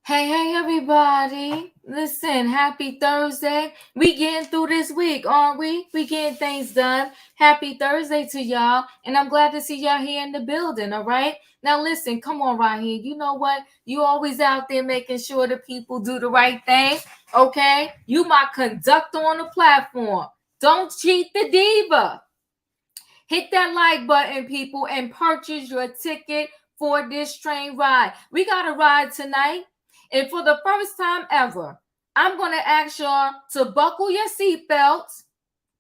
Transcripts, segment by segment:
Hey, everybody. Listen, happy Thursday. We getting through this week, aren't we? We getting things done. Happy Thursday to y'all. And I'm glad to see y'all here in the building, all right? Now, listen, come on, Raheem. You know what? You always out there making sure the people do the right thing, okay? You my conductor on the platform. Don't cheat the diva. Hit that like button, people, and purchase your ticket for this train ride. We got a ride tonight. And for the first time ever, I'm going to ask y'all to buckle your seatbelts,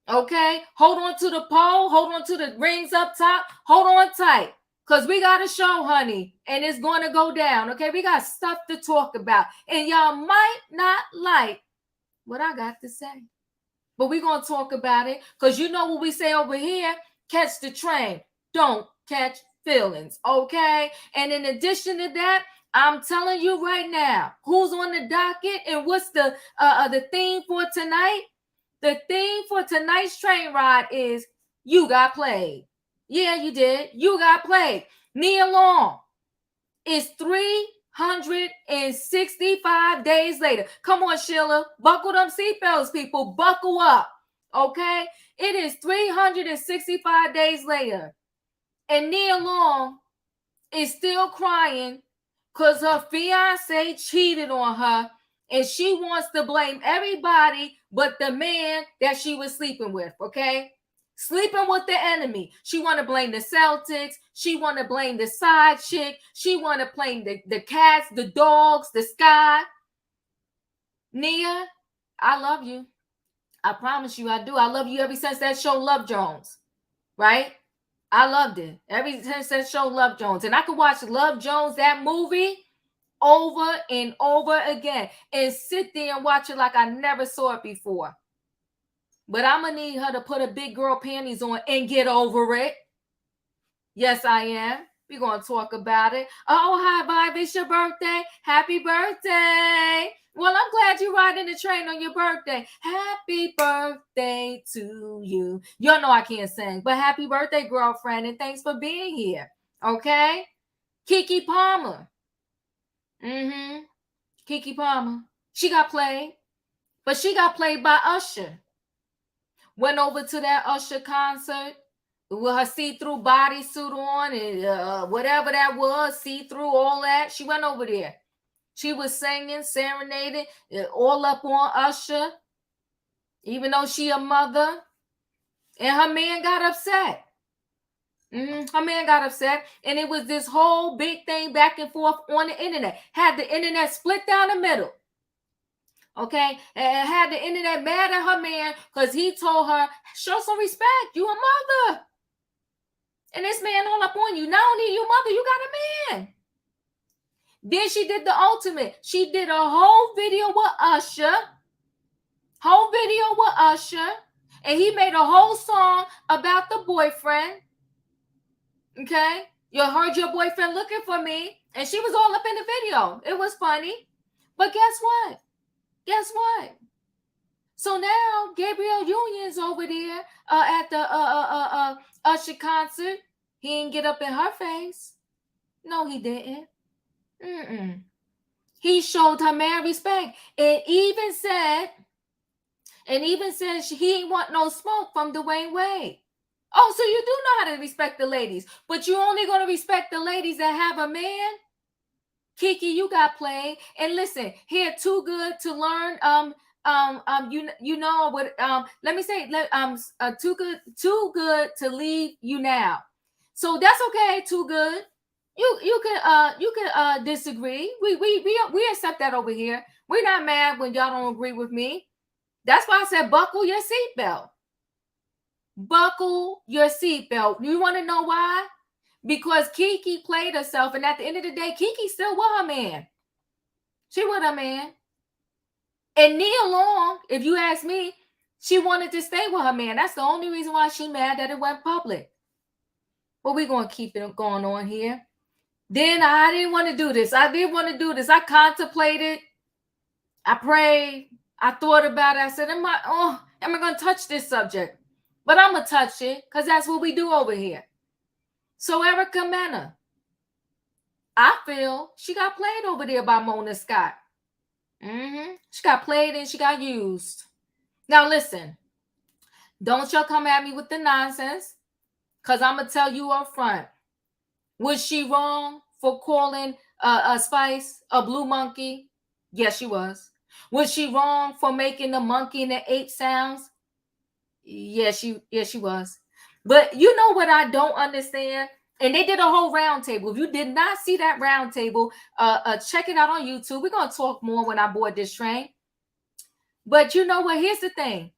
okay? Hold on to the pole. Hold on to the rings up top. Hold on tight because we got a show, honey, and it's going to go down, okay? We got stuff to talk about. And y'all might not like what I got to say, but we're going to talk about it because you know what we say over here, catch the train, don't catch feelings, okay? And in addition to that, I'm telling you right now, who's on the docket and what's the theme for tonight? The theme for tonight's train ride is you got played. Yeah, you did. You got played. Nia Long is 365 days later. Come on, Sheila. Buckle them seatbelts, people. Buckle up, okay? It is 365 days later. And Nia Long is still crying because her fiance cheated on her and she wants to blame everybody but the man that she was sleeping with, okay? Sleeping with the enemy. She want to blame the Celtics. She want to blame the side chick. She want to blame the cats, the dogs, the sky. Nia, I love you. I promise you I do. I love you ever since that show Love Jones, right? I loved it. Ever since that show Love Jones. And I could watch Love Jones, that movie, over and over again and sit there and watch it like I never saw it before. But I'm going to need her to put a big girl panties on and get over it. Yes, I am. We're going to talk about it. Oh, hi, Vibe. It's your birthday. Happy birthday. Well, I'm glad you're riding the train on your birthday. Happy birthday to you. Y'all know I can't sing, but happy birthday, girlfriend, and thanks for being here. Okay? Keke Palmer. Keke Palmer. She got played, but she got played by Usher. Went over to that Usher concert with her see-through bodysuit on and whatever that was, see-through, all that. She went over there. She was singing, serenading, all up on Usher, even though she a mother. And her man got upset. Her man got upset. And it was this whole big thing back and forth on the internet. Had the internet split down the middle. Okay? And had the internet mad at her man because he told her, show some respect. You a mother. And this man all up on you. Not only you mother, you got a man. Then she did the ultimate. She did a whole video with Usher. And he made a whole song about the boyfriend. Okay? You heard your boyfriend looking for me. And she was all up in the video. It was funny. But guess what? So now Gabriel Union's over there at the Usher concert. He didn't get up in her face. No, he didn't. He showed her man respect and even said he didn't want no smoke from Dwayne Wade. Oh, so you do know how to respect the ladies, but you only gonna respect the ladies that have a man. Keke, you got played. And listen, here too good to learn. You know what? Let me say, too good to leave you now. So that's okay. Too good. You can disagree. We accept that over here. We're not mad when y'all don't agree with me. That's why I said buckle your seatbelt. Buckle your seatbelt. You want to know why? Because Keke played herself, and at the end of the day, Keke still with her man. She with her man. And Nia Long, if you ask me, she wanted to stay with her man. That's the only reason why she mad that it went public. But we're going to keep it going on here. Then I didn't want to do this. I contemplated. I prayed. I thought about it. I said, am I going to touch this subject? But I'm going to touch it because that's what we do over here. So Erica Mena, I feel she got played over there by Mona Scott. She got played and she got used. Now listen, don't y'all come at me with the nonsense, because I'm going to tell you up front. Was she wrong for calling a Spice a blue monkey? Yes, she was. Was she wrong for making the monkey and the ape sounds? Yes, she was. But you know what I don't understand? And they did a whole round table. If you did not see that round table, check it out on YouTube. We're going to talk more when I board this train. But you know what? Here's the thing.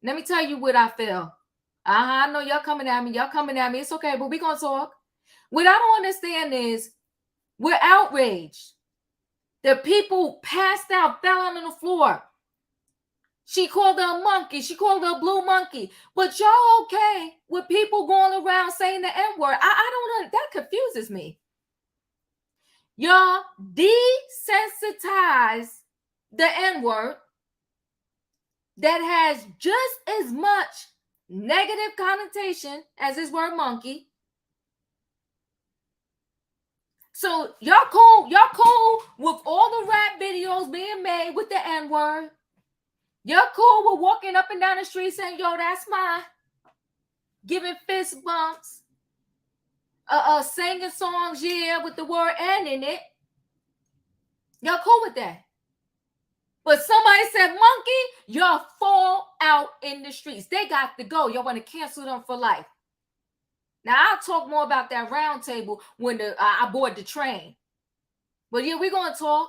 Let me tell you what I feel. I know y'all coming at me. It's okay, but we're going to talk. What I don't understand is we're outraged. The people passed out, fell out on the floor. She called her a monkey. She called her a blue monkey. But y'all okay with people going around saying the N-word? I don't know. That confuses me. Y'all desensitize the N-word that has just as much negative connotation as this word monkey. So y'all cool with all the rap videos being made with the N-word. You're cool with walking up and down the street saying, yo, that's mine. Giving fist bumps. Singing songs, with the word N in it. Y'all cool with that. But somebody said monkey, y'all fall out in the streets. They got to go. Y'all want to cancel them for life. Now, I'll talk more about that round table when I board the train. But yeah, we're going to talk.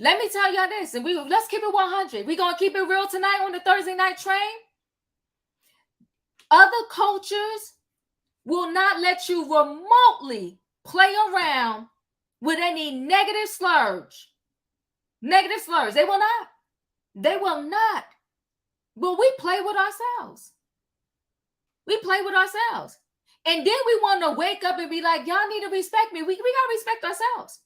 Let me tell y'all this, and let's keep it 100. We're going to keep it real tonight on the Thursday night train. Other cultures will not let you remotely play around with any negative slurs. They will not. But we play with ourselves. And then we want to wake up and be like, y'all need to respect me. We got to respect ourselves.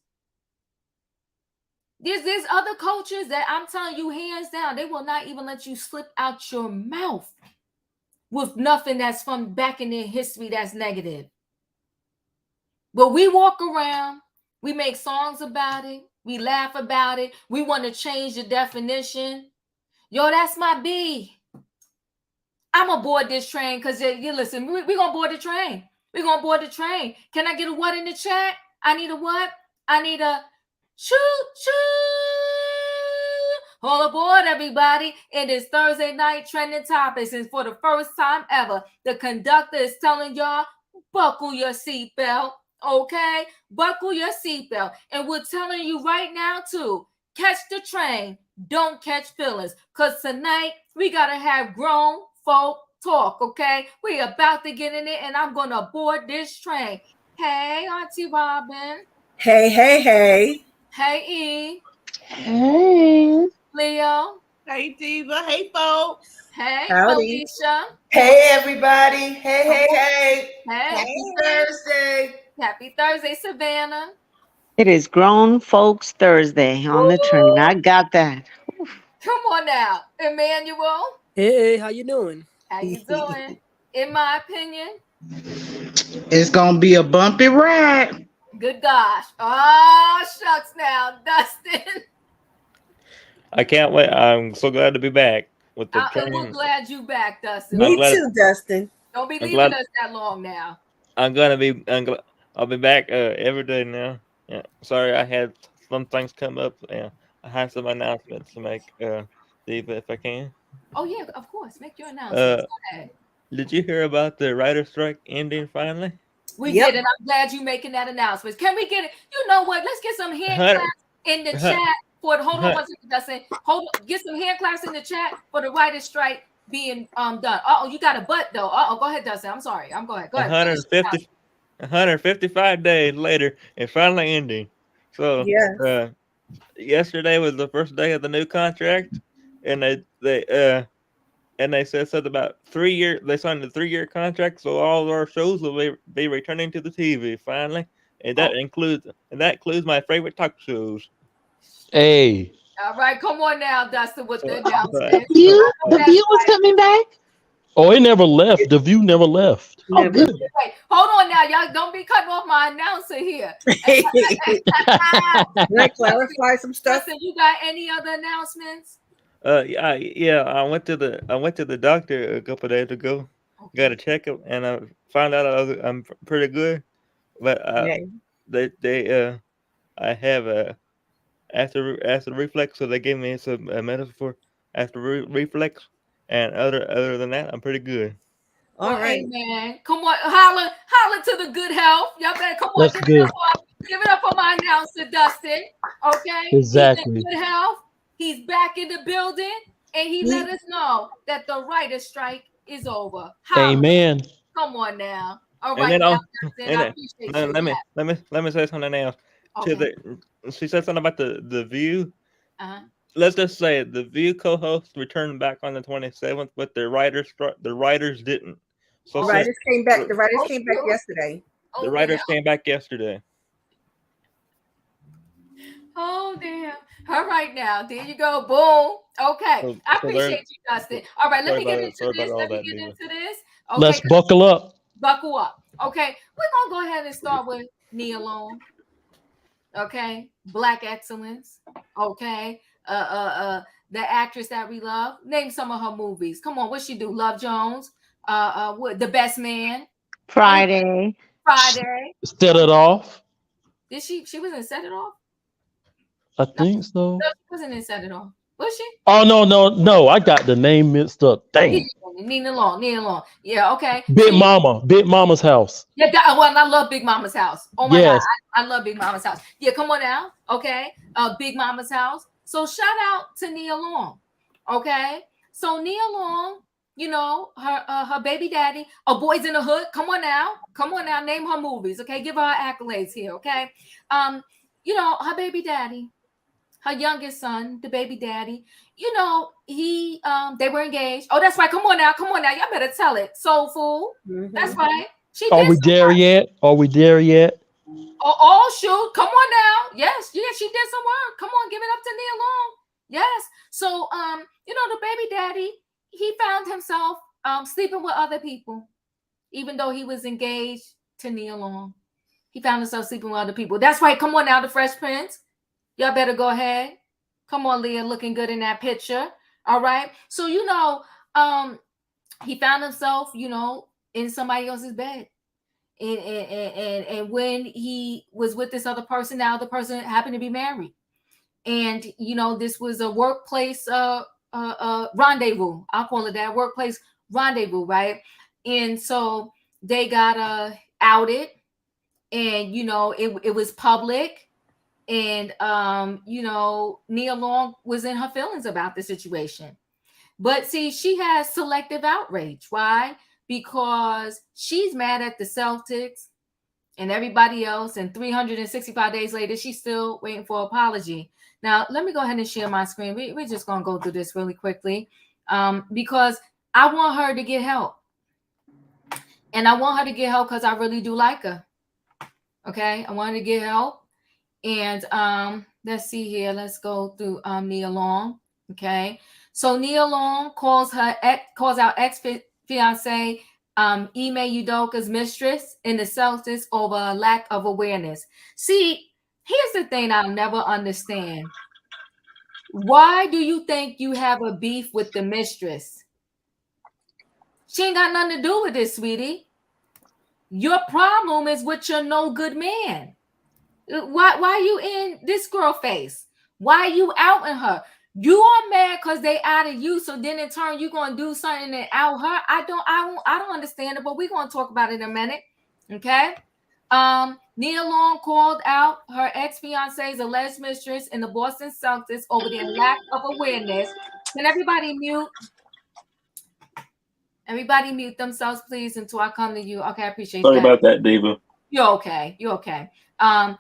There's other cultures that I'm telling you, hands down, they will not even let you slip out your mouth with nothing that's from back in their history that's negative. But we walk around, we make songs about it, we laugh about it, we want to change the definition. Yo, that's my B. I'm going to board this train because, listen, we're going to board the train. Can I get a what in the chat? I need a what? I need a choo choo. All aboard, everybody. It is Thursday night trending topics. And for the first time ever, the conductor is telling y'all, buckle your seatbelt. Okay? Buckle your seatbelt. And we're telling you right now, too, catch the train. Don't catch feelings. Because tonight, we got to have grown folk talk, okay? We about to get in it, and I'm going to board this train. Hey, Auntie Robin. Hey. Hey, E. Hey. Leo. Hey, Diva. Hey, folks. Hey, Howdy. Felicia. Hey, everybody. Hey. Hey. Thursday. Happy Thursday, Savannah. It is Grown Folks Thursday on the train. I got that. Come on now. Emmanuel. Hey, how you doing? How you doing? In my opinion, It's gonna be a bumpy ride. good gosh. Oh, shucks now, Dustin. I can't wait. I'm so glad to be back. with the We're train. glad you back, Dustin. I'm Me glad. too, Dustin. Don't be I'm leaving glad. us that long now. I'm gonna be. I'll be back every day now. Yeah. Sorry, I had some things come up. Yeah. I had some announcements to make. Diva, if I can. Oh yeah, of course. Make your announcements. Uh, Go ahead. did you hear about the writer strike ending finally? We Yep. did, and I'm glad you making that announcement. Can we get it? You know what? Let's get some hand Hundred. claps in the Hun- chat for the. Hold on hun- one second, Dustin. Hold on. Get some hand claps in the chat for the writer's strike being done. Oh, you got a butt though. Oh, go ahead, Dustin. I'm sorry. I'm go ahead. Go ahead. Finish. 150. 155 days later, it finally ending. So, Yes. uh, yesterday was the first day of the new contract, and they said something about 3 year. They signed a 3 year contract, so all of our shows will be returning to the TV finally, and Oh, that includes my favorite talk shows. Hey, all right. Come on now, Dustin, with the So, The announcement. so, view, I know the that's view was right. coming back. oh, it never left. The view never left. Oh, Never. good. Wait, hold on now, y'all. Don't be cutting off my announcer here. Can I clarify some stuff? Dustin, you got any other announcements? yeah. I went to the doctor a couple days ago, got a Okay. checkup, and I found out I'm pretty good, but Okay. they I have a acid reflex, so they gave me some medicine for acid reflex, and other than that, I'm pretty good. All Well, right. amen. Come on, holler to the good health. Y'all better come on, That's good. give it up for my announcer, Dustin. Okay, he's in Exactly. good health. He's back in the building, and he let He- us know that the writer's strike is over. Holla. Amen. Come on now. All And right then now, I'll Dustin. and I then appreciate let you. let me let me say something else. Yeah. To Okay. the She said something about the View. Uh-huh. Let's just say the View co-host returned back on the 27th, but the writers didn't. So The Oh, since writers came back. the, The writers oh, came back yesterday. the oh damn. writers came back yesterday. Oh damn. All right now. There you go. Boom. Okay. So I so they're appreciate you, Dustin. All right, let sorry me get about it. into Sorry about this. all Let me that, get Diva. into this. Let's Okay, buckle up. buckle up. Okay, we're gonna go ahead and start with Nia Long. Okay, Black Excellence. Okay, the actress that we love. Name some of her movies. Come on, what she do? Love Jones. What? The Best Man. Any Friday. Friday. Set it off. Did she? She was in Set It Off. I No, think so. no, she wasn't in Set It Off. Was she? Oh no, no, no. I got the name mixed up. Yeah, Dang. Nina Long. Nina Long. Yeah. Okay. So Big Mama. Big Mama's house. yeah, well, I love Big Mama's house. Oh my God, Yes. I love Big Mama's house. Yeah, come on now. Okay, Big Mama's house. So shout out to Nia Long. Okay, so Nia Long, you know her baby daddy, A Boys in the Hood. Come on now. Name her movies. Okay, give her accolades here. Okay, um, her baby daddy, her youngest son, the baby daddy. He they were engaged. Oh, that's right. Come on now. Y'all better tell it. Soul Food. That's Hmm. right. She Are did we some there work. yet? Are we there yet? Oh, shoot. Come on now. Yes, she did some work. Come on, give it up to Nia Long. Yes. So the baby daddy, he found himself sleeping with other people, even though he was engaged to Nia Long. He found himself sleeping with other people. That's right. Come on now, the Fresh Prince. Y'all better go ahead. Come on, Leah, looking good in that picture. All right. So he found himself, in somebody else's bed. And when he was with this other person, now the person happened to be married. And this was a workplace rendezvous. I'll call it that, workplace rendezvous, right? And so they got outed, and it was public. And Nia Long was in her feelings about the situation. But see, she has selective outrage. Why? Because she's mad at the Celtics and everybody else, and 365 days later, she's still waiting for apology. Now, let me go ahead and share my screen. We're just going to go through this really quickly, because I want her to get help. And I want her to get help because I really do like her. Okay? I want her to get help. And let's see here. Let's go through Nia Long. Okay. So Nia Long calls out ex-fiance Ime Udoka's mistress in the Celtics over a lack of awareness. See, here's the thing I'll never understand. Why do you think you have a beef with the mistress? She ain't got nothing to do with this, sweetie. Your problem is with your no good man. Why you in this girl face? Why you outing her? You are mad because they outed you, so then in turn you gonna do something and out her. I don't understand it, but we're gonna talk about it in a minute. Okay. Nia Long called out her ex-fiance's alleged mistress in the Boston Celtics over their lack of awareness. Can everybody mute? Everybody mute themselves, please, until I come to you. Okay, I appreciate Sorry that. about that, Diva. You're okay. You're okay. Over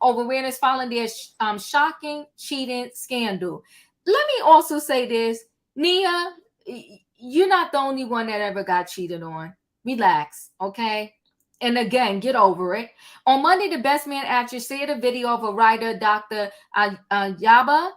awareness following their shocking cheating scandal. Let me also say this, Nia, you're not the only one that ever got cheated on. Relax, okay? And again, get over it. On Monday, the Best Man actress shared a video of a writer, Dr. Yaba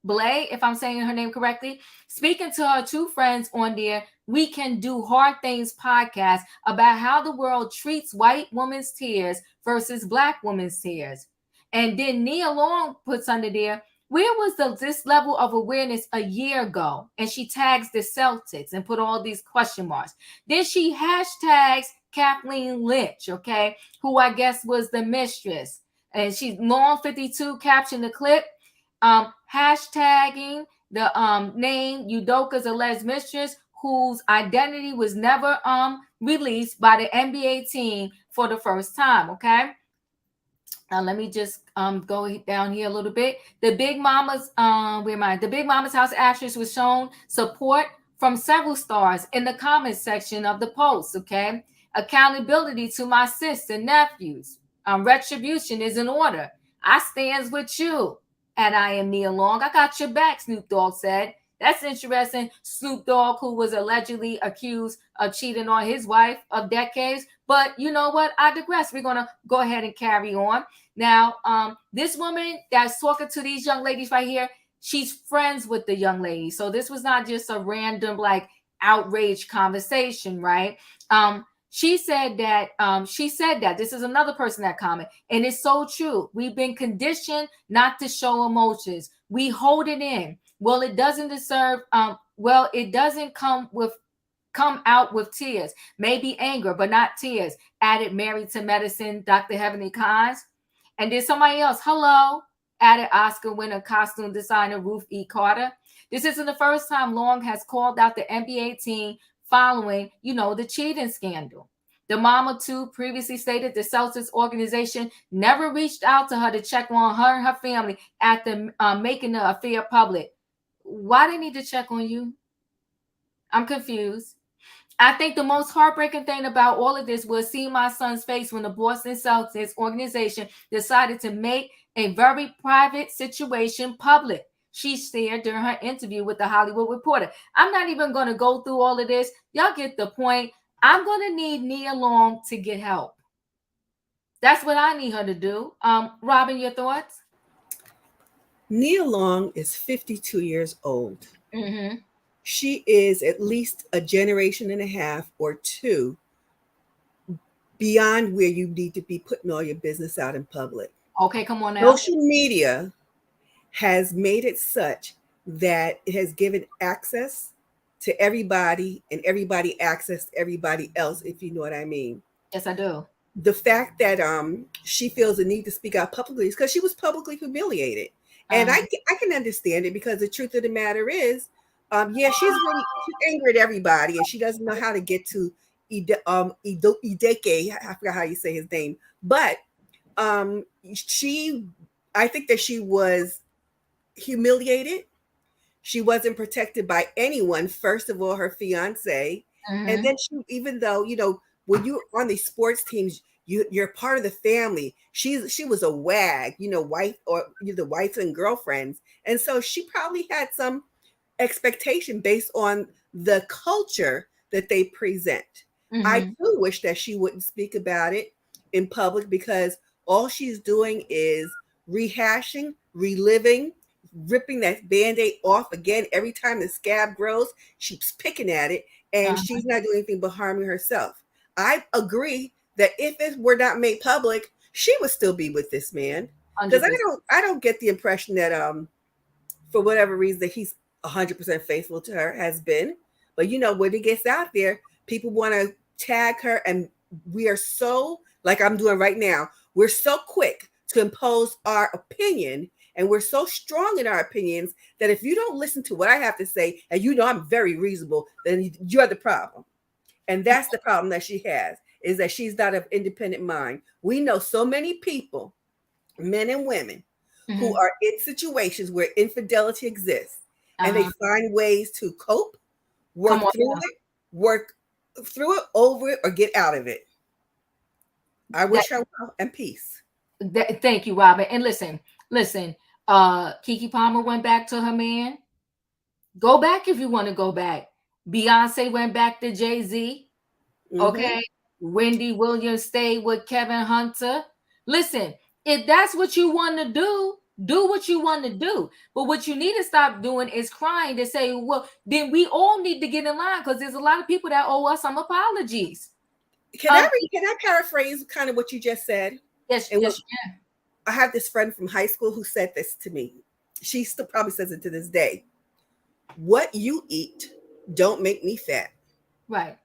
Blay, if I'm saying her name correctly, speaking to her two friends on their We Can Do Hard Things podcast about how the world treats white women's tears versus black women's tears. And then Nia Long puts under there, where was this level of awareness a year ago? And she tags the Celtics and put all these question marks. Then she hashtags Kathleen Lynch, okay, who I guess was the mistress. And she's Long 52 captioned the clip, hashtagging the name Udoka's alleged mistress, whose identity was never released by the NBA team for the first time. Okay. Now let me just go down here a little bit. The Big Mama's The Big Mama's House actress was shown support from several stars in the comments section of the post. Okay. Accountability to my sis and nephews. Retribution is in order. I stands with you. And I am Nia Long. I got your back, Snoop Dogg said. That's interesting. Snoop Dogg, who was allegedly accused of cheating on his wife of decades. But you know what? I digress. We're going to go ahead and carry on. Now, this woman that's talking to these young ladies right here, she's friends with the young ladies. So this was not just a random, like, outrage conversation, right? She said that this is another person that comment, and it's so true. We've been conditioned not to show emotions. We hold it in. Well, it doesn't deserve. It doesn't come out with tears. Maybe anger, but not tears. Added Married to Medicine, Dr. Heavenly Cons, and then somebody else. Hello, added Oscar winner costume designer Ruth E. Carter. This isn't the first time Long has called out the NBA team following, the cheating scandal. The Mama, too, previously stated the Celtics organization never reached out to her to check on her and her family after making the affair public. Why they need to check on you? I'm confused. I think the most heartbreaking thing about all of this was seeing my son's face when the Boston Celtics organization decided to make a very private situation public. She shared during her interview with the Hollywood Reporter. I'm not even going to go through all of this. Y'all get the point. I'm going to need Nia Long to get help. That's what I need her to do. Robin, your thoughts? Nia Long is 52 years old. Mm-hmm. She is at least a generation and a half or two beyond where you need to be putting all your business out in public. Okay, come on now. Social media has made it such that it has given access to everybody and everybody access to everybody else, if you know what I mean. Yes, I do. The fact that she feels the need to speak out publicly is because she was publicly humiliated. And I can understand it, because the truth of the matter is, she's angry at everybody, and she doesn't know how to get to Ideke. I forgot how you say his name, but I think that she was humiliated. She wasn't protected by anyone. First of all, her fiance, and then even though when you're on these sports teams, you're part of the family. She was a wag, wife, or the wives and girlfriends, and so she probably had some expectation based on the culture that they present. I do wish that she wouldn't speak about it in public, because all she's doing is rehashing, reliving, ripping that Band-Aid off again. Every time the scab grows, she's picking at it, and she's not doing anything but harming herself. I agree that if it were not made public, she would still be with this man. Because I don't get the impression that for whatever reason that he's 100% faithful to her, has been. But when it gets out there, people want to tag her, and we are so, like I'm doing right now, we're so quick to impose our opinion, and we're so strong in our opinions that if you don't listen to what I have to say, and I'm very reasonable, then you're the problem. And that's the problem that she has, is that she's not of independent mind. We know so many people, men and women, who are in situations where infidelity exists, and they find ways to cope, work through it, over it, or get out of it. I wish her well and peace. Thank you, Robin. And listen. Keke Palmer went back to her man. Go back if you want to go back. Beyonce went back to Jay-Z. Okay. Wendy Williams stayed with Kevin Hunter. Listen, if that's what you want to do what you want to do. But what you need to stop doing is crying to say, well, then we all need to get in line, because there's a lot of people that owe us some apologies. Can I paraphrase kind of what you just said? Yes, you can. I have this friend from high school who said this to me. She still probably says it to this day. What you eat don't make me fat. Right.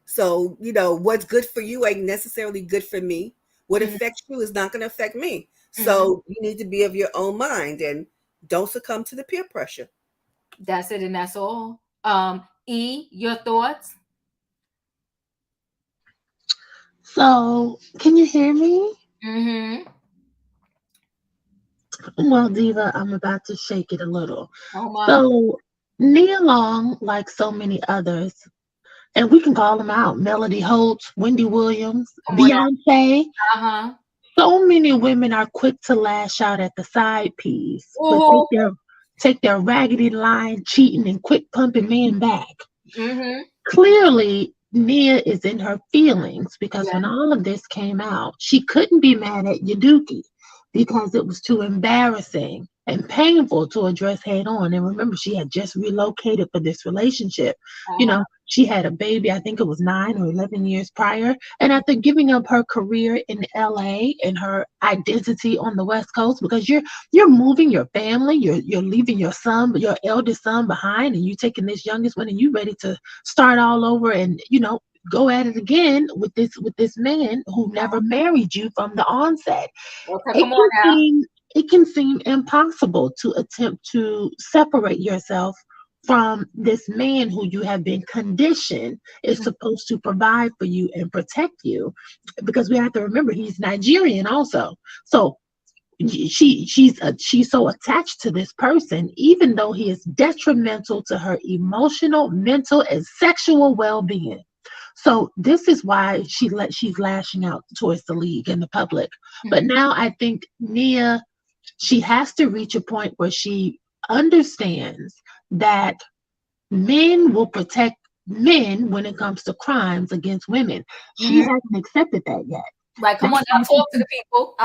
So, what's good for you ain't necessarily good for me. What affects you is not going to affect me. So you need to be of your own mind and don't succumb to the peer pressure. That's it, and that's all. E, your thoughts? So, can you hear me? Well, Diva, I'm about to shake it a little. Oh my. So, Nia Long, like so many others, and we can call them out: Melody Holtz, Wendy Williams, Beyonce. So many women are quick to lash out at the side piece, but take their raggedy line, cheating, and quick pumping men back. Clearly, Nia is in her feelings, because when all of this came out, she couldn't be mad at Yaduki because it was too embarrassing and painful to address head on. And remember, she had just relocated for this relationship. She had a baby, I think it was 9 or 11 years prior. And after giving up her career in LA and her identity on the West Coast, because you're moving your family, you're leaving your eldest son behind, and you taking this youngest one, and you ready to start all over and, go at it again with this man who never married you from the onset. It can seem impossible to attempt to separate yourself from this man who you have been conditioned is supposed to provide for you and protect you, because we have to remember he's Nigerian also. So she's so attached to this person, even though he is detrimental to her emotional, mental, and sexual well-being. So this is why she's lashing out towards the league and the public. But now I think Nia, she has to reach a point where she understands that men will protect men when it comes to crimes against women. She hasn't accepted that yet. Right, come on now, talk to the people.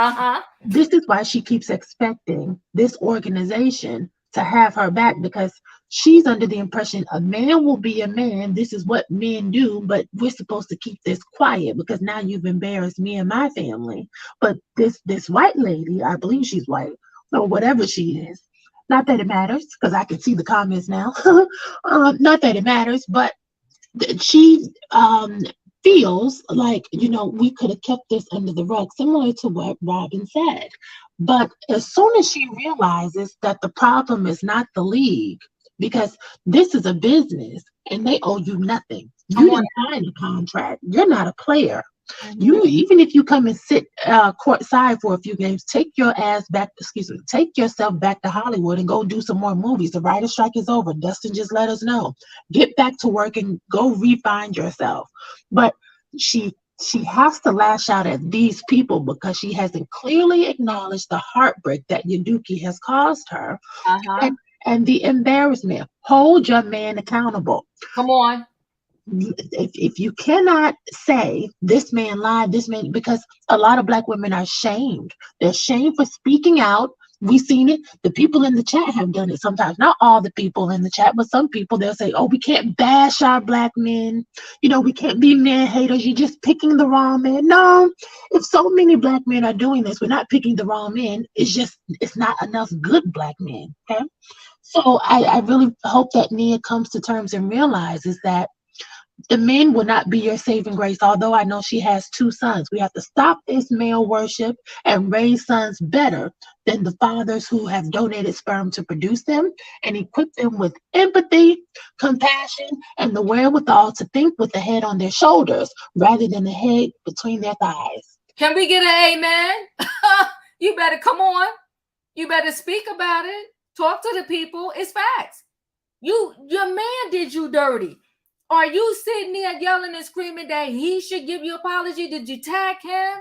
This is why she keeps expecting this organization to have her back, because she's under the impression a man will be a man. This is what men do, but we're supposed to keep this quiet because now you've embarrassed me and my family. But this white lady, I believe she's white or whatever she is, not that it matters, because I can see the comments now. Not that it matters, but she feels like, we could have kept this under the rug, similar to what Robin said. But as soon as she realizes that the problem is not the league, because this is a business and they owe you nothing. You didn't sign a contract. You're not a player. Even if you come and sit courtside for a few games, take yourself back to Hollywood and go do some more movies. The writer's strike is over. Dustin just let us know. Get back to work and go refine yourself. But she has to lash out at these people because she hasn't clearly acknowledged the heartbreak that Yaduki has caused her and the embarrassment. Hold your man accountable. Come on. If you cannot say this man lied, because a lot of Black women are shamed. They're shamed for speaking out. We seen it. The people in the chat have done it sometimes. Not all the people in the chat, but some people, they'll say, oh, we can't bash our black men. We can't be man haters. You're just picking the wrong man. No, if so many black men are doing this, we're not picking the wrong men. It's not enough good black men. Okay. So I really hope that Nia comes to terms and realizes that the men will not be your saving grace. Although I know she has 2 sons, we have to stop this male worship and raise sons better than the fathers who have donated sperm to produce them, and equip them with empathy, compassion, and the wherewithal to think with the head on their shoulders rather than the head between their thighs. Can we get an amen? You better come on. You better speak about it. Talk to the people. It's facts. Your man did you dirty. Are you sitting there yelling and screaming that he should give you an apology? Did you tag him?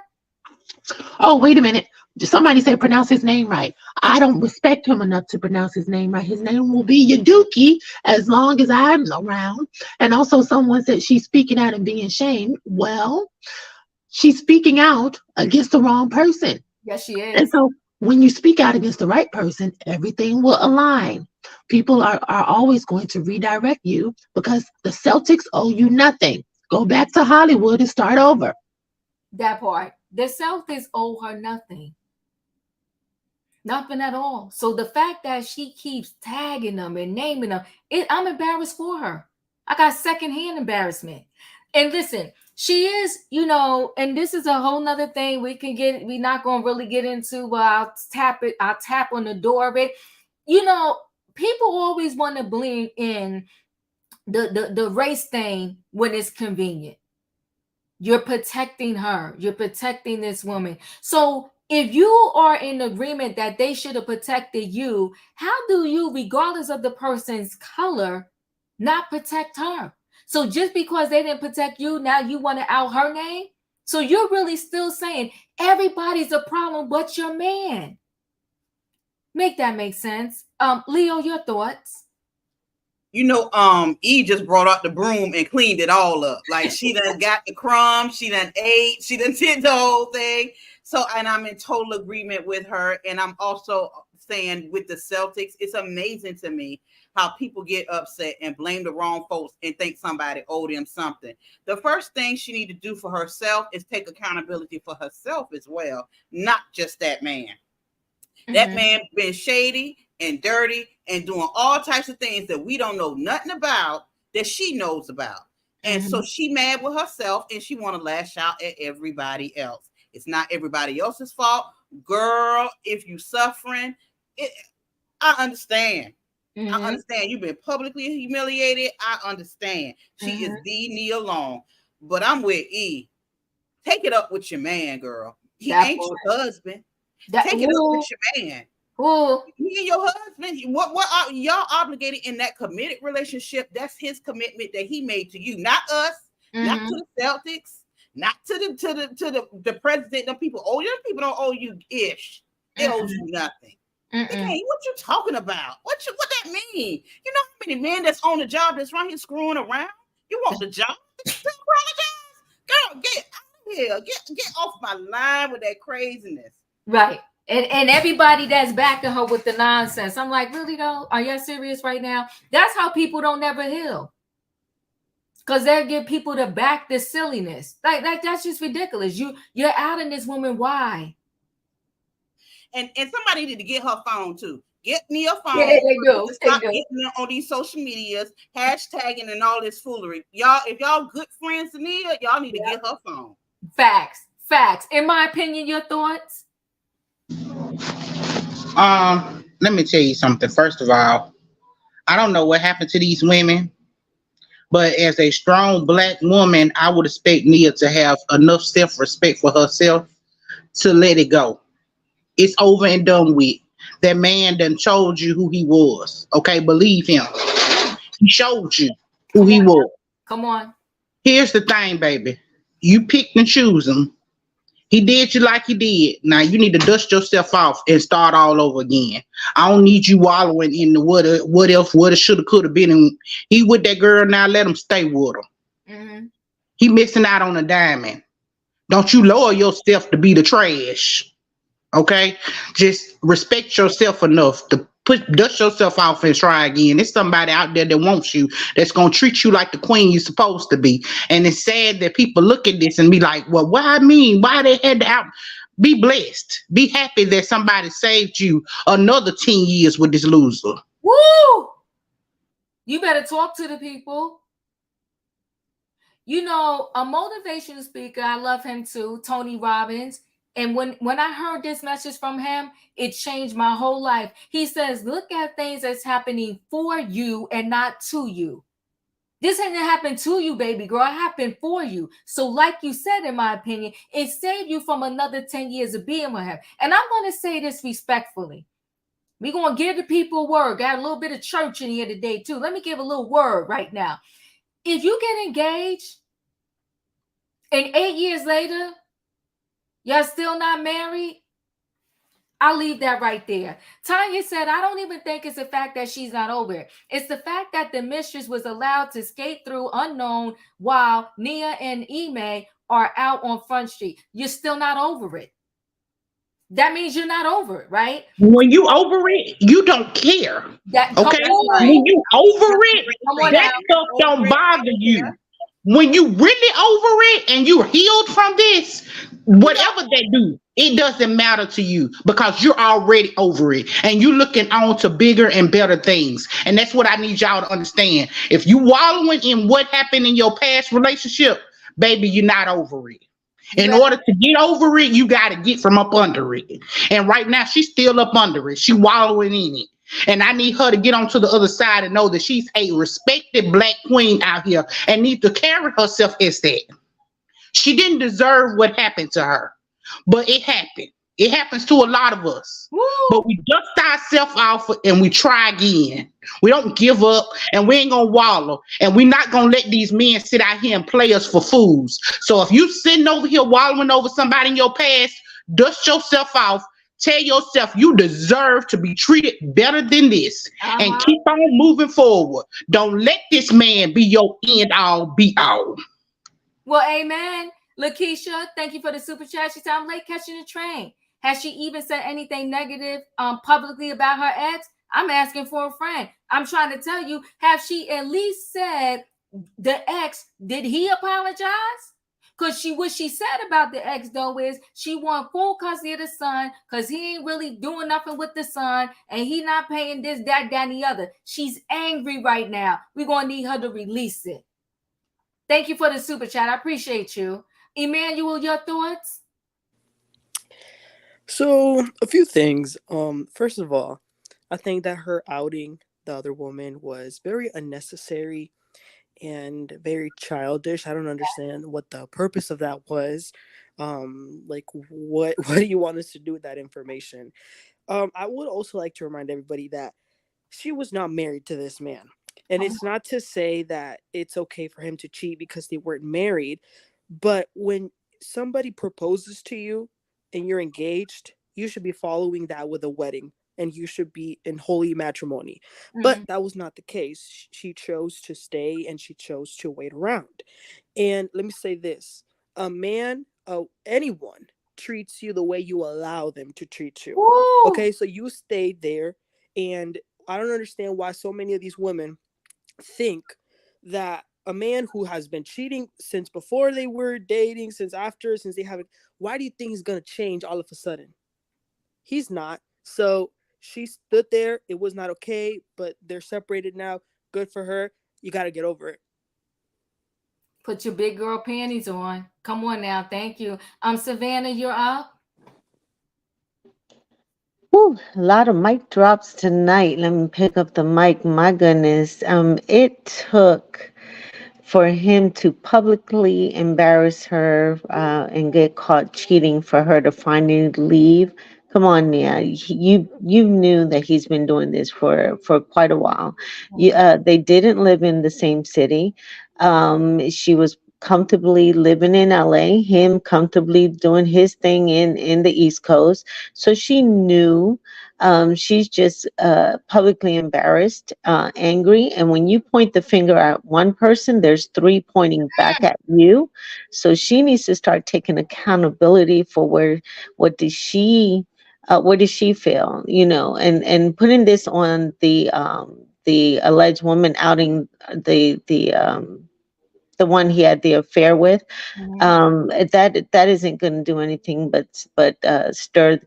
Oh, wait a minute. Somebody say pronounce his name right. I don't respect him enough to pronounce his name right. His name will be Yaduki as long as I'm around. And also someone said she's speaking out and being shamed. Well, she's speaking out against the wrong person. Yes, she is. And so when you speak out against the right person, everything will align. People are always going to redirect you because the Celtics owe you nothing. Go back to Hollywood and start over. That part. The Celtics owe her nothing. Nothing at all. So the fact that she keeps tagging them and naming them, I'm embarrassed for her. I got secondhand embarrassment. And listen, she is, and this is a whole nother thing we're not going to really get into. I'll tap on the door of it. People always want to blend in the race thing when it's convenient. You're protecting her. You're protecting this woman. So if you are in agreement that they should have protected you, how do you, regardless of the person's color, not protect her? So just because they didn't protect you, now you want to out her name? So you're really still saying everybody's a problem but your man. Make that make sense. Leo, your thoughts? E just brought out the broom and cleaned it all up. Like she done got the crumbs, she done ate, she done did the whole thing. So, and I'm in total agreement with her. And I'm also saying with the Celtics, it's amazing to me how people get upset and blame the wrong folks and think somebody owed them something. The first thing she need to do for herself is take accountability for herself as well, not just that man. Mm-hmm. That man been shady and dirty and doing all types of things that we don't know nothing about that she knows about. And so she mad with herself and she want to lash out at everybody else. It's not everybody else's fault. Girl, if you suffering, I understand. I understand. You've been publicly humiliated. I understand. She is the Nia Long. But I'm with E. Take it up with your man, girl. He ain't your husband. Take it up with your man. He and your husband. What are y'all obligated in that committed relationship? That's his commitment that he made to you, not us, not to the Celtics, not to the president. Them people owe you. Them people don't owe you ish. They owe you nothing. Hey, what you talking about? What that mean? You know how many men that's on the job that's right here screwing around? You want the job? Girl, get out of here. Get off my line with that craziness. Right. And everybody that's backing her with the nonsense. I'm like, really though? Are you serious right now? That's how people don't never heal. Because they'll get people to back this silliness. Like that's just ridiculous. You're outing this woman. Why? And somebody need to get her phone too. Get me a phone. Yeah, they do. Stop getting them on these social medias, hashtagging and all this foolery. Y'all, if y'all good friends to Nia, y'all need to get her phone. Facts. In my opinion, your thoughts? Let me tell you something. First of all, I don't know what happened to these women, but as a strong black woman, I would expect Nia to have enough self-respect for herself to let it go. It's over and done with. That man done told you who he was. Okay, believe him. He showed you who he was. Come on. Here's the thing, baby. You picked and choose him. He did you like he did. Now you need to dust yourself off and start all over again. I don't need you wallowing in the what if, what it shoulda, coulda been. And he with that girl now. Let him stay with her. He missing out on a diamond. Don't you lower yourself to be the trash. Okay, just respect yourself enough to dust yourself off and try again. There's somebody out there that wants you, that's gonna treat you like the queen you're supposed to be. And it's sad that people look at this and be like, "Well, why I mean? Why they had to out?" Be blessed. Be happy that somebody saved you another 10 years with this loser. Woo! You better talk to the people. You know, a motivational speaker, I love him too, Tony Robbins. And when I heard this message from him, it changed my whole life. He says, look at things that's happening for you and not to you. This didn't happen to you, baby girl. It happened for you. So, like you said, in my opinion, it saved you from another 10 years of being with him. And I'm going to say this respectfully. We're going to give the people a word. Got a little bit of church in here today, too. Let me give a little word right now. If you get engaged and 8 years later, y'all still not married, I'll leave that right there. Tanya said, I don't even think it's the fact that she's not over it. It's the fact that the mistress was allowed to skate through unknown while Nia and Ime are out on Front Street. You're still not over it. That means you're not over it, right? When you over it, you don't care. That Okay? right. When you over it, Come on that now. stuff don't bother you. When you really over it and you're healed from this, whatever they do, it doesn't matter to you because you're already over it and you're looking on to bigger and better things. And that's what I need y'all to understand. If you wallowing in what happened in your past relationship, baby, you're not over it. In order to get over it, you got to get from up under it. And right now, she's still up under it. She wallowing in it. And I need her to get onto the other side and know that she's a respected black queen out here and need to carry herself as that. She didn't deserve what happened to her, but it happened. It happens to a lot of us. Woo! But we dust ourselves off and we try again. We don't give up and we ain't gonna wallow. And we're not gonna let these men sit out here and play us for fools. So if you sitting over here wallowing over somebody in your past, dust yourself off. Tell yourself you deserve to be treated better than this. And keep on moving forward. Don't let this man be your end all be all. Well, amen. Lakeisha, thank you for the super chat. She said, I'm late catching the train. Has she even said anything negative publicly about her ex? I'm asking for a friend. I'm trying to tell you, have she at least said the ex, did he apologize? Because what she said about the ex, though, is she want full custody of the son because he ain't really doing nothing with the son and he not paying this, that, and the other. She's angry right now. We're going to need her to release it. Thank you for the super chat. I appreciate you. Emmanuel, your thoughts? So, a few things. First of all, I think that her outing the other woman was very unnecessary and very childish. I don't understand what the purpose of that was. Like what do you want us to do with that information? I would also like to remind everybody that she was not married to this man. And it's not to say that it's okay for him to cheat because they weren't married, but when somebody proposes to you and you're engaged, you should be following that with a wedding and you should be in holy matrimony. But that was not the case. She chose to stay and she chose to wait around. And let me say this, a man, anyone treats you the way you allow them to treat you. Ooh. Okay, so you stayed there, and I don't understand why so many of these women think that a man who has been cheating since before they were dating, since they haven't, why do you think he's gonna change all of a sudden? He's not. So she stood there. It was not okay, but they're separated now. Good for her. You got to get over it. Put your big girl panties on. Come on now. Thank you. Savannah, you're up. Whew, a lot of mic drops tonight. Let me pick up the mic. My goodness. It took for him to publicly embarrass her and get caught cheating for her to finally leave. Come on, Nia. You knew that he's been doing this for quite a while. They didn't live in the same city. She was comfortably living in LA, him comfortably doing his thing in the East Coast. So she knew. She's just publicly embarrassed, angry. And when you point the finger at one person, there's three pointing back at you. So she needs to start taking accountability for what did she What does she feel? And putting this on the alleged woman outing the one he had the affair with. That isn't going to do anything but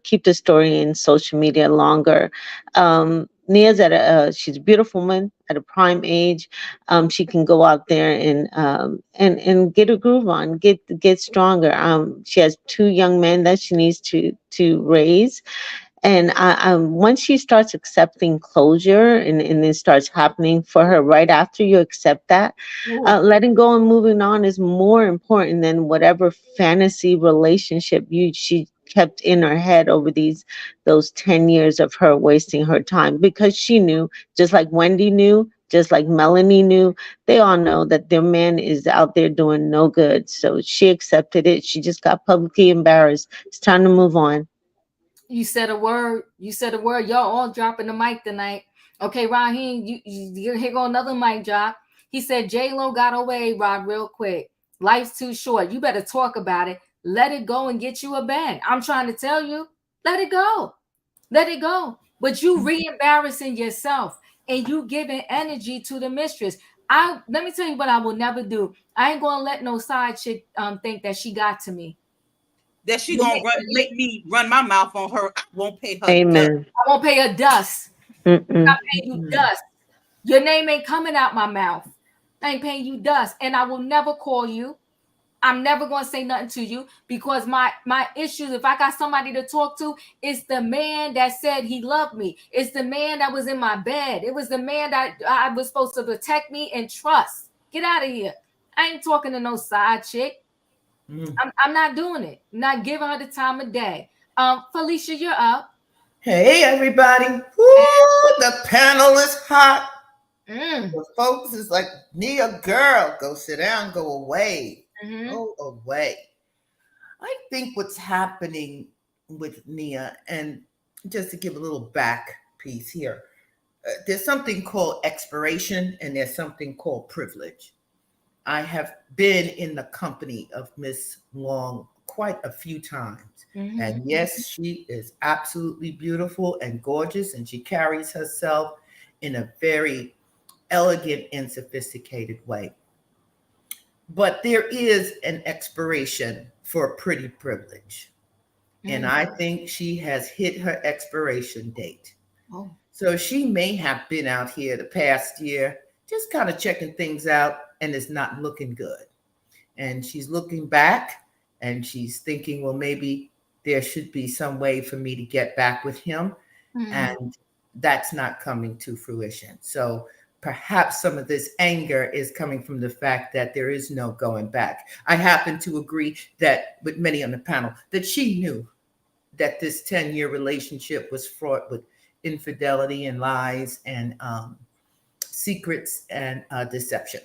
keep the story in social media longer. Nia's she's a beautiful woman at a prime age. She can go out there and get a groove on, get stronger. She has two young men that she needs to raise. And once she starts accepting closure and it starts happening for her right after you accept that, letting go and moving on is more important than whatever fantasy relationship she kept in her head over those 10 years of her wasting her time, because she knew, just like Wendy knew, just like Melanie knew, they all know that their man is out there doing no good. So she accepted it. She just got publicly embarrassed. It's time to move on. You said a word. You said a word. Y'all all dropping the mic tonight. Okay, Raheem, here go another mic drop. He said J Lo got away, Rod, real quick. Life's too short. You better talk about it. Let it go and get you a bag. I'm trying to tell you, let it go. Let it go. But you re-embarrassing yourself and you giving energy to the mistress. Let me tell you what I will never do. I ain't gonna let no side chick think that she got to me. That she gonna make me run my mouth on her. I won't pay her dust. Amen. I won't pay her dust. I'm not paying you dust. Your name ain't coming out my mouth. I ain't paying you dust. And I will never call you. I'm never going to say nothing to you, because my issues, if I got somebody to talk to, it's the man that said he loved me. It's the man that was in my bed. It was the man that I was supposed to protect me and trust. Get out of here. I ain't talking to no side chick. I'm not doing it. I'm not giving her the time of day. Felicia, you're up. Hey, everybody. Woo, the panel is hot. The folks is like, Nia, girl, go sit down, go away. Go away. I think what's happening with Nia, and just to give a little back piece here, there's something called expiration and there's something called privilege. I have been in the company of Miss Long quite a few times. And yes, she is absolutely beautiful and gorgeous, and she carries herself in a very elegant and sophisticated way. But there is an expiration for pretty privilege. And I think she has hit her expiration date. So she may have been out here the past year just kind of checking things out, and it's not looking good. And she's looking back and she's thinking, well, maybe there should be some way for me to get back with him. And that's not coming to fruition. So perhaps some of this anger is coming from the fact that there is no going back. I happen to agree that with many on the panel that she knew that this 10-year relationship was fraught with infidelity and lies and secrets and deception.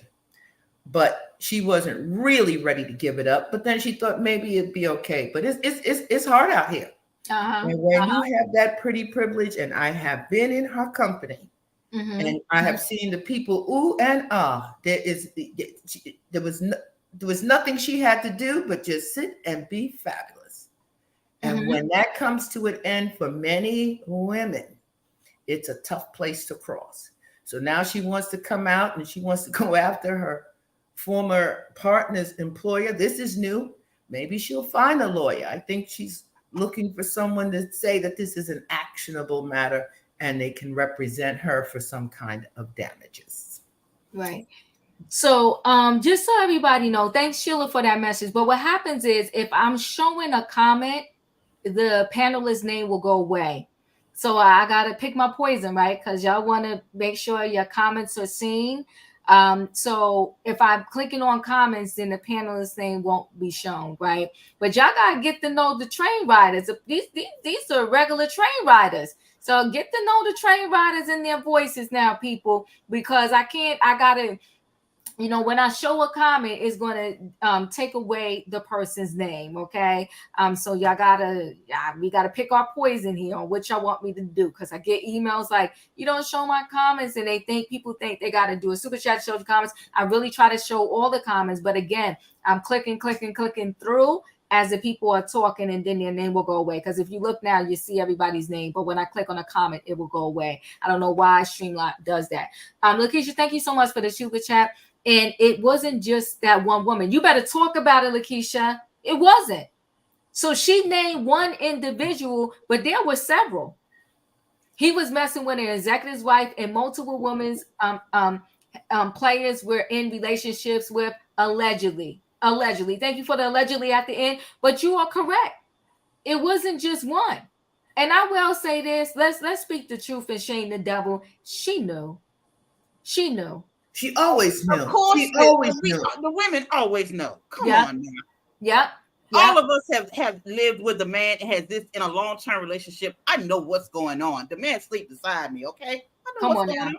But she wasn't really ready to give it up. But then she thought maybe it'd be okay. But it's hard out here. And when you have that pretty privilege, and I have been in her company, and I have seen the people ooh and ah. There was nothing she had to do but just sit and be fabulous. And when that comes to an end for many women, it's a tough place to cross. So now she wants to come out and she wants to go after her former partner's employer. This is new. Maybe she'll find a lawyer. I think she's looking for someone to say that this is an actionable matter and they can represent her for some kind of damages. Right. So just so everybody know, thanks Sheila for that message. But what happens is if I'm showing a comment, the panelist name will go away. So I gotta pick my poison, right? Because y'all want to make sure your comments are seen. So if I'm clicking on comments, then the panelist name won't be shown, right? But y'all gotta get to know the train riders. These are regular train riders. So get to know the train riders and their voices now, people, because I gotta when I show a comment, it's going to take away the person's name. Okay. So y'all gotta, we gotta pick our poison here on what y'all want me to do. Cause I get emails like, you don't show my comments, and people think they gotta do a super chat to show the comments. I really try to show all the comments, but again, I'm clicking through as the people are talking, and then their name will go away. Because if you look now, you see everybody's name, but when I click on a comment, it will go away. I don't know why Streamline does that. Lakeisha, thank you so much for the super chat. And it wasn't just that one woman. You better talk about it, Lakeisha. It wasn't. So she named one individual, but there were several. He was messing with an executive's wife, and multiple women's players were in relationships with, allegedly. Allegedly. Thank you for the allegedly at the end. But you are correct. It wasn't just one. And I will say this. Let's speak the truth and shame the devil. She knew. She knew. She always knew. Of course, She always knew. the women always know. Come on now. Yep. All of us have lived with a man and has this in a long-term relationship. I know what's going on. The man sleep beside me, okay? I know what's going on.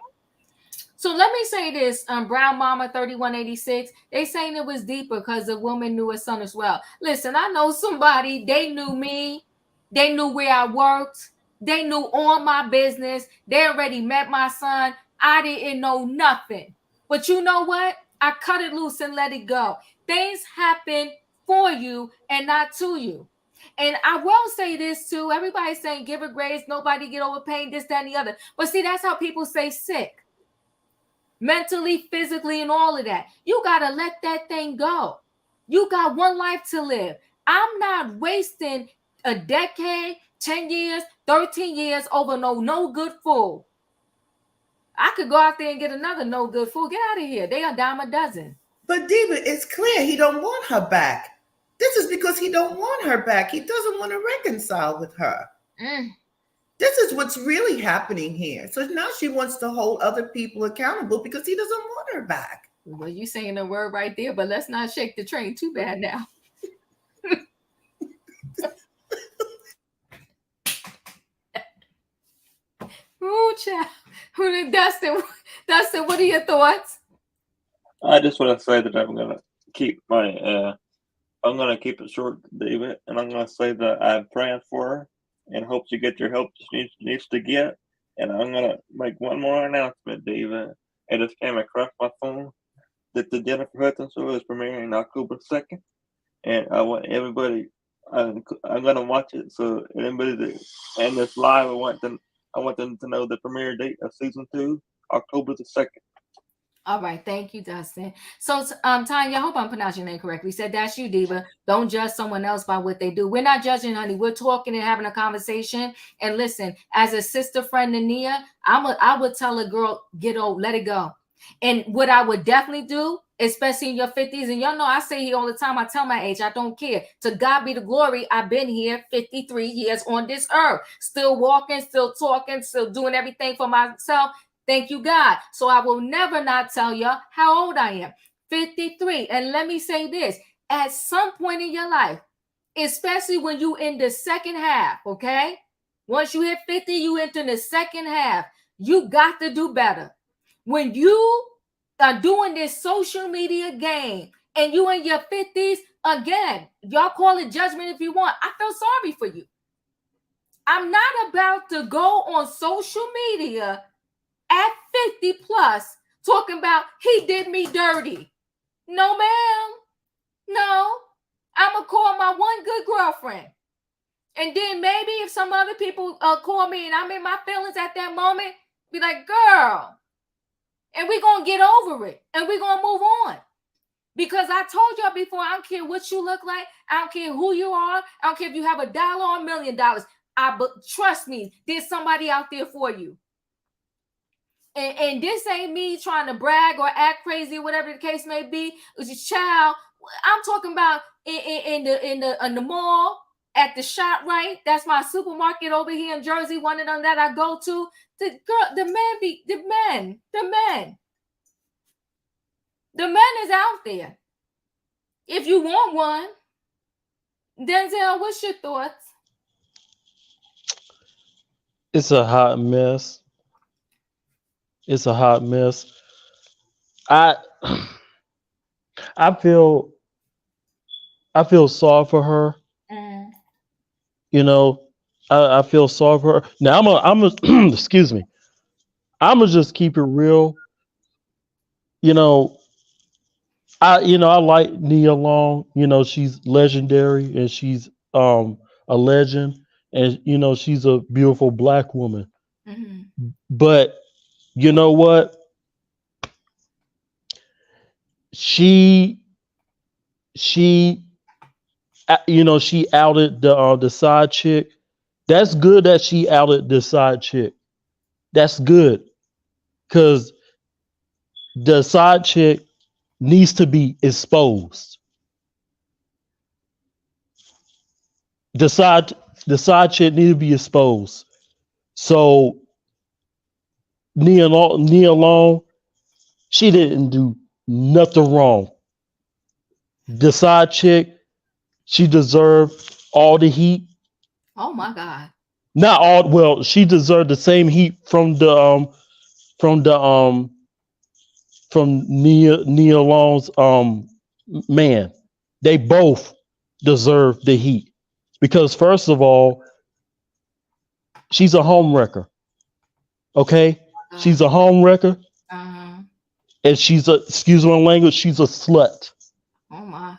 So let me say this, Brown Mama 3186, they saying it was deeper because the woman knew her son as well. Listen, I know somebody, they knew me, they knew where I worked, they knew all my business, they already met my son. I didn't know nothing. But you know what? I cut it loose and let it go. Things happen for you and not to you. And I will say this too. Everybody's saying give her grace, nobody get over pain, this, that, and the other. But see, that's how people stay sick. Mentally, physically, and all of that. You got to let that thing go. You got one life to live. I'm not wasting a decade, 10 years, 13 years over no good fool. I could go out there and get another no good fool. Get out of here. They are dime a dozen. But Diva, it's clear he don't want her back. This is because he don't want her back. He doesn't want to reconcile with her. This is what's really happening here. So now she wants to hold other people accountable because he doesn't want her back. Well, you saying a word right there, but let's not shake the train too bad now. Ooh, child. Dustin, what are your thoughts? I just want to say that I'm gonna keep it short, David, and I'm gonna say that I'm praying for her and hope she gets your help she needs to get. And I'm gonna make one more announcement, David. It just came across my phone that the Jennifer Hudson show is premiering October 2nd, and I want everybody. I'm gonna watch it. So anybody that and this live, I want them to know the premiere date of season 2, October the 2nd. All right, thank you, Dustin. So, Tanya, I hope I'm pronouncing your name correctly. Said that's you, Diva. Don't judge someone else by what they do. We're not judging, honey. We're talking and having a conversation. And listen, as a sister friend to Nia, I would tell a girl, get old, let it go. And what I would definitely do, especially in your 50s, and y'all know I say here all the time, I tell my age, I don't care. To God be the glory. I've been here 53 years on this earth, still walking, still talking, still doing everything for myself. Thank you, God. So I will never not tell you how old I am. 53. And let me say this, at some point in your life, especially when you in the second half, okay? Once you hit 50, you enter the second half. You got to do better. When you are doing this social media game and you in your 50s, again, y'all call it judgment if you want. I feel sorry for you. I'm not about to go on social media at 50 plus talking about he did me dirty. No, ma'am. No. I'm going to call my one good girlfriend. And then maybe if some other people call me and I'm in my feelings at that moment, be like, girl, and we're going to get over it. And we're going to move on. Because I told y'all before, I don't care what you look like. I don't care who you are. I don't care if you have $1 or $1 million. Trust me, there's somebody out there for you. And this ain't me trying to brag or act crazy, whatever the case may be. It's a child. I'm talking about in the mall, at the ShopRite. That's my supermarket over here in Jersey, one of them that I go to. The man is out there. If you want one, Denzel, what's your thoughts? It's a hot mess. It's a hot mess. I feel I feel sorry for her. Mm. You know, I feel sorry for her. Now excuse me. I'm gonna just keep it real. You know, I like Nia Long. You know, she's legendary and she's a legend, and she's a beautiful black woman. Mm-hmm. But you know what? She she she outed the side chick. That's good that she outed the side chick. That's good because the side chick needs to be exposed. The side the side chick need to be exposed. So Nia Long, she didn't do nothing wrong. The side chick, she deserved all the heat. Oh my God. Not all. Well, she deserved the same heat from the from Nia Long's man. They both deserve the heat because first of all, she's a home wrecker. Okay, she's a home wrecker, Uh-huh. and she's a excuse my language. She's a slut. Oh my.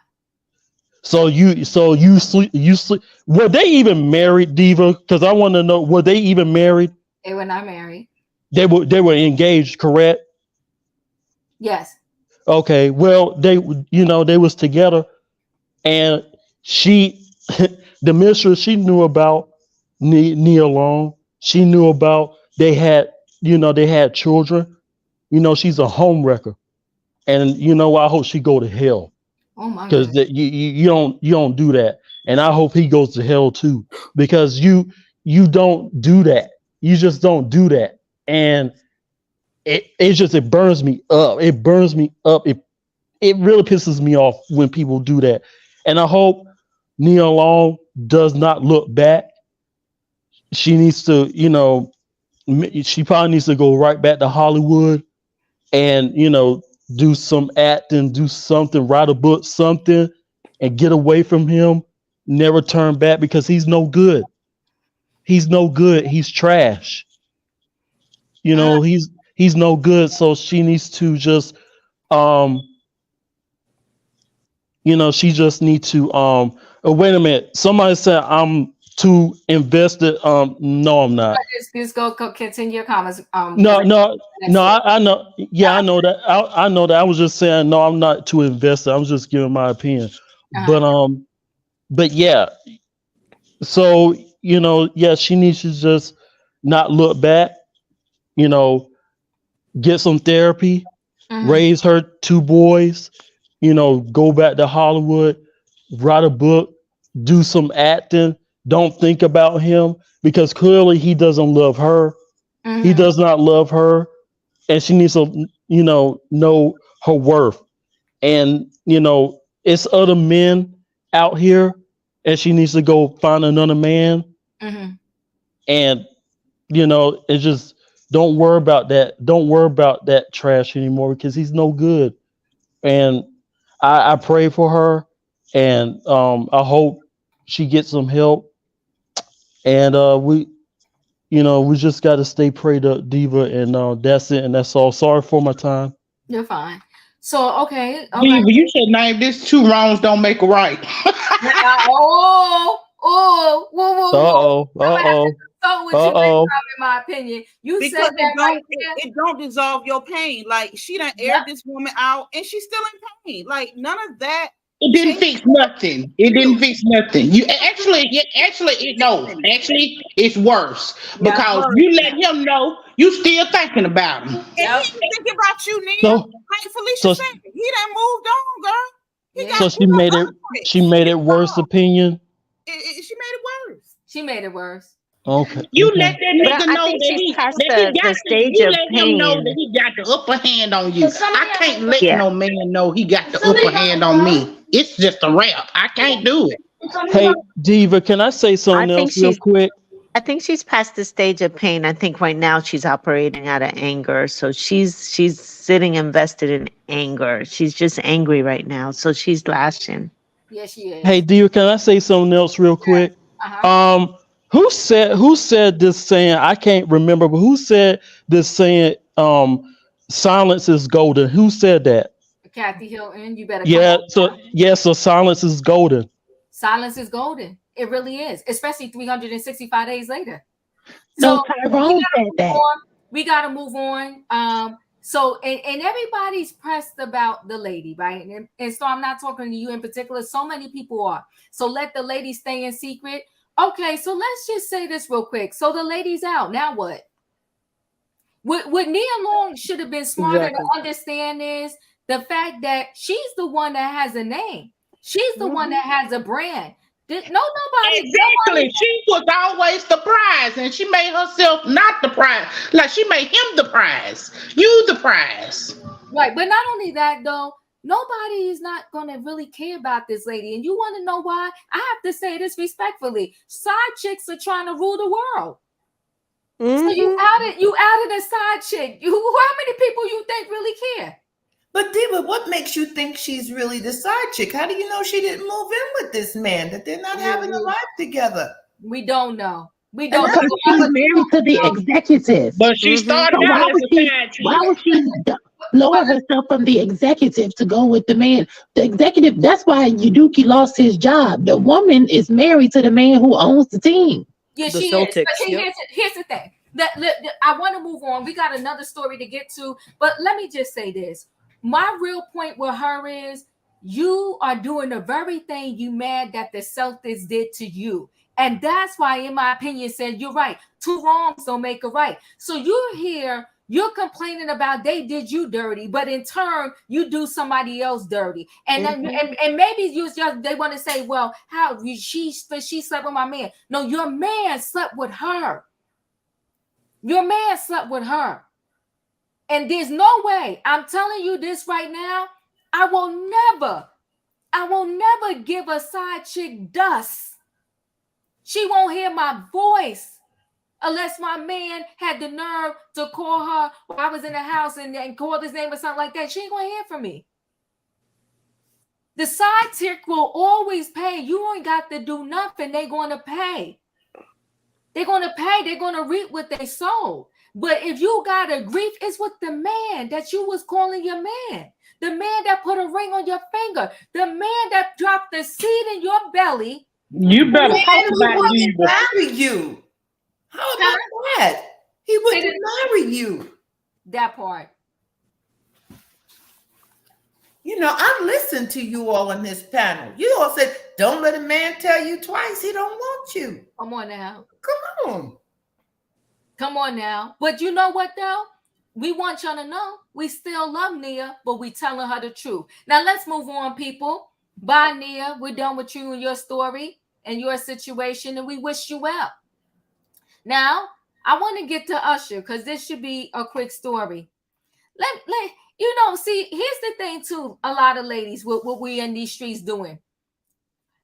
So you sleep. Were they even married, Diva? Because I want to know. Were they even married? They were not married. They were engaged, correct? Yes. Okay. Well, they was together, and she, the mistress, she knew about Nia Long. She knew about they had children. She's a home wrecker, and I hope she go to hell Oh my because God. you don't do that, and I hope he goes to hell too because you don't do that. You just don't do that, and it burns me up. It burns me up. It really pisses me off when people do that, and I hope Nia Long does not look back. She needs to, she probably needs to go right back to Hollywood and do some acting, do something, write a book, something, and get away from him. Never turn back because he's no good. He's no good. He's trash. He's no good. So she needs to just um she just need to oh, wait a minute. Somebody said I'm too invested. No, I'm not. Just go continue your comments. No, no, no. I know. Yeah, I know that. I know that. I was just saying. No, I'm not too invested. I was just giving my opinion. But but yeah. So yeah, she needs to just not look back. You know, get some therapy, raise her two boys. Go back to Hollywood, write a book, do some acting. Don't think about him because clearly he doesn't love her. He does not love her, and she needs to know her worth. And it's other men out here, and she needs to go find another man. And it's just don't worry about that. Don't worry about that trash anymore because he's no good. And I pray for her, and I hope she gets some help. And we just got to stay prayed to Diva, and that's it, and that's all. Sorry for my time. You're fine. So okay, Diva, you should name this two wrongs don't make a right. whoa. So with you, in my opinion, you because said that it don't dissolve your pain. Like she done aired this woman out, and she's still in pain. Like none of that. It didn't fix nothing. It didn't fix nothing. Actually, it's worse because you let him know you still thinking about him. And he ain't thinking about you, Neil. Like Felicia said, he done moved on, girl. So she made it worse. Opinion. She made it worse. She made it worse. Okay. You let that nigga know that he got the upper hand on you. I can't let no man know he got the upper hand on me. It's just a wrap. I can't do it. Hey, Diva, can I say something else real quick? I think she's past the stage of pain. I think right now she's operating out of anger. So she's sitting invested in anger. She's just angry right now. So she's lashing. Yes, she Hey, is. dear, can I say something else real quick? Uh-huh. Um, who said this saying? I can't remember, but who said this saying? Silence is golden. Who said that? Kathy Hilton, you better come Yeah. on So now. yeah. So silence is golden. Silence is golden. It really is, especially 365 days later. No, So we Tyrone gotta said move that. on. We gotta move on. So and everybody's pressed about the lady, right? And so I'm not talking to you in particular. So many people are. So let the lady stay in secret. Okay, so let's just say this real quick. So the lady's out. Now what? What Nia Long should have been smarter to Exactly. understand is the fact that she's the one that has a name. She's the one that has a brand. Nobody. Exactly. She was always the prize, and she made herself not the prize. Like she made him the prize. You the prize. Right, but not only that though, nobody is not gonna really care about this lady. And you want to know why? I have to say this respectfully. Side chicks are trying to rule the world. So you added a side chick. How many people you think really care? But Diva, what makes you think she's really the side chick? How do you know she didn't move in with this man? That they're not having a life together? We don't know. We And don't that's know. Because she's married to the executive. But she started So out as a side why chick. would she lower herself from the executive to go with the man? The executive, that's why Yuduki lost his job. The woman is married to the man who owns the team. Yeah, The she is. But Celtics. see, Yep. here's the thing. I want to move on. We got another story to get to, but let me just say this. My real point with her is you are doing the very thing you mad that the Celtics did to you. And that's why, in my opinion, said you're right. Two wrongs don't make a right. So you're here, you're complaining about they did you dirty, but in turn, you do somebody else dirty. And then and maybe you just they want to say, well, how she slept with my man. No, your man slept with her. Your man slept with her. And there's no way, I'm telling you this right now, I will never give a side chick dust. She won't hear my voice unless my man had the nerve to call her while I was in the house and call his name or something like that. She ain't gonna hear from me. The side chick will always pay. You ain't got to do nothing. They're gonna pay. They're gonna pay. They're gonna reap what they sow. But if you got a grief, it's with the man that you was calling your man. The man that put a ring on your finger. The man that dropped the seed in your belly. You better and talk he about wouldn't Diva. marry you. How about that? He wouldn't marry you. That part. You know, I listened to you all on this panel. You all said, don't let a man tell you twice he don't want you. Come on now. Come on. Come on now. But you know what though? We want y'all to know we still love Nia, but we telling her the truth. Now let's move on, people. Bye, Nia. We're done with you and your story and your situation, and we wish you well. Now, I want to get to Usher because this should be a quick story. Let see, here's the thing too, a lot of ladies, what we in these streets doing.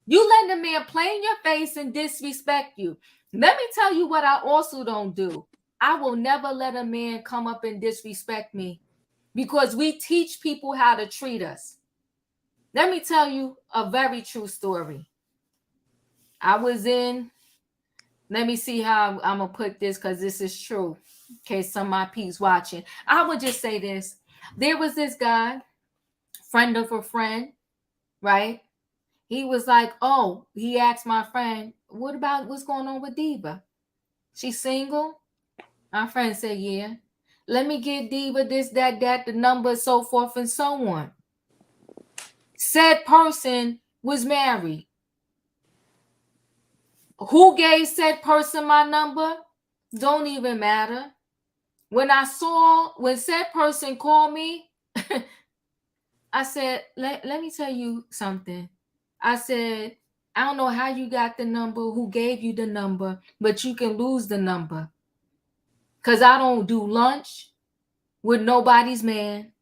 You let the man play in your face and disrespect you. Let me tell you what I also don't do. I will never let a man come up and disrespect me because we teach people how to treat us. Let me tell you a very true story. I was in, let me see how I'm going to put this because this is true in case some of my peeps watching. I would just say this. There was this guy, friend of a friend, right? He was like, oh, he asked my friend, what about what's going on with Diva? She's single? My friend said, yeah. Let me get Diva this, that, the number, so forth and so on. Said person was married. Who gave said person my number? Don't even matter. When said person called me, I said, let me tell you something. I said, I don't know how you got the number, who gave you the number, but you can lose the number. Because I don't do lunch with nobody's man.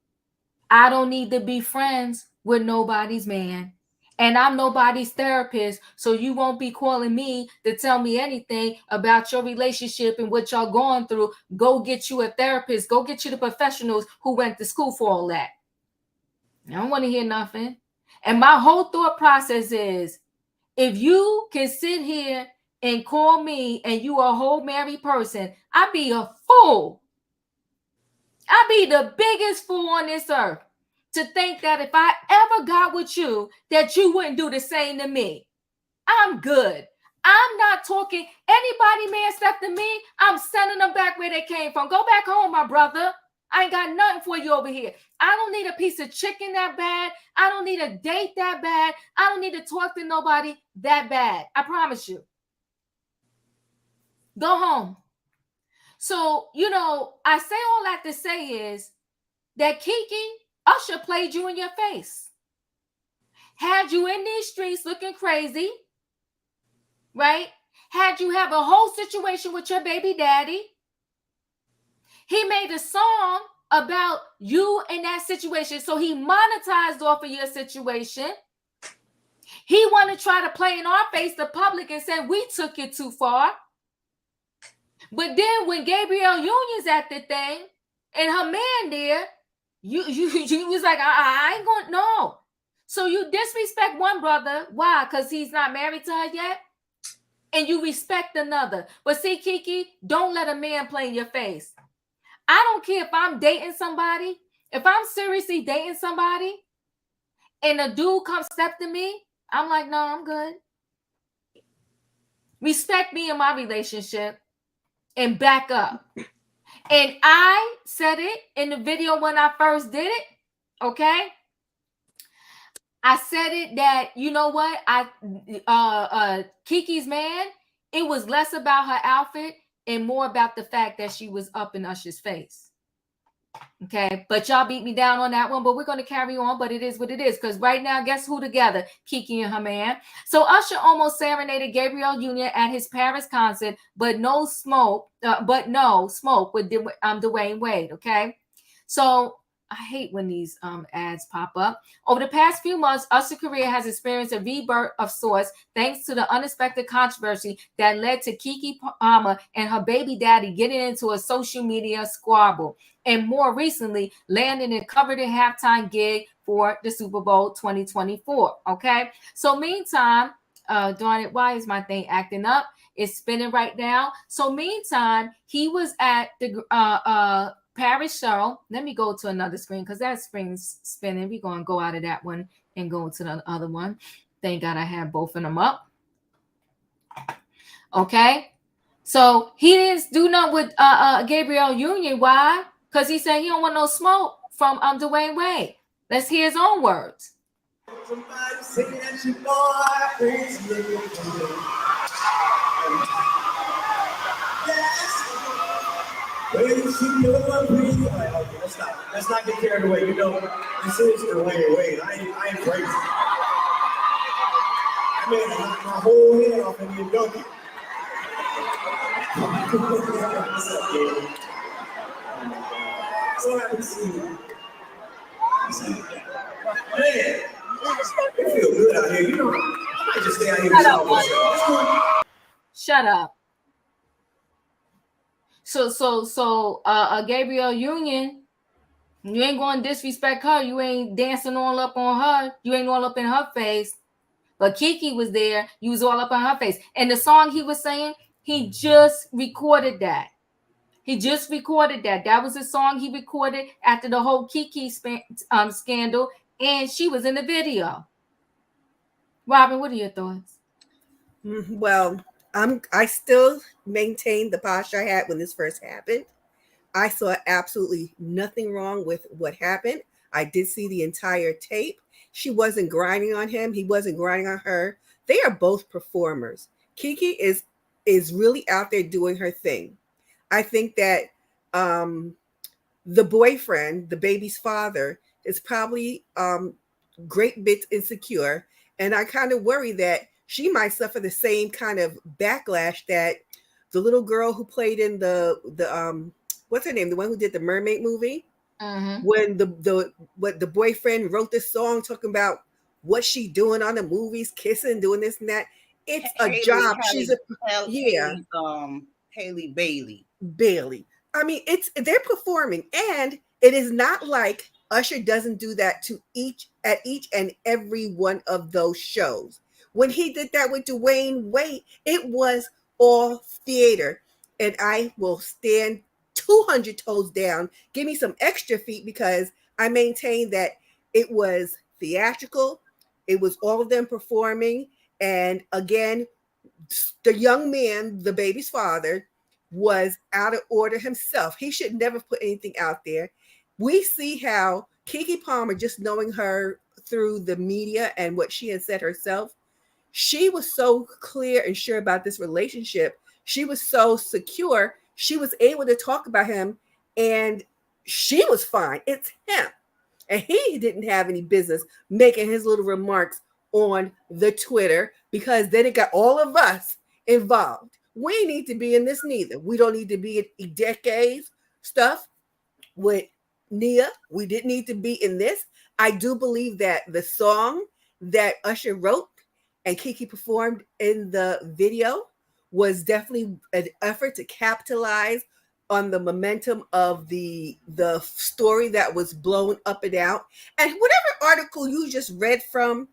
I don't need to be friends with nobody's man. And I'm nobody's therapist, so you won't be calling me to tell me anything about your relationship and what y'all going through. Go get you a therapist. Go get you the professionals who went to school for all that. I don't want to hear nothing. And my whole thought process is, if you can sit here and call me and you a whole married person, I'd be a fool. I'd be the biggest fool on this earth to think that if I ever got with you, that you wouldn't do the same to me. I'm good. I'm not talking anybody man step to me. I'm sending them back where they came from. Go back home, my brother. I ain't got nothing for you over here. I don't need a piece of chicken that bad. I don't need a date that bad. I don't need to talk to nobody that bad. I promise you. Go home. So, I say all that to say is that Keke, Usher played you in your face. Had you in these streets looking crazy, right? Had you have a whole situation with your baby daddy. He made a song about you in that situation. So he monetized off of your situation. He want to try to play in our face, the public, and say we took it too far. But then when Gabrielle Union's at the thing and her man there, you was like, I ain't going, no. So you disrespect one brother. Why? Because he's not married to her yet? And you respect another. But see, Keke, don't let a man play in your face. I don't care if I'm dating somebody. If I'm seriously dating somebody and a dude comes step to me, I'm like, no, I'm good. Respect me in my relationship and back up. And I said it in the video when I first did it, okay? I said it that, you know what? Keke's man, it was less about her outfit and more about the fact that she was up in Usher's face. Okay, but y'all beat me down on that one, but we're going to carry on, but it is what it is, because right now, guess who together? Keke and her man. So Usher almost serenaded Gabrielle Union at his Paris concert, but no smoke with Dwayne Wade, okay? So I hate when these ads pop up. Over the past few months, Usher's career has experienced a rebirth of sorts thanks to the unexpected controversy that led to Keke Palmer and her baby daddy getting into a social media squabble, and more recently, landing a covered halftime gig for the Super Bowl 2024. Okay, so meantime, darn it, why is my thing acting up? It's spinning right now. So meantime, he was at the Paris show. Let me go to another screen because that screen's spinning. We're going to go out of that one and go to the other one. Thank God I have both of them up. Okay. So he didn't do nothing with Gabrielle Union. Why? Because he said he don't want no smoke from Dwayne Wade. Let's hear his own words. Somebody say that you know I praise you. Yes. Praise you, Lord, praise you. Okay, let's not get carried away. You know, this is Dwayne Wade. I ain't crazy. I mean, I knocked my whole head off and you donkey. What's up, Gabe? So happy to see you. Man, it feels good out here. You know, I might just stay out here with y'all. Shut up. So, Gabrielle Union, you ain't going to disrespect her. You ain't dancing all up on her. You ain't all up in her face. But Keke was there. You was all up on her face. And the song he was saying, he just recorded that. That was a song he recorded after the whole Keke scandal, and she was in the video. Robin, what are your thoughts? Well, I still maintain the posture I had when this first happened. I saw absolutely nothing wrong with what happened. I did see the entire tape. She wasn't grinding on him. He wasn't grinding on her. They are both performers. Keke is really out there doing her thing. I think that the boyfriend, the baby's father, is probably great bit insecure. And I kind of worry that she might suffer the same kind of backlash that the little girl who played in the what's her name? The one who did the mermaid movie. Mm-hmm. When the boyfriend wrote this song talking about what she doing on the movies, kissing, doing this and that. It's a job. She's a yeah. Haley Bailey. Bailey. I mean, they're performing, and it is not like Usher doesn't do that to each and every one of those shows. When he did that with Dwayne Wade, it was all theater, and I will stand 200 toes down. Give me some extra feet because I maintain that it was theatrical. It was all of them performing, and again, the young man, the baby's father, was out of order himself. He should never put anything out there. We see how Keke Palmer, just knowing her through the media and what she had said herself, she was so clear and sure about this relationship. She was so secure. She was able to talk about him, and she was fine. It's him. And he didn't have any business making his little remarks on the Twitter, because then it got all of us involved. We need to be in this neither. We don't need to be in decades stuff with Nia. We didn't need to be in this. I do believe that the song that Usher wrote and Keke performed in the video was definitely an effort to capitalize on the momentum of the story that was blown up and out. And whatever article you just read from,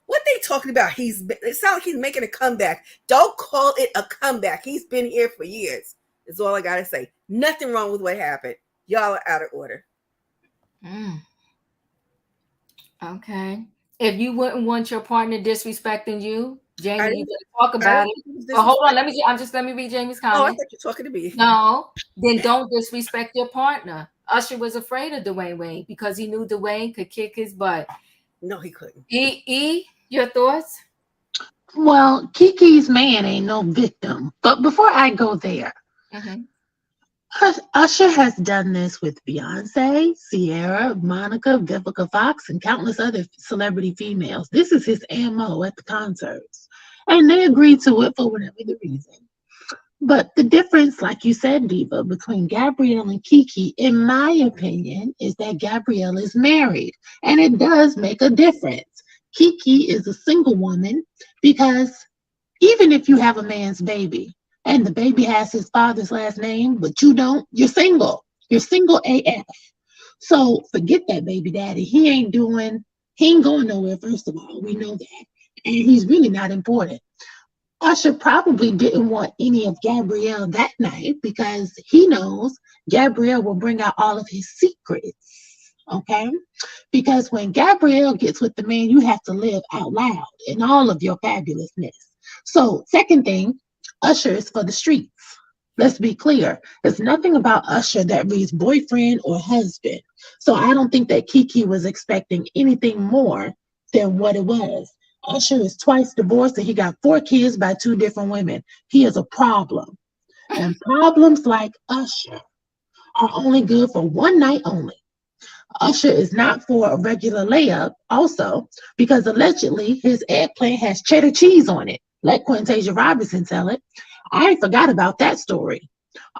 what they talking about? It sounds like he's making a comeback. Don't call it a comeback. He's been here for years. Is all I gotta say. Nothing wrong with what happened. Y'all are out of order. Okay. If you wouldn't want your partner disrespecting you, Jamie, you better talk I about didn't it. think it was But hold on, disrespect. let me read Jamie's Oh, I comment. thought you were talking to me. No, then don't disrespect your partner. Usher was afraid of Dwayne Wade because he knew Dwayne could kick his butt. No, he couldn't. Your thoughts? Well, Kiki's man ain't no victim. But before I go there, Usher has done this with Beyonce, Sierra, Monica, Vivica Fox, and countless other celebrity females. This is his MO at the concerts. And they agreed to it for whatever the reason. But the difference, like you said, Diva, between Gabrielle and Keke, in my opinion, is that Gabrielle is married. And it does make a difference. Keke is a single woman because even if you have a man's baby and the baby has his father's last name, but you don't, you're single. You're single AF. So forget that baby daddy. He ain't going nowhere, first of all. We know that. And he's really not important. Usher probably didn't want any of Gabrielle that night because he knows Gabrielle will bring out all of his secrets. Okay? Because when Gabrielle gets with the man, you have to live out loud in all of your fabulousness. So, second thing, Usher is for the streets. Let's be clear. There's nothing about Usher that reads boyfriend or husband. So I don't think that Keke was expecting anything more than what it was. Usher is twice divorced and he got 4 kids by 2 different women. He is a problem. And problems like Usher are only good for one night only. Usher is not for a regular layup also because allegedly his eggplant has cheddar cheese on it. Let Quintasia Robinson tell it. I forgot about that story.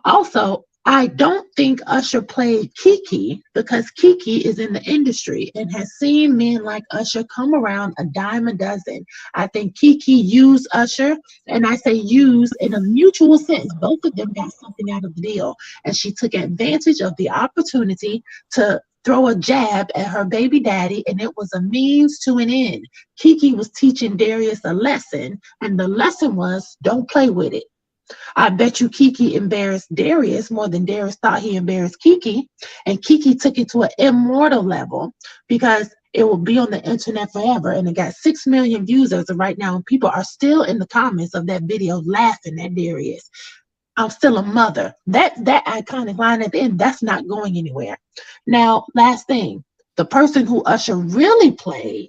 Also, I don't think Usher played Keke because Keke is in the industry and has seen men like Usher come around a dime a dozen. I think Keke used Usher, and I say use in a mutual sense. Both of them got something out of the deal, and she took advantage of the opportunity to throw a jab at her baby daddy, and it was a means to an end. Keke was teaching Darius a lesson, and the lesson was don't play with it. I bet you Keke embarrassed Darius more than Darius thought he embarrassed Keke. And Keke took it to an immortal level because it will be on the internet forever. And it got 6 million views as of right now. And people are still in the comments of that video laughing at Darius. I'm still a mother. That iconic line at the end, that's not going anywhere. Now, last thing, the person who Usher really played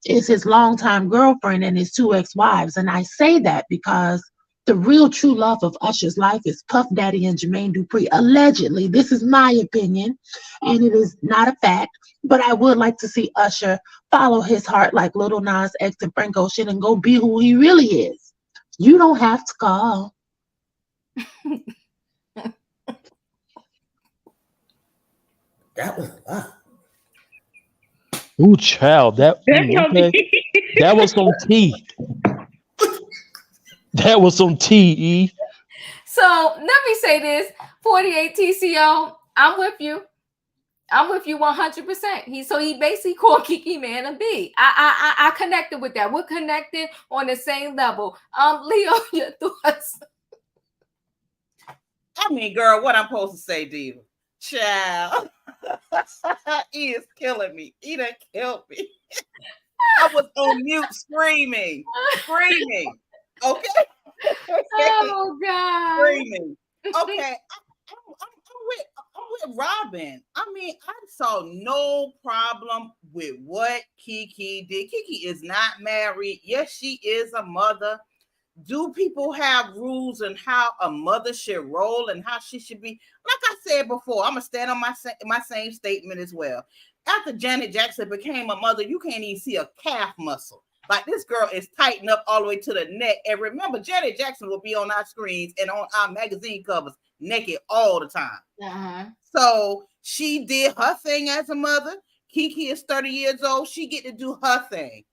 is his longtime girlfriend and his 2 ex-wives. And I say that because the real true love of Usher's life is Puff Daddy and Jermaine Dupri. Allegedly, this is my opinion, and it is not a fact, but I would like to see Usher follow his heart like Little Nas X and Frank Ocean and go be who he really is. You don't have to call. That was a lot. Ooh, child. That's gonna Okay. be. That was some tea. That was some tea. E. So let me say this: 48 TCO. I'm with you. I'm with you 100%. He basically called Keke man a B. I connected with that. We're connected on the same level. Leo, your thoughts? I mean, girl, what I'm supposed to say, Diva? Child. He is killing me. He done killed me. I was on mute screaming. Screaming. Okay. Oh God. Screaming. Okay. I'm with Robin. I mean, I saw no problem with what Keke did. Keke is not married. Yes, she is a mother. Do people have rules on how a mother should roll and how she should be? Like I said before, I'm gonna stand on my same statement as well. After Janet Jackson became a mother, you can't even see a calf muscle. Like this girl is tightened up all the way to the neck. And remember, Janet Jackson will be on our screens and on our magazine covers naked all the time. Uh-huh. So she did her thing as a mother. Keke is 30 years old. She get to do her thing.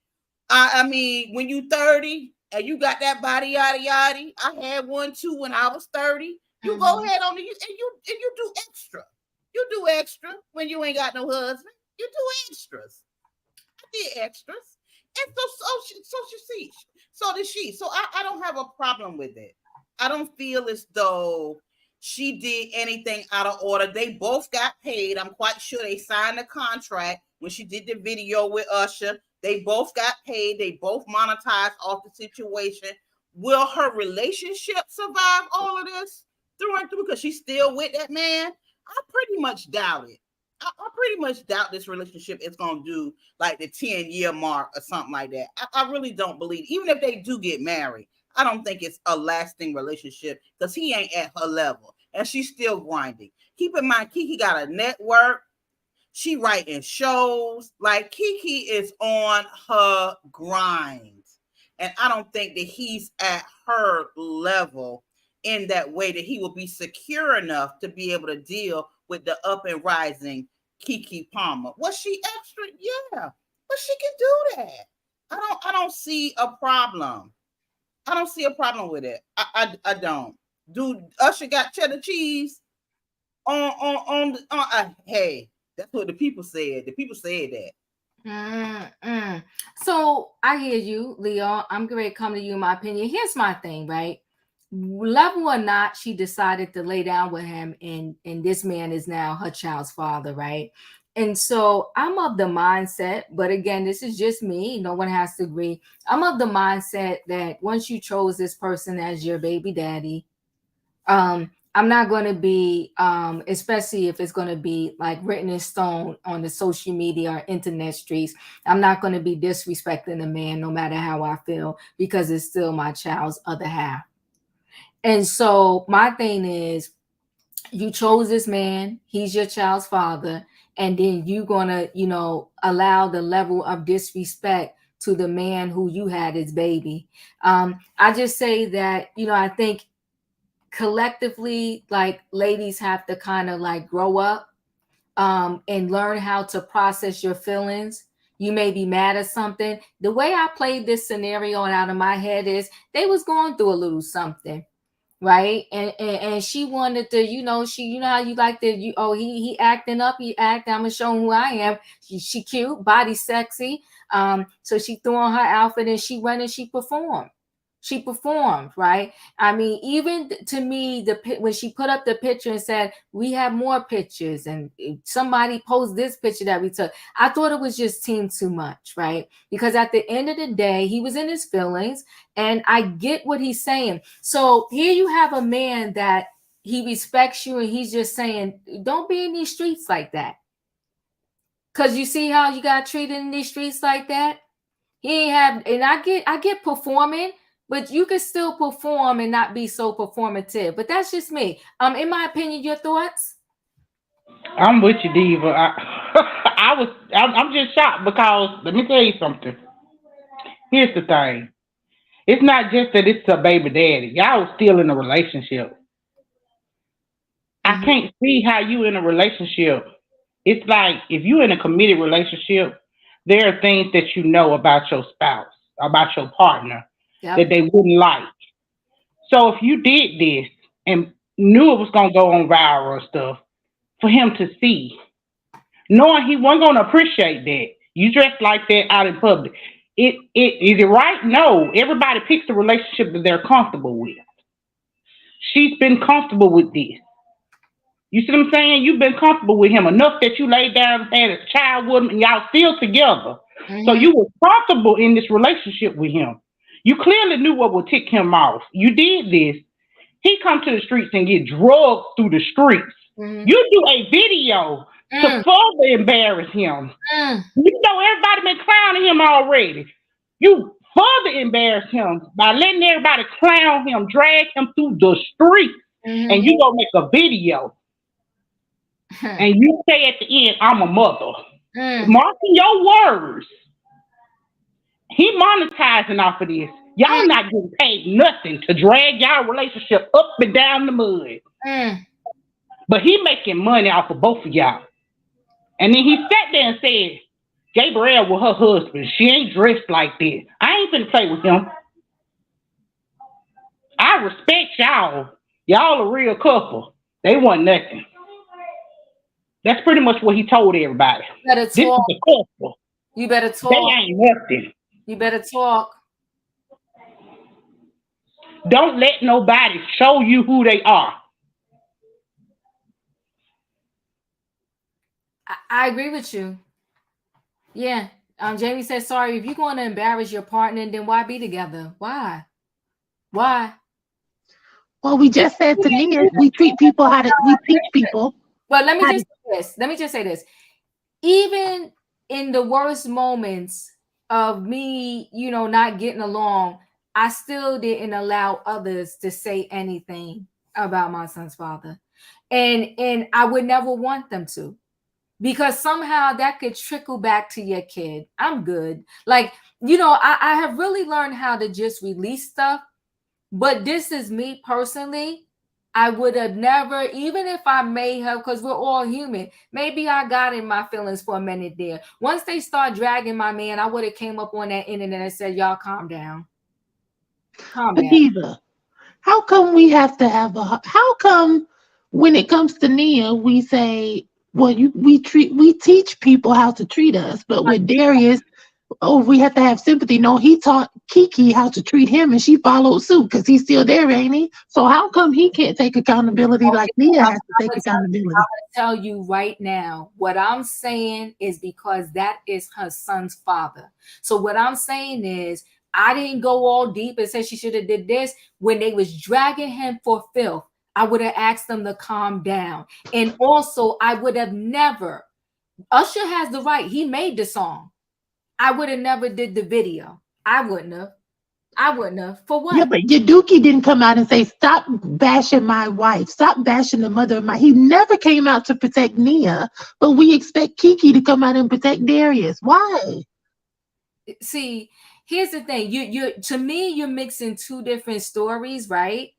I mean, when you 30 and you got that body yada yada, I had one too when I was 30. You go ahead on and you do extra. You do extra when you ain't got no husband. You do extras. I did extras. And so did she. So I don't have a problem with it. I don't feel as though she did anything out of order. They both got paid. I'm quite sure they signed a contract when she did the video with Usher. They both got paid. They both monetized off the situation. Will her relationship survive all of this through and through? Because she's still with that man. I pretty much doubt it. I pretty much doubt this relationship is going to do like the 10-year mark or something like that. I really don't believe, even if they do get married, I don't think it's a lasting relationship because he ain't at her level and she's still grinding. Keep in mind, Keke got a network. She writing shows. Like Keke is on her grind. And I don't think that he's at her level in that way that he will be secure enough to be able to deal with the up and rising Keke Palmer. Was she extra? Yeah. But she can do that. I don't see a problem. I don't see a problem with it. I don't. Dude, Usher got cheddar cheese hey, that's what the people said. The people said that. So I hear you, Leo. I'm going to come to you in my opinion. Here's my thing, right? Level or not, she decided to lay down with him, and this man is now her child's father, right? And so I'm of the mindset, but again, this is just me. No one has to agree. I'm of the mindset that once you chose this person as your baby daddy, I'm not going to be, especially if it's going to be like written in stone on the social media or internet streets, I'm not going to be disrespecting the man no matter how I feel because it's still my child's other half. And so my thing is, you chose this man, he's your child's father, and then you going to, allow the level of disrespect to the man who you had as baby. I just say that, I think collectively, like, ladies have to kind of like grow up and learn how to process your feelings. You may be mad at something. The way I played this scenario out of my head is they was going through a little something, right? And she wanted to, how you like to, he acting up, I'm gonna show him who I am. She cute, body sexy. So she threw on her outfit and she went and she performed. She performed, right? I mean, even to me, when she put up the picture and said, we have more pictures, and somebody post this picture that we took, I thought it was just team too much, right? Because at the end of the day, he was in his feelings, and I get what he's saying. So here you have a man that he respects you, and he's just saying, don't be in these streets like that. Because you see how you got treated in these streets like that? He ain't have, and I get performing, but you can still perform and not be so performative. But that's just me. In my opinion, your thoughts? I'm with you, Diva. I'm just shocked because let me tell you something. Here's the thing. It's not just that it's a baby daddy. Y'all still in a relationship. I can't see how you in a relationship. It's like if you in a committed relationship, there are things that you know about your spouse, about your partner, that they wouldn't like. So if you did this and knew it was gonna go on viral and stuff, for him to see, knowing he wasn't gonna appreciate that, you dressed like that out in public. Is it right? No. Everybody picks the relationship that they're comfortable with. She's been comfortable with this. You see what I'm saying? You've been comfortable with him enough that you laid down and had a child with him and y'all still together. So you were comfortable in this relationship with him. You clearly knew what would tick him off. You did this. He come to the streets and get drugged through the streets. You do a video to further embarrass him. You know everybody been clowning him already. You further embarrass him by letting everybody clown him, drag him through the streets, and you gonna make a video. And you say at the end, I'm a mother. Marking your words. He monetizing off of this. Y'all not getting paid nothing to drag y'all relationship up and down the mud. But he making money off of both of y'all. And then he sat there and said, Gabrielle with her husband, she ain't dressed like this. I ain't finna play with him. I respect y'all. Y'all a real couple. They want nothing. That's pretty much what he told everybody. This is a couple. You better talk. They ain't nothing. You better talk. Don't let nobody show you who they are. I agree with you. Yeah. Jamie said, sorry, if you're going to embarrass your partner, then why be together? Why? Well, we just said to Nia, we treat people we teach people. But let me just say this. Even in the worst moments of me, not getting along, I still didn't allow others to say anything about my son's father. And I would never want them to. Because somehow that could trickle back to your kid. I'm good. Like, I have really learned how to just release stuff. But this is me personally. I would have never, even if I may have, because we're all human, maybe I got in my feelings for a minute there. Once they start dragging my man, I would have came up on that internet and said, y'all calm down. Diva, how come we have to have how come when it comes to Nia, we say, well, we teach people how to treat us, but with Darius, we have to have sympathy. No, he taught Keke how to treat him, and she followed suit because he's still there, ain't he? So how come he can't take accountability like Nia has to take accountability? I'm going to tell you right now, what I'm saying is because that is her son's father. So what I'm saying is, I didn't go all deep and say she should have did this. When they was dragging him for filth, I would have asked them to calm down. And also, I would have never, Usher has the right. He made the song. I would have never did the video. I wouldn't have. For what? Yeah, but Yaduki didn't come out and say, stop bashing my wife. Stop bashing the mother of my... He never came out to protect Nia, but we expect Keke to come out and protect Darius. Why? See, here's the thing. To me, you're mixing two different stories, right?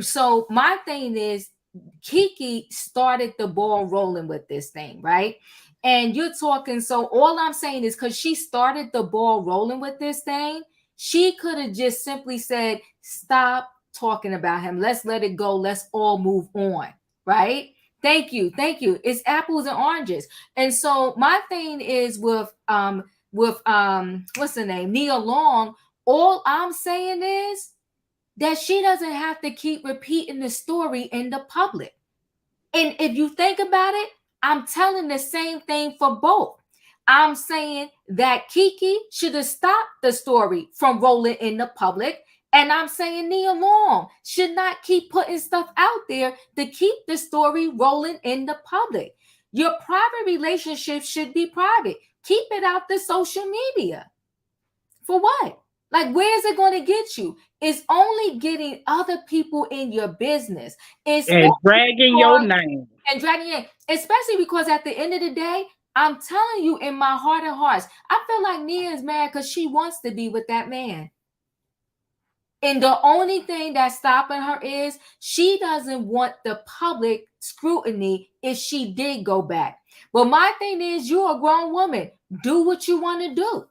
So my thing is, Keke started the ball rolling with this thing, right? And you're talking, so all I'm saying is because she started the ball rolling with this thing, she could have just simply said, stop talking about him. Let's let it go. Let's all move on, right? Thank you. It's apples and oranges. And so my thing is with what's the name? Nia Long, all I'm saying is that she doesn't have to keep repeating the story in the public. And if you think about it, I'm telling the same thing for both. I'm saying that Keke should have stopped the story from rolling in the public. And I'm saying Nia Long should not keep putting stuff out there to keep the story rolling in the public. Your private relationship should be private. Keep it out the social media. For what? Like, where is it going to get you? It's only getting other people in your business. And dragging your name. And dragging it. Especially because at the end of the day, I'm telling you, in my heart of hearts, I feel like Nia is mad because she wants to be with that man. And the only thing that's stopping her is she doesn't want the public scrutiny if she did go back. But my thing is, you're a grown woman. do what you want to do.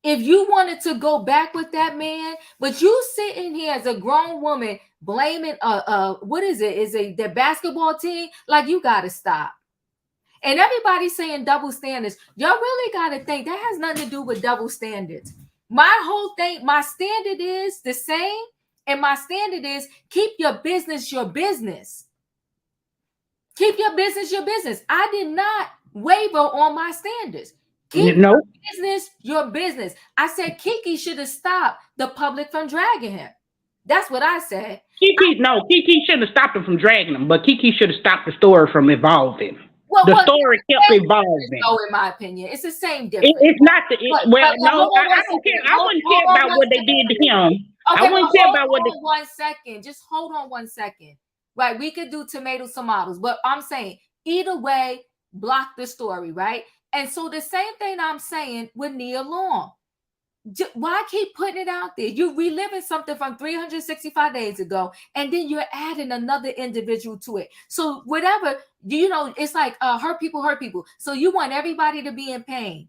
If you wanted to go back with that man, but you sitting here as a grown woman blaming what is it? Is it the basketball team? Like, you gotta stop. And everybody's saying double standards. Y'all really gotta think that has nothing to do with double standards. My whole thing, my standard is the same, and my standard is keep your business your business. Keep your business your business. I did not waver on my standards. Keep your business your business. I said Keke should have stopped the public from dragging him. That's what I said. Keke shouldn't have stopped him from dragging him, but Keke should have stopped the story from evolving. Well, the story kept evolving. No, in my opinion, it's the same difference. It's not the I don't care. I wouldn't care about what they did to him. Okay, I wouldn't care about what. Hold on 1 second. Just hold on 1 second. Right, we could do tomatoes, but I'm saying either way, block the story, right? And so the same thing I'm saying with Nia Long. Why keep putting it out there? You're reliving something from 365 days ago, and then you're adding another individual to it. So whatever, it's like hurt people. So you want everybody to be in pain.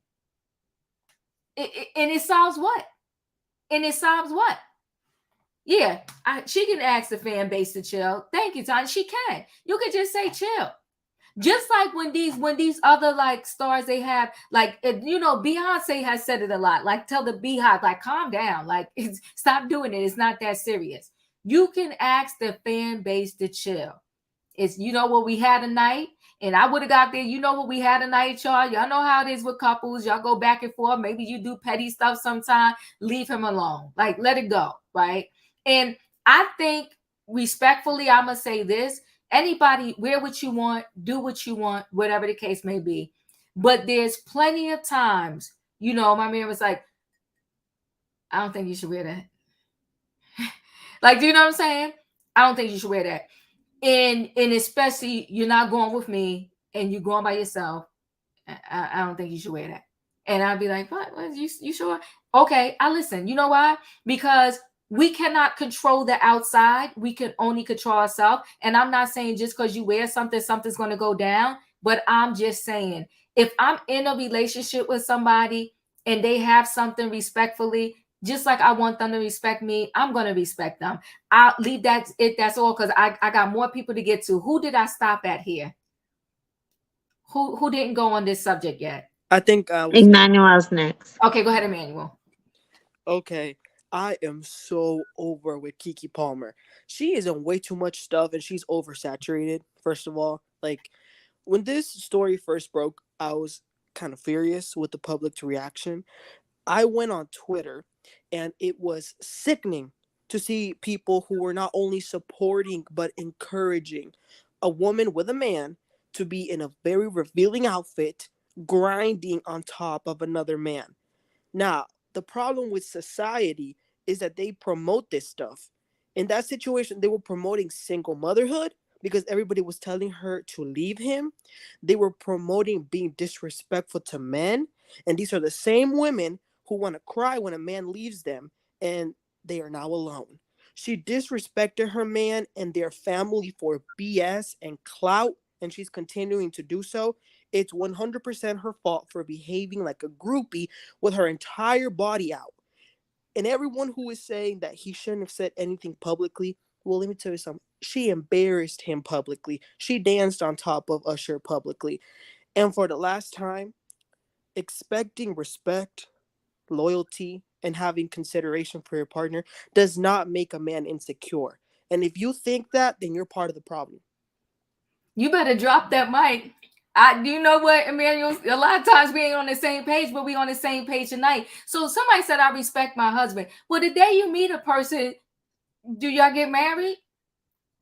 And it solves what? Yeah, she can ask the fan base to chill. Thank you, Tanya. She can. You could just say chill. Just like when these other like stars they have, like Beyonce has said it a lot. Like, tell the Beehive, like, calm down, like, stop doing it. It's not that serious. You can ask the fan base to chill. It's what we had tonight, and I would have got there. What we had tonight, y'all. Y'all know how it is with couples. Y'all go back and forth. Maybe you do petty stuff sometime. Leave him alone. Like, let it go, right? And I think respectfully, I'm gonna say this. Anybody, wear what you want, do what you want, whatever the case may be. But there's plenty of times, my man was like, I don't think you should wear that. Like, do you know what I'm saying? I don't think you should wear that. And especially, you're not going with me and you're going by yourself. I don't think you should wear that. And I'd be like, what? You sure? Okay, I listen. You know why? Because we cannot control the outside. We can only control ourselves. And I'm not saying just because you wear something, something's going to go down. But I'm just saying, if I'm in a relationship with somebody and they have something respectfully, just like I want them to respect me, I'm going to respect them. I'll leave that. That's all, because I got more people to get to. Who did I stop at here? Who didn't go on this subject yet? I think Emmanuel's next. Okay, go ahead, Emmanuel. Okay. I am so over with Keke Palmer. She is in way too much stuff and she's oversaturated, first of all. Like, when this story first broke, I was kind of furious with the public's reaction. I went on Twitter and it was sickening to see people who were not only supporting but encouraging a woman with a man to be in a very revealing outfit, grinding on top of another man. Now, the problem with society is that they promote this stuff. In that situation, they were promoting single motherhood because everybody was telling her to leave him. They were promoting being disrespectful to men. And these are the same women who want to cry when a man leaves them and they are now alone. She disrespected her man and their family for BS and clout, and she's continuing to do so. It's 100% her fault for behaving like a groupie with her entire body out. And everyone who is saying that he shouldn't have said anything publicly, well, let me tell you something. She embarrassed him publicly. She danced on top of Usher publicly. And for the last time, expecting respect, loyalty, and having consideration for your partner does not make a man insecure. And if you think that, then you're part of the problem. You better drop that mic. Do you know what, Emmanuel? A lot of times we ain't on the same page, but we on the same page tonight. So somebody said, I respect my husband. Well, the day you meet a person, do y'all get married?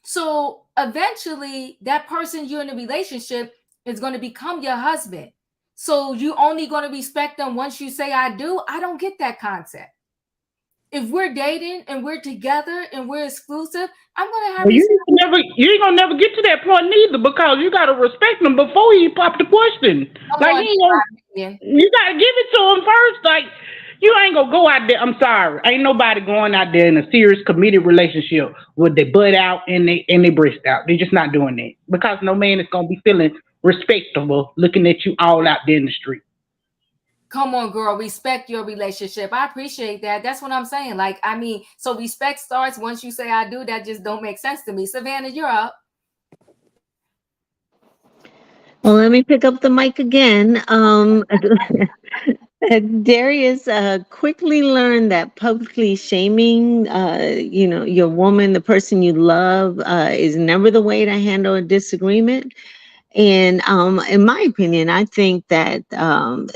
So eventually that person you're in a relationship is going to become your husband. So you only going to respect them once you say, I do? I don't get that concept. If we're dating and we're together and we're exclusive, I'm gonna have you ain't gonna never get to that point neither, because you gotta respect him before you pop the question. Like, you gotta give it to him first. Like, you ain't gonna go out there. I'm sorry, ain't nobody going out there in a serious committed relationship with their butt out and they breast out. They're just not doing that, because no man is gonna be feeling respectable looking at you all out there in the street. Come on, girl, respect your relationship. I appreciate that. That's what I'm saying. Like, I mean, so respect starts once you say I do. That just don't make sense to me. Savannah, you're up. Well, let me pick up the mic again. Darius quickly learned that publicly shaming, your woman, the person you love, is never the way to handle a disagreement. And in my opinion, I think that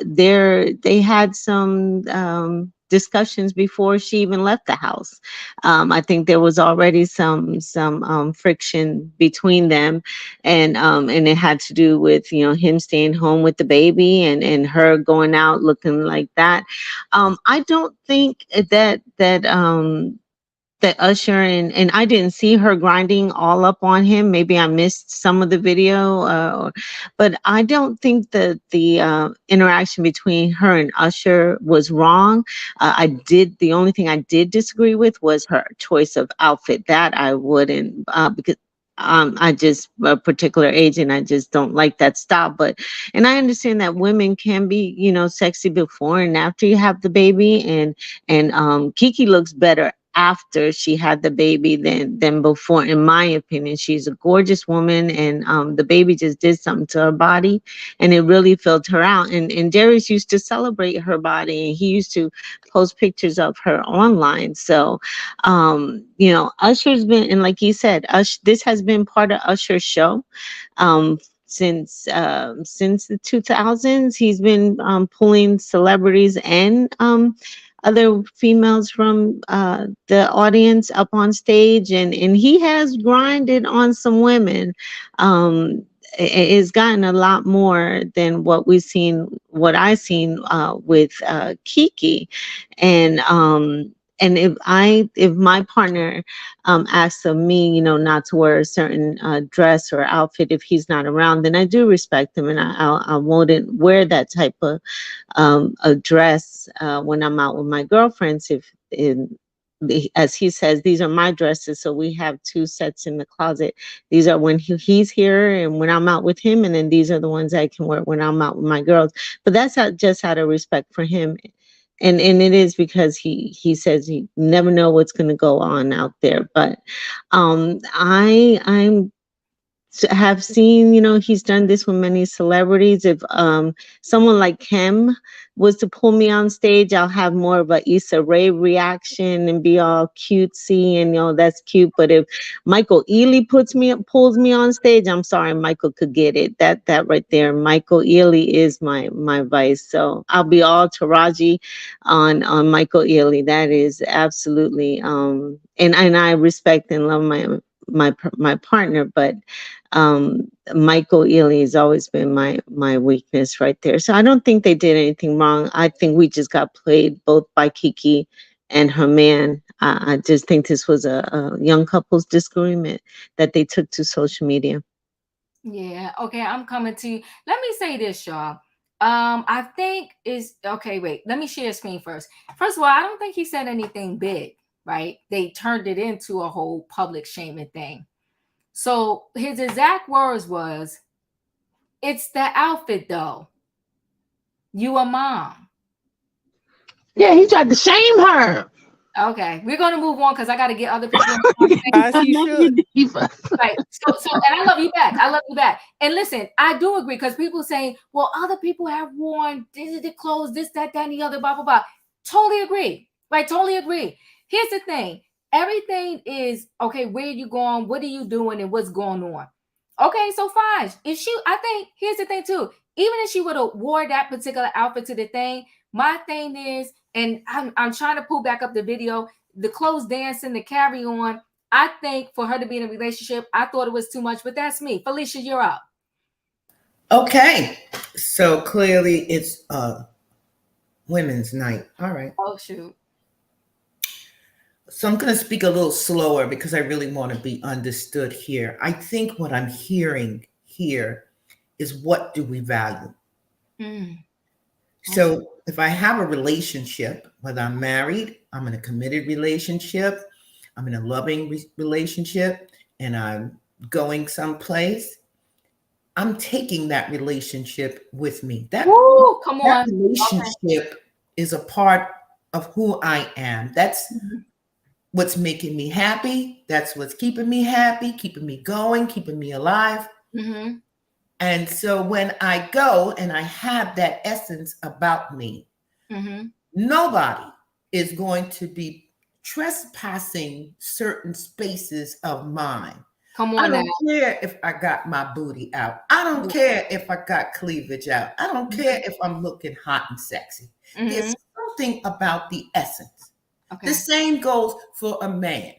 they had some discussions before she even left the house. I think there was already some friction between them, and it had to do with him staying home with the baby and her going out looking like that. I don't think that Usher and I didn't see her grinding all up on him. Maybe I missed some of the video, but I don't think that the interaction between her and Usher was wrong. The only thing I did disagree with was her choice of outfit. That I wouldn't, because I just a particular age and I just don't like that style. But and I understand that women can be, sexy before and after you have the baby, and Keke looks better after she had the baby than before. In my opinion, she's a gorgeous woman, and the baby just did something to her body, and it really filled her out. And Darius used to celebrate her body, and he used to post pictures of her online. So, Usher's been, and like you said, this has been part of Usher's show. Um, since the 2000s, he's been pulling celebrities and other females from the audience up on stage, and he has grinded on some women. It's gotten a lot more than what I've seen with Keke, and if my partner asks of me, not to wear a certain dress or outfit if he's not around, then I do respect him, and I wouldn't wear that type of a dress when I'm out with my girlfriends. As he says, these are my dresses, so we have two sets in the closet. These are when he's here and when I'm out with him, and then these are the ones I can wear when I'm out with my girls. But that's just out of respect for him, and it is because he says he never know what's going to go on out there. But I'm have seen, he's done this with many celebrities. If someone like him was to pull me on stage, I'll have more of a Issa Rae reaction and be all cutesy and that's cute. But if Michael Ealy pulls me on stage, I'm sorry, Michael could get it. That right there, Michael Ealy is my vice. So I'll be all Taraji on Michael Ealy. That is absolutely and I respect and love my partner, but Michael Ealy has always been my weakness right there. So I don't think they did anything wrong. I think we just got played both by Keke and her man. I just think this was a young couple's disagreement that they took to social media. Yeah. Okay, I'm coming to you. Let me say this, y'all. I think is okay. Wait, let me share screen first. First of all, I don't think he said anything big, right? They turned it into a whole public shaming thing. So his exact words was, "It's the outfit, though. You a mom." Yeah, he tried to shame her. Okay, we're gonna move on because I got to get other people. As he should. Right. So, and I love you back. I love you back. And listen, I do agree because people saying, well, other people have worn the clothes, this, that, and the other, blah, blah, blah. Totally agree. Right. Totally agree. Here's the thing. Everything is okay. Where are you going? What are you doing? And what's going on? Okay. So fine. I think here's the thing too. Even if she would have wore that particular outfit to the thing, my thing is, and I'm trying to pull back up the video, the clothes dancing, the carry on. I think for her to be in a relationship, I thought it was too much, but that's me. Felicia, you're up. Okay. So clearly it's women's night. All right. Oh, shoot. So I'm going to speak a little slower because I really want to be understood here. I think what I'm hearing here is, what do we value? So if I have a relationship, whether I'm married, I'm in a committed relationship, I'm in a loving relationship, and I'm going someplace, I'm taking that relationship with me. Woo, come That on. relationship is a part of who I am. That's Mhm. what's making me happy. That's what's keeping me happy, keeping me going, keeping me alive. Mhm. And so when I go and I have that essence about me, Mhm. nobody is going to be trespassing certain spaces of mine. Come I on now. don't care if I got my booty out. I don't care if I got cleavage out. I don't care if I'm looking hot and sexy. There's Mhm. something about the essence. The Okay. same goes for a man.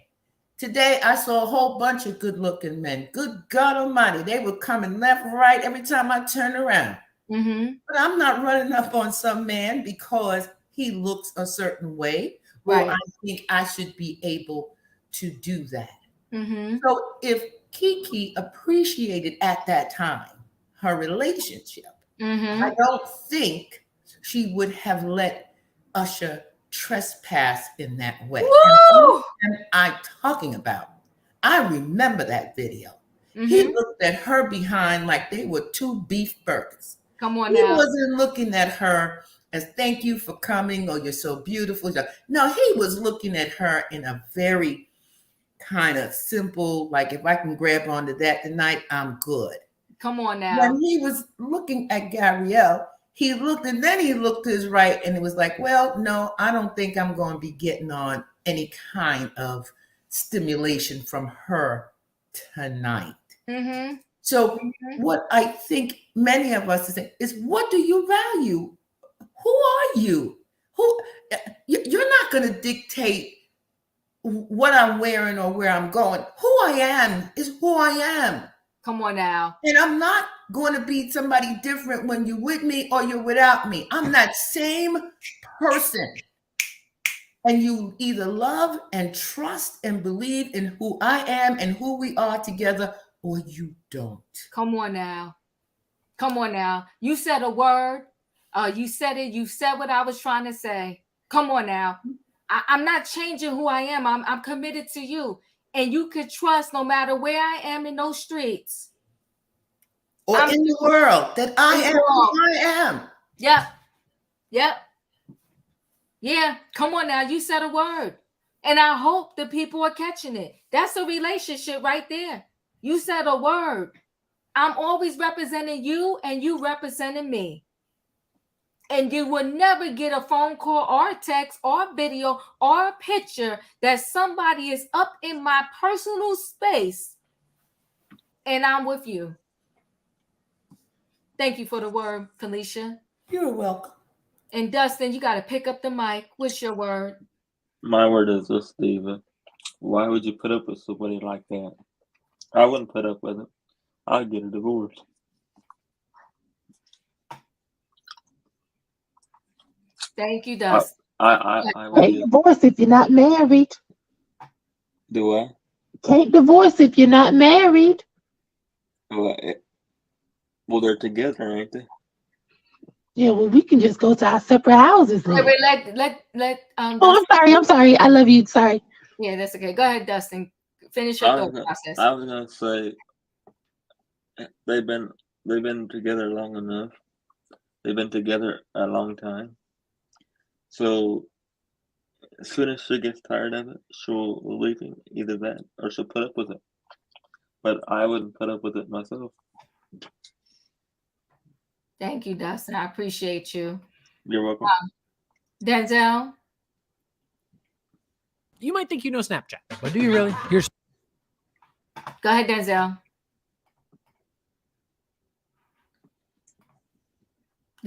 Today, I saw a whole bunch of good looking men. Good God Almighty. They were coming left, right every time I turned around. Mhm. But I'm not running up on some man because he looks a certain way or Right. I think I should be able to do that. Mhm. So if Keke appreciated at that time her relationship, I Mhm. don't think she would have let Usher trespass in that way. And what Woo! am I talking about? I remember that video. He Mhm. looked at her behind like they were two beef burgers. Come on He now. wasn't looking at her as thank you for coming or you're so beautiful. No, he was looking at her in a very kind of simple, like if I can grab onto that tonight, I'm good. Come on now. When he was looking at Gabrielle, he looked and then he looked to his right and it was like, well, no, I don't think I'm going to be getting on any kind of stimulation from her tonight. Mhm. So, Mhm. what I think many of us is saying is, what do you value? Who are you? Who you're not going to dictate what I'm wearing or where I'm going. Who I am is who I am. Come on now. And I'm not going to be somebody different when you're with me or you're without me. I'm that same person. And you either love and trust and believe in who I am and who we are together, or you don't. Come on now. Come on now. You said a word. You said it. You said what I was trying to say. Come on now. I'm not changing who I am. I'm committed to you. And you could trust no matter where I am in those streets. Or I'm in the world that I in the am world. who I am. Yep. Yep. Yeah. Come on now. You said a word. And I hope the people are catching it. That's a relationship right there. You said a word. I'm always representing you and you representing me. And you will never get a phone call or a text or a video or a picture that somebody is up in my personal space and I'm with you. Thank you for the word, Felicia. You're welcome. And Dustin, you got to pick up the mic. What's your word? My word is this, Diva. Why would you put up with somebody like that? I wouldn't put up with it. I'd get a divorce. Thank you, I Dustin. I would Can't get. divorce if you're not married. Do I? Can't divorce if you're not married. Well, well, they're together, ain't they? Yeah, well, we can just go to our separate houses Wait, then. let Oh, I'm Dustin. sorry. I'm sorry. I love you. Sorry. Yeah, that's okay. Go ahead, Dustin. Finish your I was thought gonna, process. I was gonna say they've been they've been together long enough. They've been together a long time. So as soon as she gets tired of it, she'll leave him. Either that, or she'll put up with it. But I wouldn't put up with it myself. Thank you, Dustin. I appreciate you. You're welcome. Denzel. You might think you know Snapchat, but do you really? Here's Go ahead, Denzel.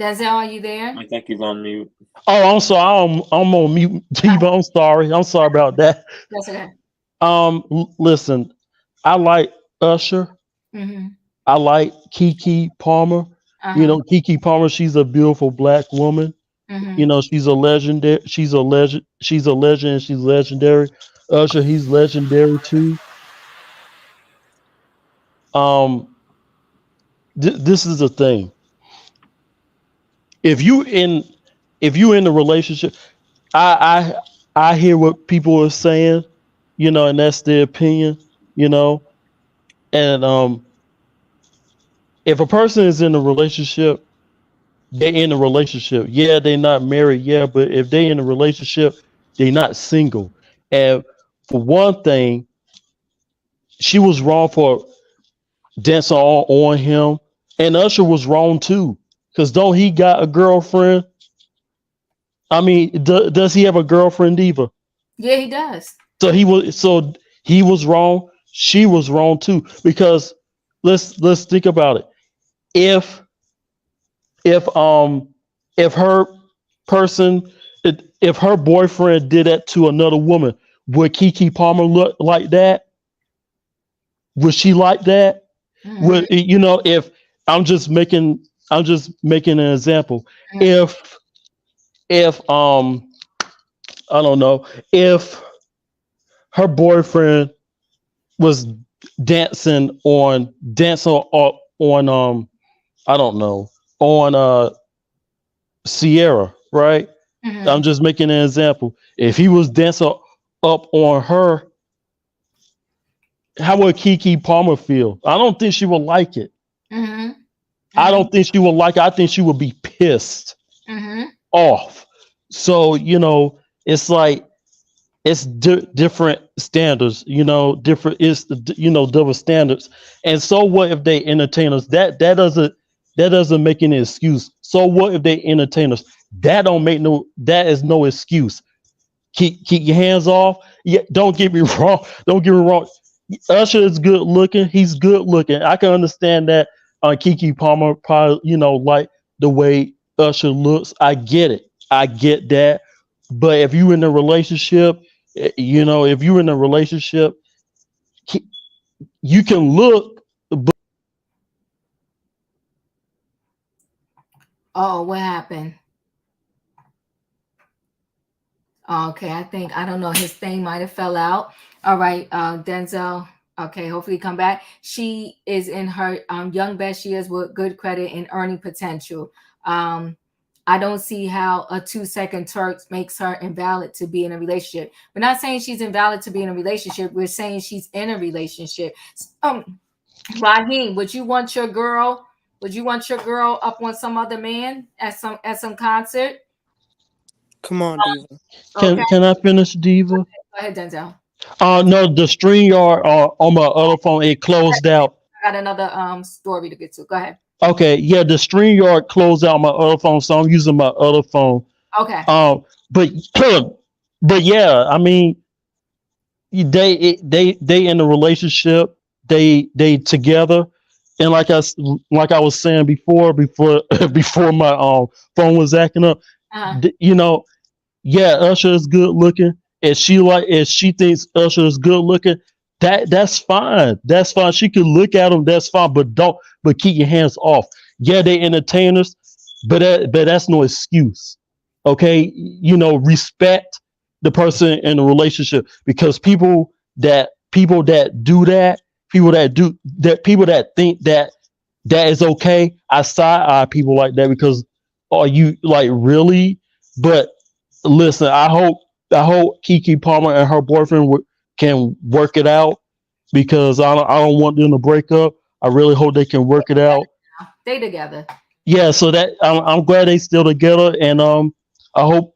Denzel, are you there? I think he's on mute. Oh, I'm sorry. I'm on mute, Diva. I'm sorry. I'm sorry about that. That's okay. Listen, I like Usher. Mm-hmm. I like Keke Palmer. You Uh-huh. know, Keke Palmer. She's a beautiful black woman. Mm-hmm. You know, she's a legendary. She's a legend. She's a legend. And she's legendary. Usher, he's legendary too. Um, this is the thing. If you in, if you in the relationship, I I hear what people are saying. You know, and that's their opinion. You know, and if a person is in a relationship, they in a relationship. Yeah, they not married. Yeah, but if they in a relationship, they not single. And for one thing, she was wrong for dancing on him, and Usher was wrong too. Cause don't he got a girlfriend? I mean, does he have a girlfriend, Diva? Yeah, he does. So he was wrong. She was wrong too. Because let's think about it. If if um if her person if her boyfriend did that to another woman, would Keke Palmer look like that? Would she like that? Mm-hmm. Would if I'm just making an example. Mm-hmm. If I don't know, if her boyfriend was dancing on I don't know, on Sierra, right? Mm-hmm. I'm just making an example. If he was dancing up on her, how would Keke Palmer feel? I don't think she would like it. Mm-hmm. I don't think she would like it. I think she would be pissed Mm-hmm. off. So, it's like it's different standards, different it's double standards. And so what if they entertain us? That doesn't make any excuse. So what if they entertain us? That is no excuse. Keep your hands off. Yeah, don't get me wrong. Don't get me wrong. Usher is good looking. He's good looking. I can understand that. Keke Palmer probably, like the way Usher looks. I get it. I get that. But if you in a relationship, if you're in a relationship, you can look. But Oh, what happened? Okay, I don't know. His thing might have fell out. All right, Denzel. Okay, hopefully come back. She is in her young best. She is with good credit and earning potential. Um, I don't see how a 2 second twerk makes her invalid to be in a relationship. We're not saying she's invalid to be in a relationship. We're saying she's in a relationship. Raheem, would you want your girl? Would you want your girl up on some other man at some concert? Come on, Diva. Okay, can I finish, Diva? go ahead, Denzel. No, the StreamYard on my other phone, it closed out. I got another story to get to. Go ahead. Okay, yeah, the StreamYard closed out my other phone, so I'm using my other phone. Okay. But but yeah, I mean, they in a relationship, they together, and like I was saying before before my phone was acting up, Uh-huh. you know, yeah, Usher is good looking. If she thinks Usher is good looking, that's fine. That's fine. She can look at him. That's fine. But keep your hands off. Yeah, they entertainers, but that's no excuse. Okay, respect the person in the relationship, because people that do that, people that think that is okay. I side eye people like that, because are you like really? But listen, I hope Keke Palmer and her boyfriend can work it out, because I don't want them to break up. I really hope they can work it out. They together. Yeah, so that I'm glad they still together, and I hope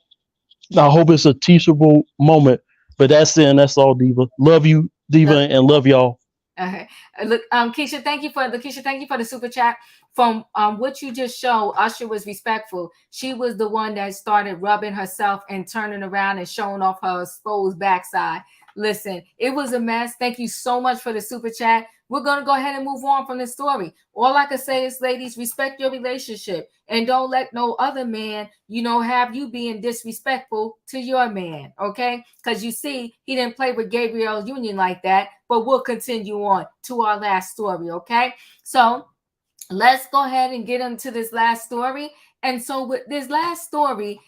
I hope it's a teachable moment. But that's it, and that's all, Diva. Love you, Diva, and love y'all. Okay. Look, Keisha, thank you for the super chat. From what you just showed, Usher was respectful. She was the one that started rubbing herself and turning around and showing off her exposed backside. Listen, it was a mess. Thank you so much for the super chat. We're gonna go ahead and move on from the story. All I can say is, ladies, respect your relationship and don't let no other man, have you being disrespectful to your man. Okay, because you see, he didn't play with Gabrielle Union like that. But we'll continue on to our last story. Okay, so let's go ahead and get into this last story. And so with this last story,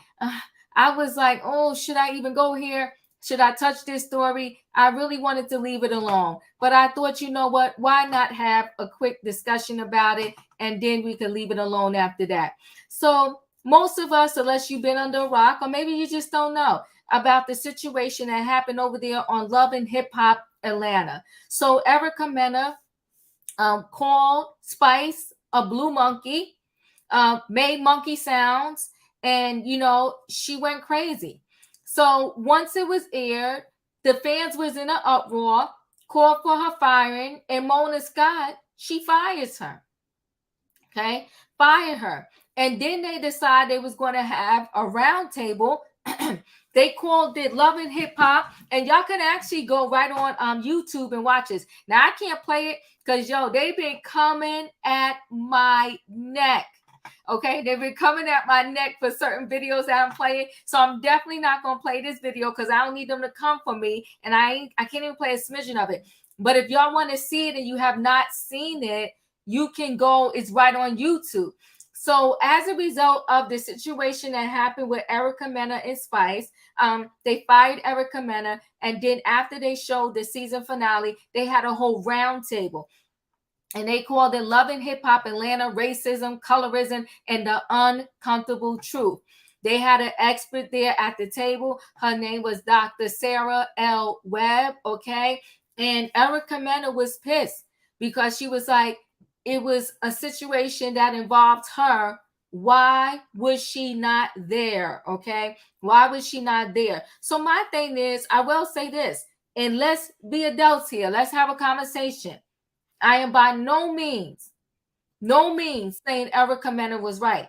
I was like, oh, should I even go here? Should I touch this story? I really wanted to leave it alone, but I thought, you know what? Why not have a quick discussion about it, and then we could leave it alone after that. So most of us, unless you've been under a rock, or maybe you just don't know about the situation that happened over there on Love and Hip Hop Atlanta. So Erica Mena called Spice a blue monkey, made monkey sounds, and she went crazy. So once it was aired, the fans was in an uproar, called for her firing, and Mona Scott, she fires her. Okay, fired her. And then they decided they was going to have a round table. They called it Love and Hip Hop, and y'all can actually go right on YouTube and watch this. Now I can't play it because they've been coming at my neck. Okay, they've been coming at my neck for certain videos that I'm playing, so I'm definitely not gonna play this video because I don't need them to come for me, and I can't even play a smidgen of it. But if y'all want to see it and you have not seen it, you can go. It's right on YouTube. So as a result of the situation that happened with Erica Mena and Spice, they fired Erica Mena, and then after they showed the season finale, they had a whole round table. And they called it Love and Hip Hop Atlanta, Racism, Colorism, and the Uncomfortable Truth. They had an expert there at the table. Her name was Dr. Sarah L. Webb, okay? And Erica Mena was pissed because she was like, it was a situation that involved her. Why was she not there, okay? Why was she not there? So my thing is, I will say this, and let's be adults here. Let's have a conversation. I am by no means saying Erica Mena was right.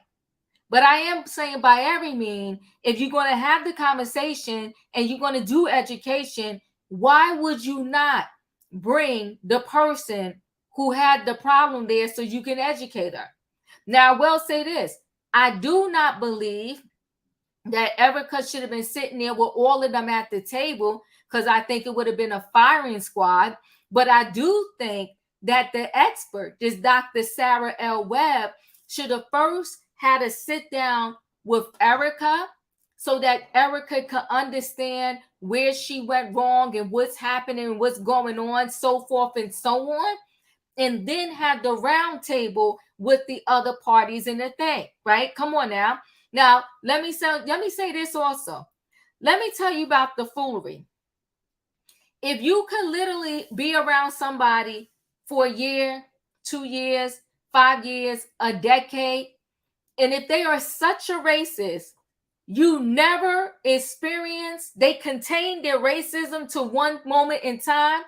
But I am saying by every means, if you're going to have the conversation and you're going to do education, why would you not bring the person who had the problem there so you can educate her? Now, I will say this. I do not believe that Erica should have been sitting there with all of them at the table because I think it would have been a firing squad. But I do think that the expert, this Dr. Sarah L. Webb, should have first had a sit down with Erica so that Erica could understand where she went wrong and what's happening, what's going on, so forth and so on, and then have the round table with the other parties in the thing, right? Come on now. Now, let me say this also. Let me tell you about the foolery. If you could literally be around somebody for a year, 2 years, 5 years, a decade, and if they are such a racist, you never experience, they contain their racism to one moment in time,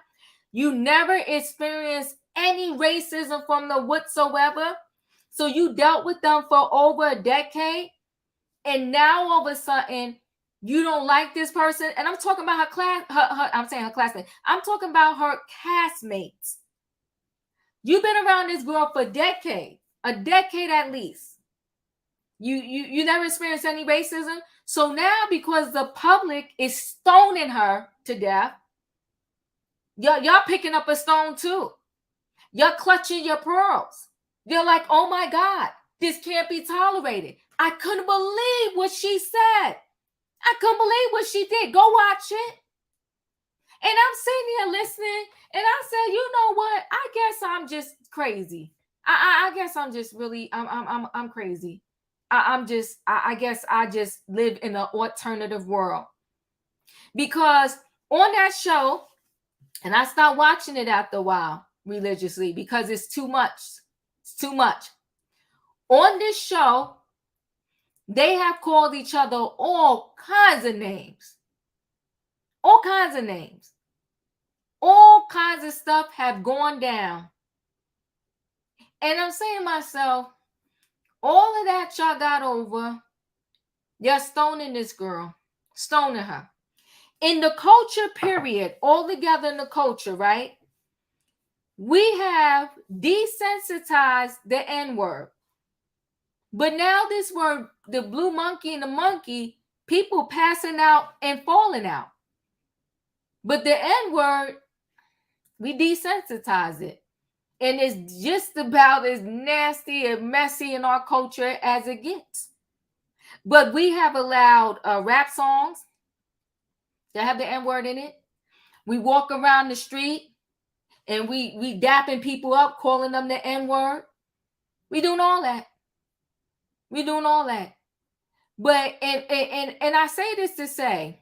you never experience any racism from them whatsoever. So you dealt with them for over a decade, and now all of a sudden you don't like this person. And I'm talking about I'm saying her classmate. I'm talking about her castmates. You've been around this girl for a decade at least. You never experienced any racism. So now, because the public is stoning her to death, y'all picking up a stone too. You're clutching your pearls. You're like, oh my God, this can't be tolerated. I couldn't believe what she said. I couldn't believe what she did. Go watch it. And I'm sitting here listening, and I said, you know what? I guess I'm just crazy. I guess I'm just really, I'm crazy. I guess I just live in an alternative world. Because on that show, and I stopped watching it after a while religiously because it's too much. It's too much. On this show, they have called each other all kinds of names. All kinds of names. All kinds of stuff have gone down. And I'm saying to myself, all of that y'all got over, you're stoning this girl, stoning her. In the culture period, all together in the culture, right? We have desensitized the N-word. But now this word, the blue monkey and the monkey, people passing out and falling out. But the N-word, we desensitize it. And it's just about as nasty and messy in our culture as it gets. But we have allowed rap songs that have the N-word in it. We walk around the street and we dapping people up, calling them the N-word. We doing all that. We doing all that. But and I say this to say,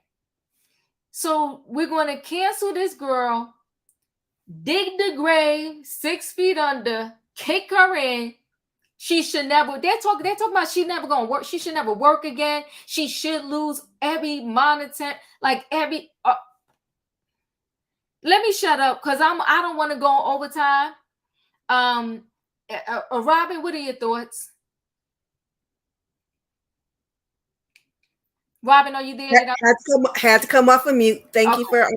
so we're going to cancel this girl, dig the grave 6 feet under, kick her in, She should never. They're talking about she never gonna work. She should never work again. She should lose every monetary, like every. Let me shut up because I don't want to go overtime. Robin, what are your thoughts? Robin, are you there? Had to come off of mute. Thank you for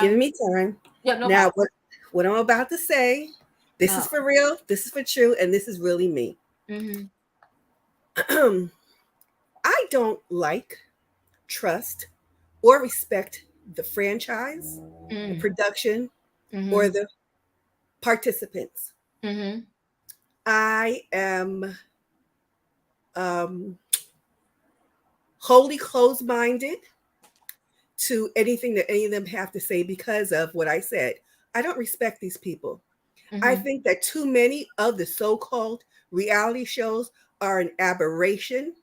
giving me time. Yep, no now, problem. what I'm about to say, this is for real, this is for true, and this is really me. I don't like, trust, or respect the franchise, the production, or the participants. I am wholly closed-minded to anything that any of them have to say because of what I said. I don't respect these people. I think that too many of the so-called reality shows are an aberration.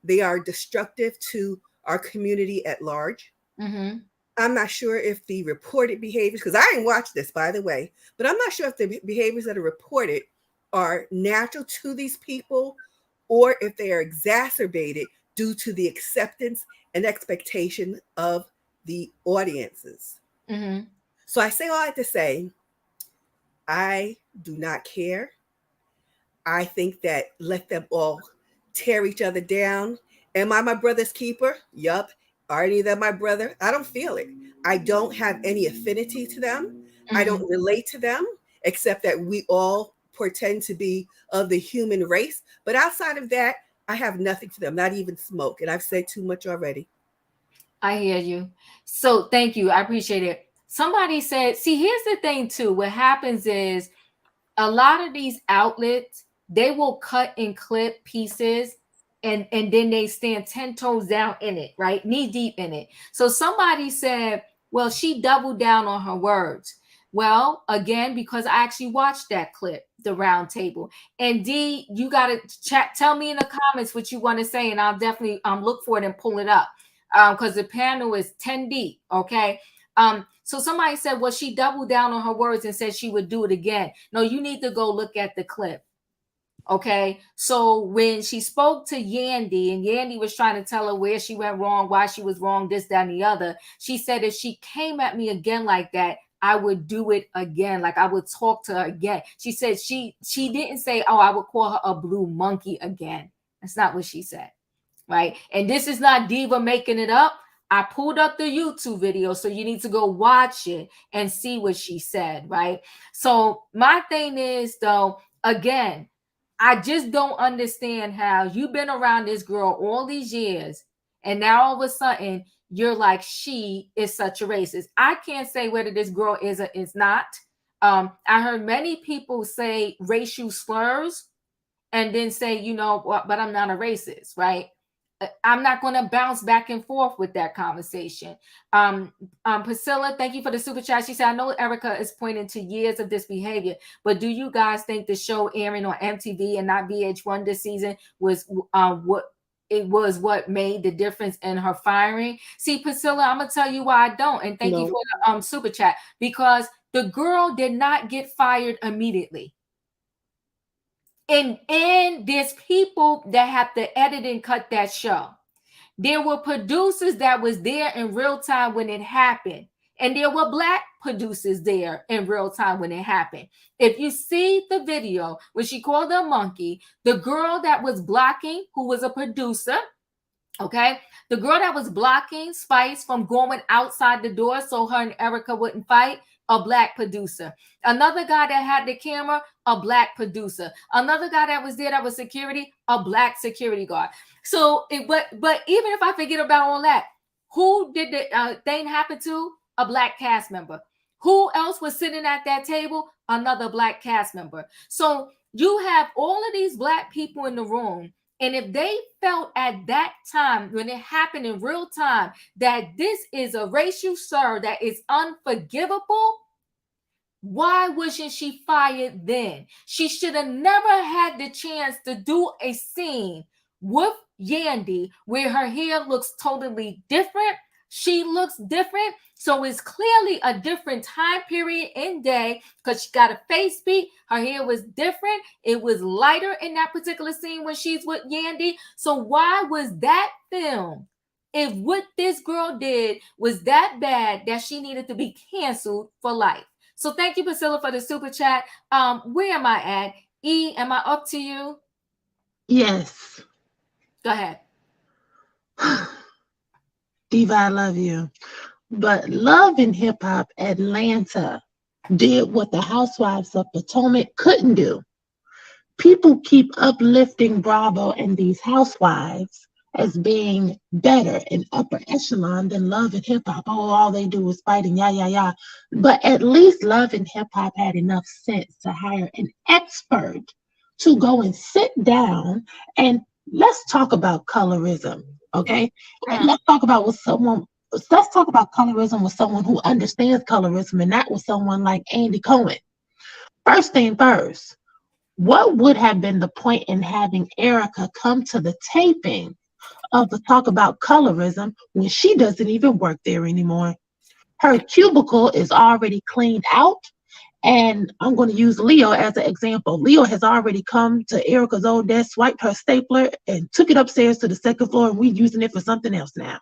They are destructive to our community at large. I'm not sure if the reported behaviors, because I didn't watch this, by the way, but I'm not sure if the behaviors that are reported are natural to these people or if they are exacerbated due to the acceptance and expectation of the audiences. So I say all that to say, I do not care. I think that let them all tear each other down. Am I my brother's keeper? Yup. Are any of them my brother? I don't feel it. I don't have any affinity to them. I don't relate to them, except that we all pretend to be of the human race. But outside of that, I have nothing for them, not even smoke. And I've said too much already. I hear you. So thank you. I appreciate it. Somebody said, see, here's the thing too. What happens is a lot of these outlets, they will cut and clip pieces and then they stand 10 toes down in it, right? Knee deep in it. So somebody said, well, she doubled down on her words. Well, again, because I actually watched that clip, the round table. And D, you got to tell me in the comments what you want to say, and I'll definitely look for it and pull it up. Because the panel is 10 deep, okay? So somebody said, well, she doubled down on her words and said she would do it again. No, you need to go look at the clip. Okay. So when she spoke to Yandy and Yandy was trying to tell her where she went wrong, why she was wrong, this, that, and the other, she said, if she came at me again like that, I would do it again. Like I would talk to her again. She said she didn't say, oh, I would call her a blue monkey again. That's not what she said. Right. And this is not Diva making it up. I pulled up the YouTube video, so you need to go watch it and see what she said, right? So my thing is, though, again, I just don't understand how you've been around this girl all these years, and now all of a sudden you're like, she is such a racist. I can't say whether this girl is or is not. I heard many people say racial slurs and then say, you know, but I'm not a racist, right? I'm not going to bounce back and forth with that conversation. Priscilla, thank you for the super chat. She said, I know Erica is pointing to years of this behavior, but do you guys think the show airing on MTV and not VH1 this season was what made the difference in her firing? See, Priscilla, I'm going to tell you why I don't. And thank you for the super chat, because the girl did not get fired immediately. And there's people that have to edit and cut that show. There were producers that was there in real time when it happened. And there were Black producers there in real time when it happened. If you see the video when she called her a monkey, the girl that was blocking, who was a producer, okay, the girl that was blocking Spice from going outside the door so her and Erica wouldn't fight, a Black producer. Another guy that had the camera, a Black producer. Another guy that was there that was security, a Black security guard. So, but even if I forget about all that, who did the thing happen to? A Black cast member. Who else was sitting at that table? Another Black cast member. So you have all of these Black people in the room. And if they felt at that time, when it happened in real time, that this is a racial slur that is unforgivable, why wasn't she fired then? She should have never had the chance to do a scene with Yandy where her hair looks totally different. She looks different. So it's clearly a different time period and day because she got a face beat. Her hair was different. It was lighter in that particular scene when she's with Yandy. So why was that film? If what this girl did was that bad that she needed to be canceled for life. So thank you, Priscilla, for the super chat. Where am I at? E, am I up to you? Yes. Go ahead. Diva, I love you. But Love and Hip Hop Atlanta did what the Housewives of Potomac couldn't do. People keep uplifting Bravo and these housewives as being better and upper echelon than Love and Hip Hop. Oh, all they do is fight and yeah. But at least Love and Hip Hop had enough sense to hire an expert to go and sit down and let's talk about colorism. Okay. Let's talk about what someone let's talk about colorism with someone who understands colorism and not with someone like Andy Cohen. First thing first, what would have been the point in having Erica come to the taping of the talk about colorism when she doesn't even work there anymore? Her cubicle is already cleaned out. And I'm going to use Leo as an example. Leo has already come to Erica's old desk, swiped her stapler, and took it upstairs to the second floor, and we're using it for something else now.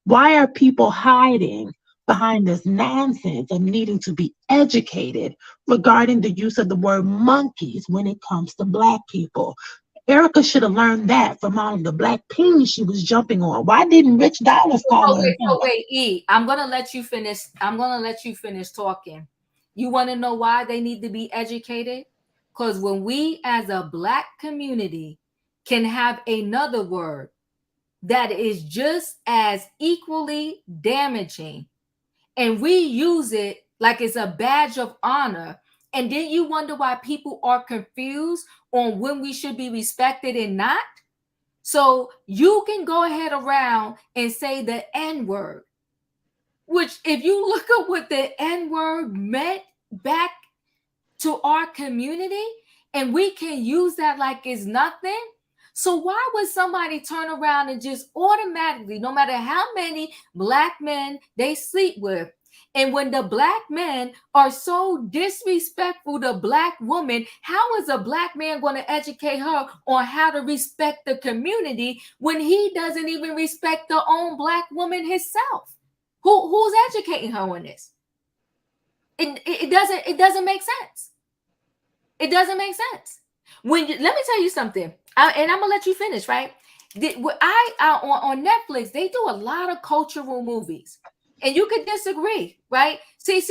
Why are people hiding behind this nonsense of needing to be educated regarding the use of the word monkeys when it comes to Black people? Erica should have learned that from all of the Black peas she was jumping on. Why didn't Rich Dollars call her? Wait, E. I'm gonna let you finish. I'm gonna let you finish talking. You want to know why they need to be educated? Because when we, as a Black community, can have another word that is just as equally damaging, and we use it like it's a badge of honor, and then you wonder why people are confused on when we should be respected and not. So you can go ahead around and say the N word, which, if you look up what the N word meant back to our community, and we can use that like it's nothing. So why would somebody turn around and just automatically, no matter how many Black men they sleep with, and when the Black men are so disrespectful to Black women, how is a Black man going to educate her on how to respect the community when he doesn't even respect the own Black woman himself? Who's educating her on this? It doesn't make sense. It doesn't make sense. Let me tell you something, and I'm gonna let you finish. Right? On Netflix they do a lot of cultural movies, and you could disagree, right? See.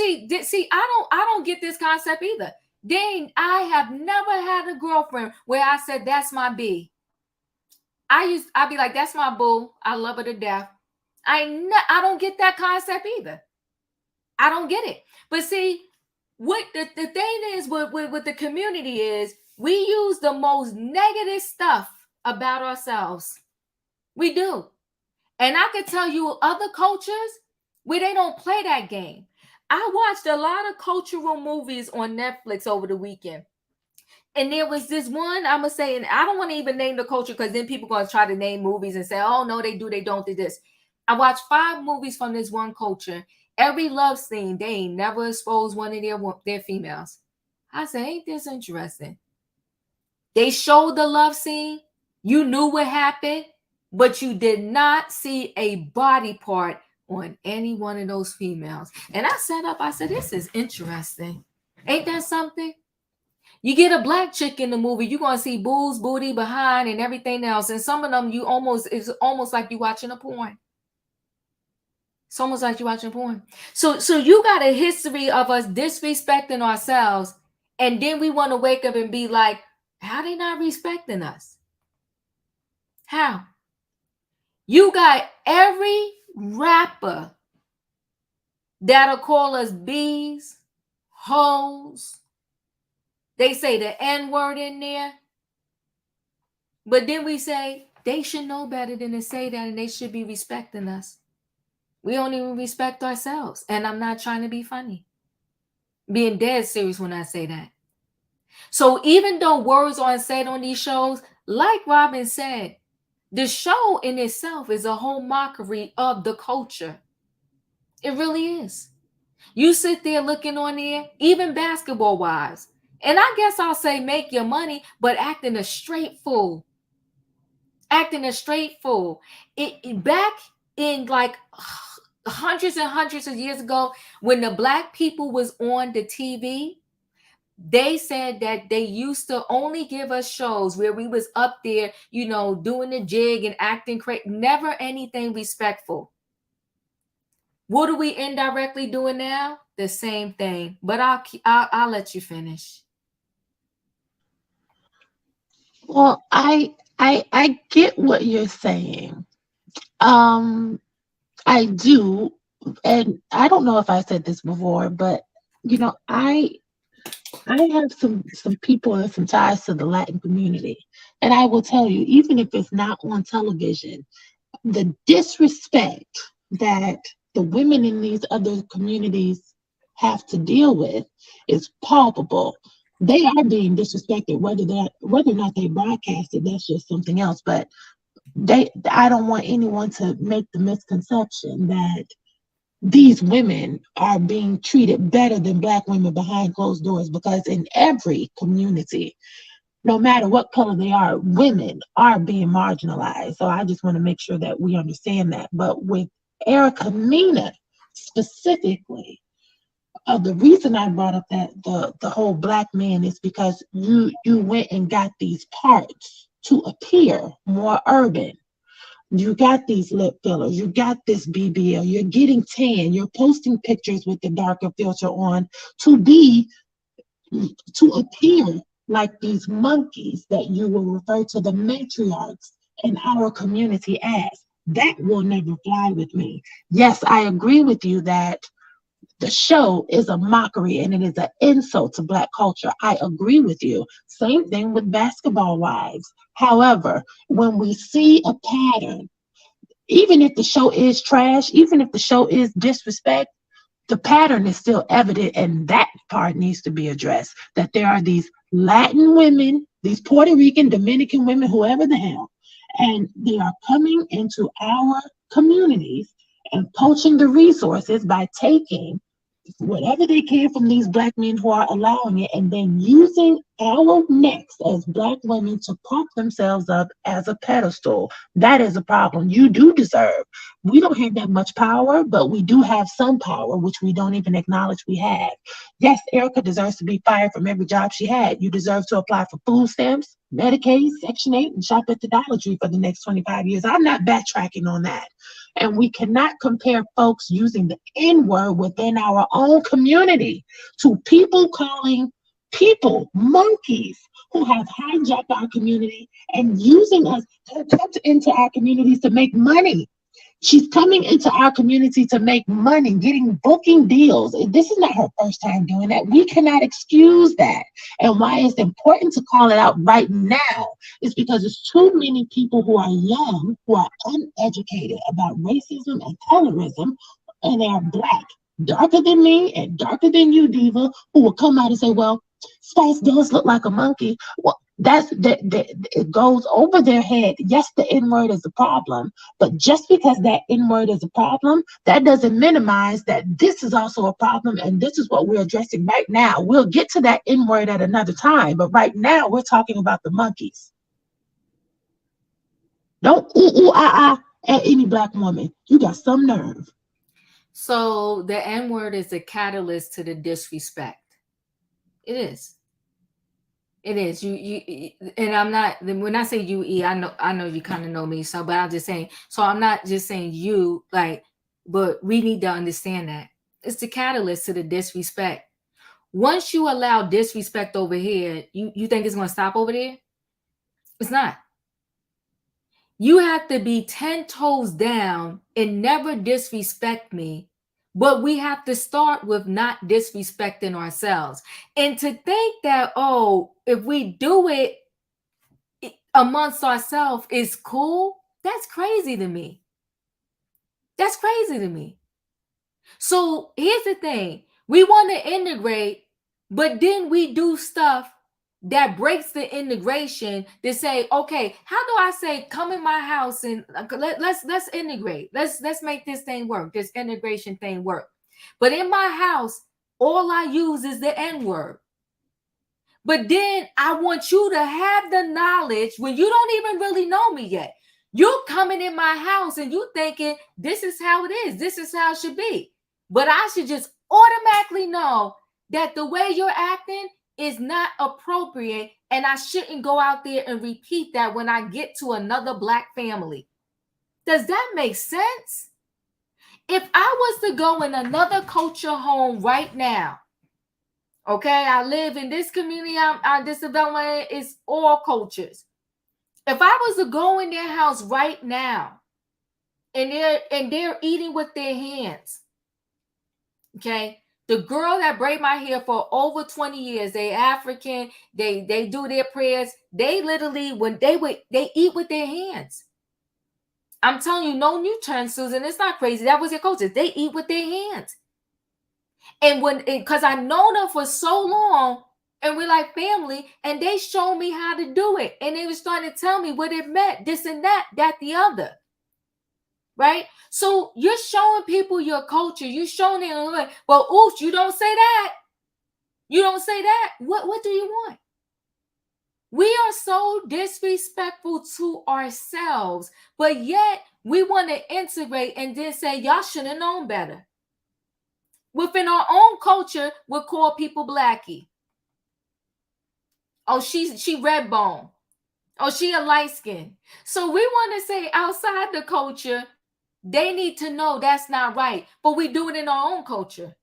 I don't get this concept either. Dang, I have never had a girlfriend where I said that's my B. I'd be like, that's my boo. I love her to death. I don't get that concept either. I don't get it. But see, what the thing is with the community is we use the most negative stuff about ourselves. We do. And I can tell you other cultures where they don't play that game. I watched a lot of cultural movies on Netflix over the weekend. And there was this one, I'm going to say, and I don't want to even name the culture because then people going to try to name movies and say, oh, no, they do, they don't, do this. I watched 5 movies from this one culture. Every love scene, they ain't never exposed one of their females. I said, ain't this interesting? They showed the love scene. You knew what happened, but you did not see a body part on any one of those females. And I sat up, I said, this is interesting. Ain't that something? You get a Black chick in the movie, you're gonna see boobs, booty, behind, and everything else. And some of them, it's almost like you watching a porn. It's almost like you watching porn. So you got a history of us disrespecting ourselves, and then we want to wake up and be like, how they not respecting us? How? You got every rapper that'll call us bees, hoes. They say the N word in there. But then we say they should know better than to say that, and they should be respecting us. We don't even respect ourselves. And I'm not trying to be funny. Being dead serious when I say that. So even though words aren't said on these shows, like Robin said, The show in itself is a whole mockery of the culture. It really is. You sit there looking on there, even basketball wise. And I guess I'll say make your money, but acting a straight fool. Acting a straight fool. Back in like hundreds and hundreds of years ago, when the black people was on the TV, they said that they used to only give us shows where we was up there, doing the jig and acting crazy, never anything respectful. What are we indirectly doing now? The same thing. But I'll let you finish. Well, I get what you're saying. Um, I do, and I don't know if I said this before, but I have some people and some ties to the Latin community, and I will tell you, even if it's not on television, the disrespect that the women in these other communities have to deal with is palpable. They are being disrespected, whether or not they broadcast it, that's just something else. But I don't want anyone to make the misconception that these women are being treated better than Black women behind closed doors, because in every community, no matter what color they are, women are being marginalized. So I just want to make sure that we understand that. But with Erica Mena specifically, the reason I brought up that the whole Black man is because you went and got these parts to appear more urban. You got these lip fillers, you got this BBL, you're getting tan, you're posting pictures with the darker filter on to appear like these monkeys that you will refer to the matriarchs in our community as. That will never fly with me. Yes, I agree with you that the show is a mockery and it is an insult to Black culture. I agree with you. Same thing with Basketball Wives. However, when we see a pattern, even if the show is trash, even if the show is disrespect, the pattern is still evident, and that part needs to be addressed. That there are these Latin women, these Puerto Rican, Dominican women, whoever the hell, and they are coming into our communities and poaching the resources by taking whatever they can from these Black men who are allowing it, and then using our necks as Black women to pump themselves up as a pedestal. That is a problem. You do deserve. We don't have that much power, but we do have some power, which we don't even acknowledge we have. Yes, Erica deserves to be fired from every job she had. You deserve to apply for food stamps, Medicaid, Section 8, and shop at the Dollar Tree for the next 25 years. I'm not backtracking on that. And we cannot compare folks using the N word within our own community to people calling people monkeys who have hijacked our community and using us to come into our communities to make money. She's coming into our community to make money, getting booking deals. This is not her first time doing that. We cannot excuse that. And why it's important to call it out right now is because there's too many people who are young, who are uneducated about racism and colorism, and they are Black, darker than me and darker than you, Diva, who will come out and say, well, Spice does look like a monkey. Well, it goes over their head. Yes, the N word is a problem, but just because that N word is a problem, that doesn't minimize that this is also a problem, and this is what we're addressing right now. We'll get to that N word at another time, but right now we're talking about the monkeys. Don't at any Black woman. You got some nerve. So the N word is a catalyst to the disrespect. It is. It is. And I'm not, when I say you, I know you kind of know me. So, but I'm just saying, so I'm not just saying you, like, but we need to understand that it's the catalyst to the disrespect. Once you allow disrespect over here, you think it's going to stop over there? It's not. You have to be 10 toes down and never disrespect me. But we have to start with not disrespecting ourselves. And to think that, oh, if we do it amongst ourselves is cool, that's crazy to me. That's crazy to me. So here's the thing. We want to integrate, but then we do stuff that breaks the integration to say, okay, how do I say come in my house and let's integrate. Let's make this thing work, this integration thing work. But in my house, all I use is the N-word. But then I want you to have the knowledge when you don't even really know me yet. You're coming in my house and you thinking this is how it is. This is how it should be. But I should just automatically know that the way you're acting is not appropriate, and I shouldn't go out there and repeat that when I get to another Black family. Does that make sense? If I was to go in another culture home right now, okay, I live in this community, this development is all cultures. If I was to go in their house right now and they're eating with their hands, okay, the girl that braid my hair for over 20 years, they African, they do their prayers. They literally, when they eat with their hands. I'm telling you, no new turn, Susan. It's not crazy. That was their culture. They eat with their hands. And because I know them for so long, and we're like family, and they showed me how to do it. And they were starting to tell me what it meant, this and that, the other. Right? So you're showing people your culture. You're showing them, well, oops, you don't say that. You don't say that. What do you want? We are so disrespectful to ourselves, but yet we want to integrate and then say, y'all should have known better. Within our own culture, we'll call people blackie. Oh, she red bone. Oh, she a light skin. So we want to say outside the culture, they need to know that's not right. But we do it in our own culture.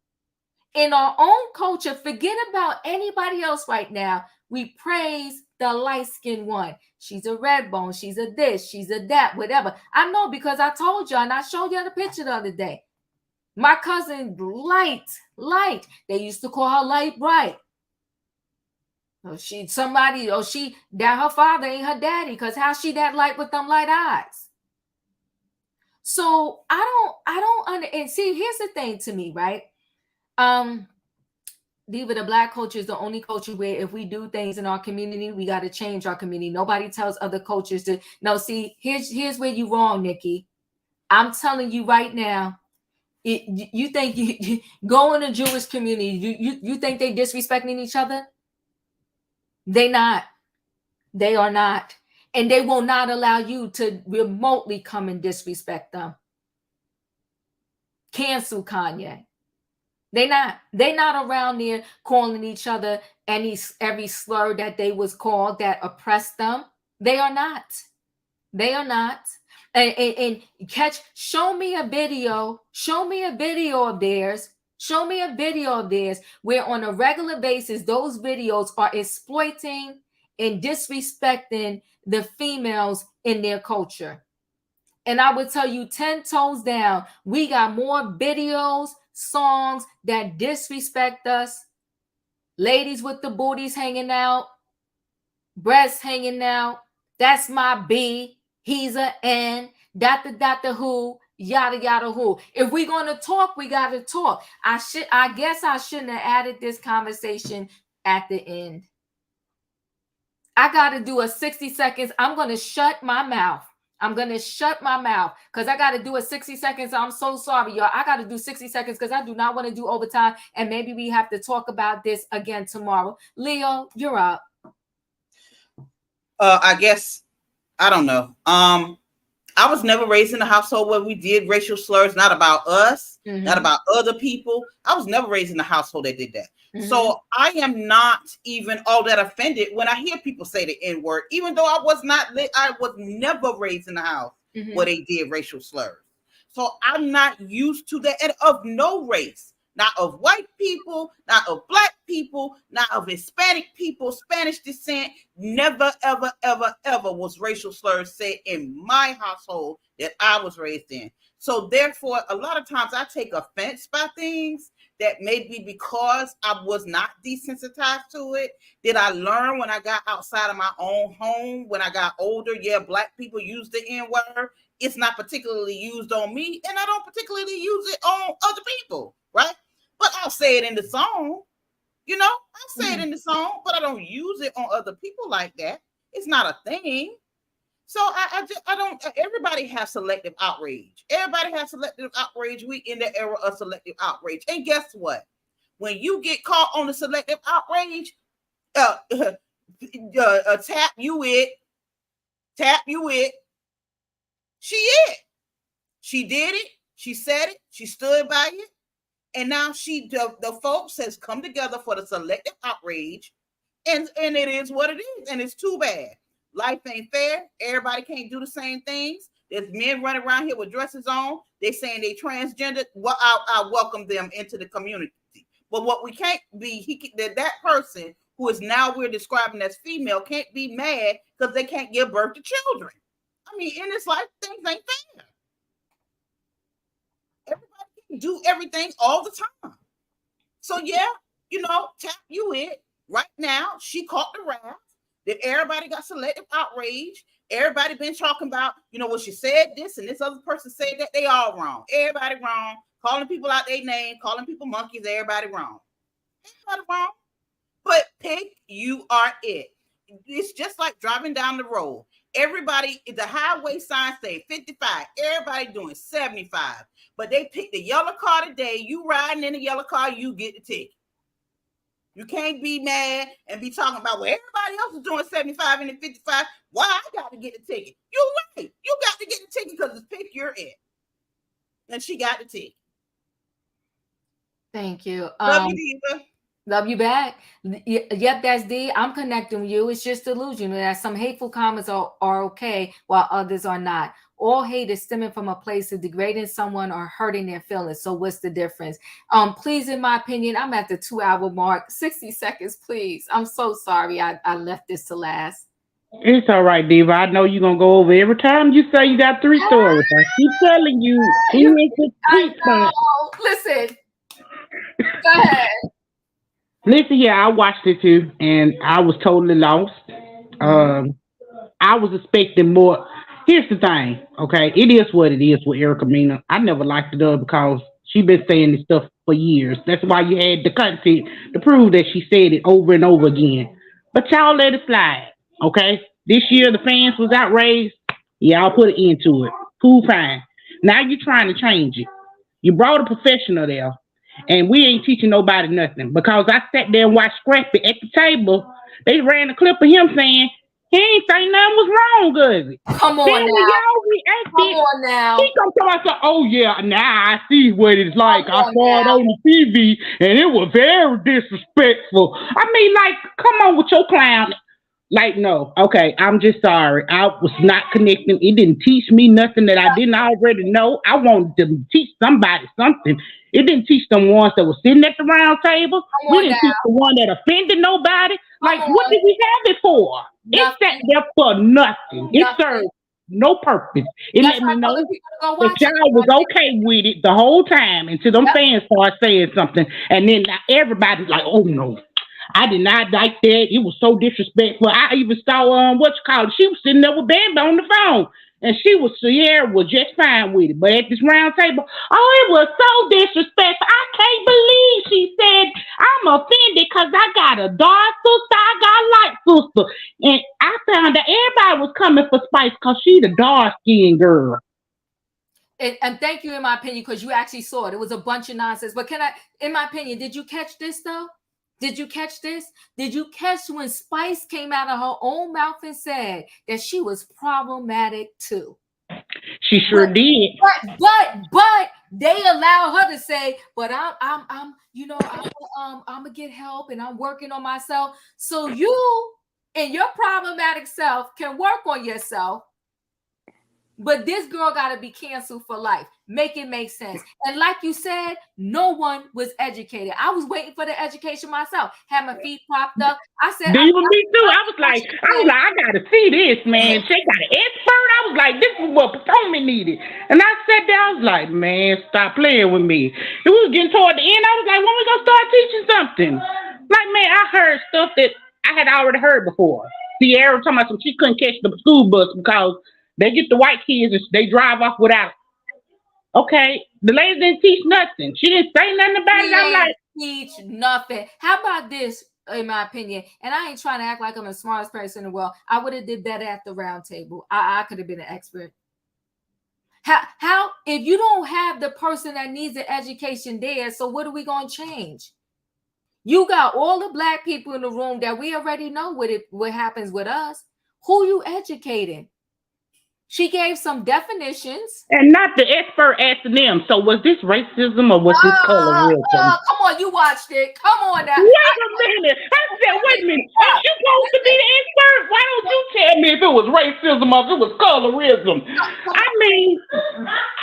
In our own culture, forget about anybody else right now. We praise the light-skinned one. She's a red bone. She's a this. She's a that. Whatever. I know because I told y'all and I showed y'all the picture the other day. My cousin, light. They used to call her light bright. Oh, that her father ain't her daddy, because how she that light with them light eyes? So I don't and see, here's the thing to me, right? Diva, the Black culture is the only culture where if we do things in our community, we got to change our community. Nobody tells other cultures to. No, see, here's where you wrong, Nikki. I'm telling you right now. You think you go in a Jewish community, you think they disrespecting each other? They not. They are not. And they will not allow you to remotely come and disrespect them. Cancel Kanye. They not around there calling each other every slur that they was called that oppressed them. They are not. They are not. And show me a video of theirs. Show me a video of theirs where on a regular basis those videos are exploiting and disrespecting the females in their culture. And I would tell you 10 toes down, we got more videos, songs that disrespect us. Ladies with the booties hanging out, breasts hanging out. That's my B. He's a N. Dot who. Yada yada who. If we're gonna talk, we gotta talk. I guess I shouldn't have added this conversation at the end. I gotta do a 60 seconds. I'm gonna shut my mouth. Because I got to do a 60 seconds. I'm so sorry, y'all. I got to do 60 seconds because I do not want to do overtime. And maybe we have to talk about this again tomorrow. Leo, you're up. I guess, I don't know. I was never raised in a household where we did racial slurs, not about us, not about other people. I was never raised in a household that did that. So I am not even all that offended when I hear people say the N-word, even though I was never raised in a house where they did racial slurs. So I'm not used to that, and of no race, not of white people, not of Black people, not of Hispanic people, Spanish descent. Never, ever, ever, ever was racial slurs said in my household that I was raised in. So therefore, a lot of times I take offense by things that may be because I was not desensitized to it. Did I learn when I got outside of my own home, when I got older? Yeah, Black people use the N-word. It's not particularly used on me, and I don't particularly use it on other people, right? But I'll say it in the song. You know, I say it in the song, but I don't use it on other people like that. It's not a thing. So I don't. Everybody has selective outrage. Everybody has selective outrage. We in the era of selective outrage, and guess what? When you get caught on the selective outrage, tap you it, tap you it. She it. She did it. She said it. She stood by it. And now the folks has come together for the selective outrage, and it is what it is, and it's too bad. Life ain't fair. Everybody can't do the same things. There's men running around here with dresses on. They saying they transgender. Well, I welcome them into the community. But what we can't be, that person who is now we're describing as female can't be mad because they can't give birth to children. I mean, in this life, things ain't fair. Everybody can do everything all the time. So yeah, tap you it right now. She caught the wrath. That everybody got selective outrage. Everybody been talking about, well, she said this and this other person said that. They all wrong. Everybody wrong. Calling people out their name, calling people monkeys. Everybody wrong. Everybody wrong. But pick, you are it. It's just like driving down the road. Everybody, the highway sign say 55. Everybody doing 75. But they pick the yellow car today. You riding in the yellow car, you get the ticket. You can't be mad and be talking about, well, everybody else is doing 75 and 55. Why I got to get the ticket? You're right. You got to get the ticket because it's pick your it. And she got the ticket. Thank you. Love you, Diva. Love you back. Yep, that's D. I'm connecting with you. It's just delusion that some hateful comments are okay while others are not. All hate is stemming from a place of degrading someone or hurting their feelings. So what's the difference? Please, in my opinion, I'm at the 2-hour mark. 60 seconds, please. I'm so sorry I left this to last. It's all right, Diva. I know you're gonna go over every time you say you got 3 stories. I keep telling you, Listen. Go ahead. Listen, yeah, I watched it too, and I was totally lost. I was expecting more. Here's the thing, okay? It is what it is with Erica Mena. I never liked her because she been saying this stuff for years. That's why you had the content to prove that she said it over and over again. But y'all let it slide, okay? This year the fans was outraged. Y'all put an end to it. Cool, fine. Now you're trying to change it. You brought a professional there, and we ain't teaching nobody nothing. Because I sat there and watched Scrappy at the table. They ran a clip of him saying he ain't think nothing was wrong, does it? Come on then now. When y'all reacted, come on now. He come to us, oh yeah, now I see what it's like. I saw it on the TV, and it was very disrespectful. I mean, like, come on with your clown. Like, no, okay, I'm just sorry. I was not connecting. It didn't teach me nothing that I didn't already know. I wanted to teach somebody something. It didn't teach them ones that were sitting at the round table. We didn't teach the one that offended nobody. Like, what did we have it for? It sat there for nothing. It served no purpose. It let me know that y'all was okay with it the whole time until them fans started saying something. And then everybody's like, oh no. I did not like that. It was so disrespectful. I even saw what you call it. She was sitting there with Bambi on the phone. And Sierra was just fine with it. But at this round table, oh, it was so disrespectful. I can't believe she said, I'm offended because I got a dark sister, I got a light sister. And I found that everybody was coming for Spice because she the dark-skinned girl. And thank you, in my opinion, because you actually saw it. It was a bunch of nonsense. But in my opinion, did you catch this, though? Did you catch this? Did you catch when Spice came out of her own mouth and said that she was problematic too? She sure did. But they allow her to say, but I'm gonna get help and I'm working on myself. So you and your problematic self can work on yourself. But this girl got to be canceled for life. Make it make sense. And like you said, no one was educated. I was waiting for the education myself. Had my feet propped up. I said, me too. I was like, I gotta see this, man. She got an expert. I was like, this is what performing needed. And I sat there, I was like, man, stop playing with me. And we was getting toward the end. I was like, when we gonna start teaching something? Like, man, I heard stuff that I had already heard before. Sierra talking about she couldn't catch the school bus because they get the white kids and they drive off without it. Okay, the lady didn't teach nothing. She didn't say nothing about it. I'm like, teach nothing. How about this, in my opinion. And I ain't trying to act like I'm the smartest person in the world. I would have did better at the round table. I could have been an expert. How if you don't have the person that needs the education there, so what are we gonna change? You got all the black people in the room that we already know what happens with us. Who you educating? She gave some definitions. And not the expert asking them. So was this racism or was this colorism? Come on, you watched it. Come on now. Wait a minute. I said, wait a minute. Ain't you supposed to be the expert? Why don't you tell me if it was racism or if it was colorism? I mean,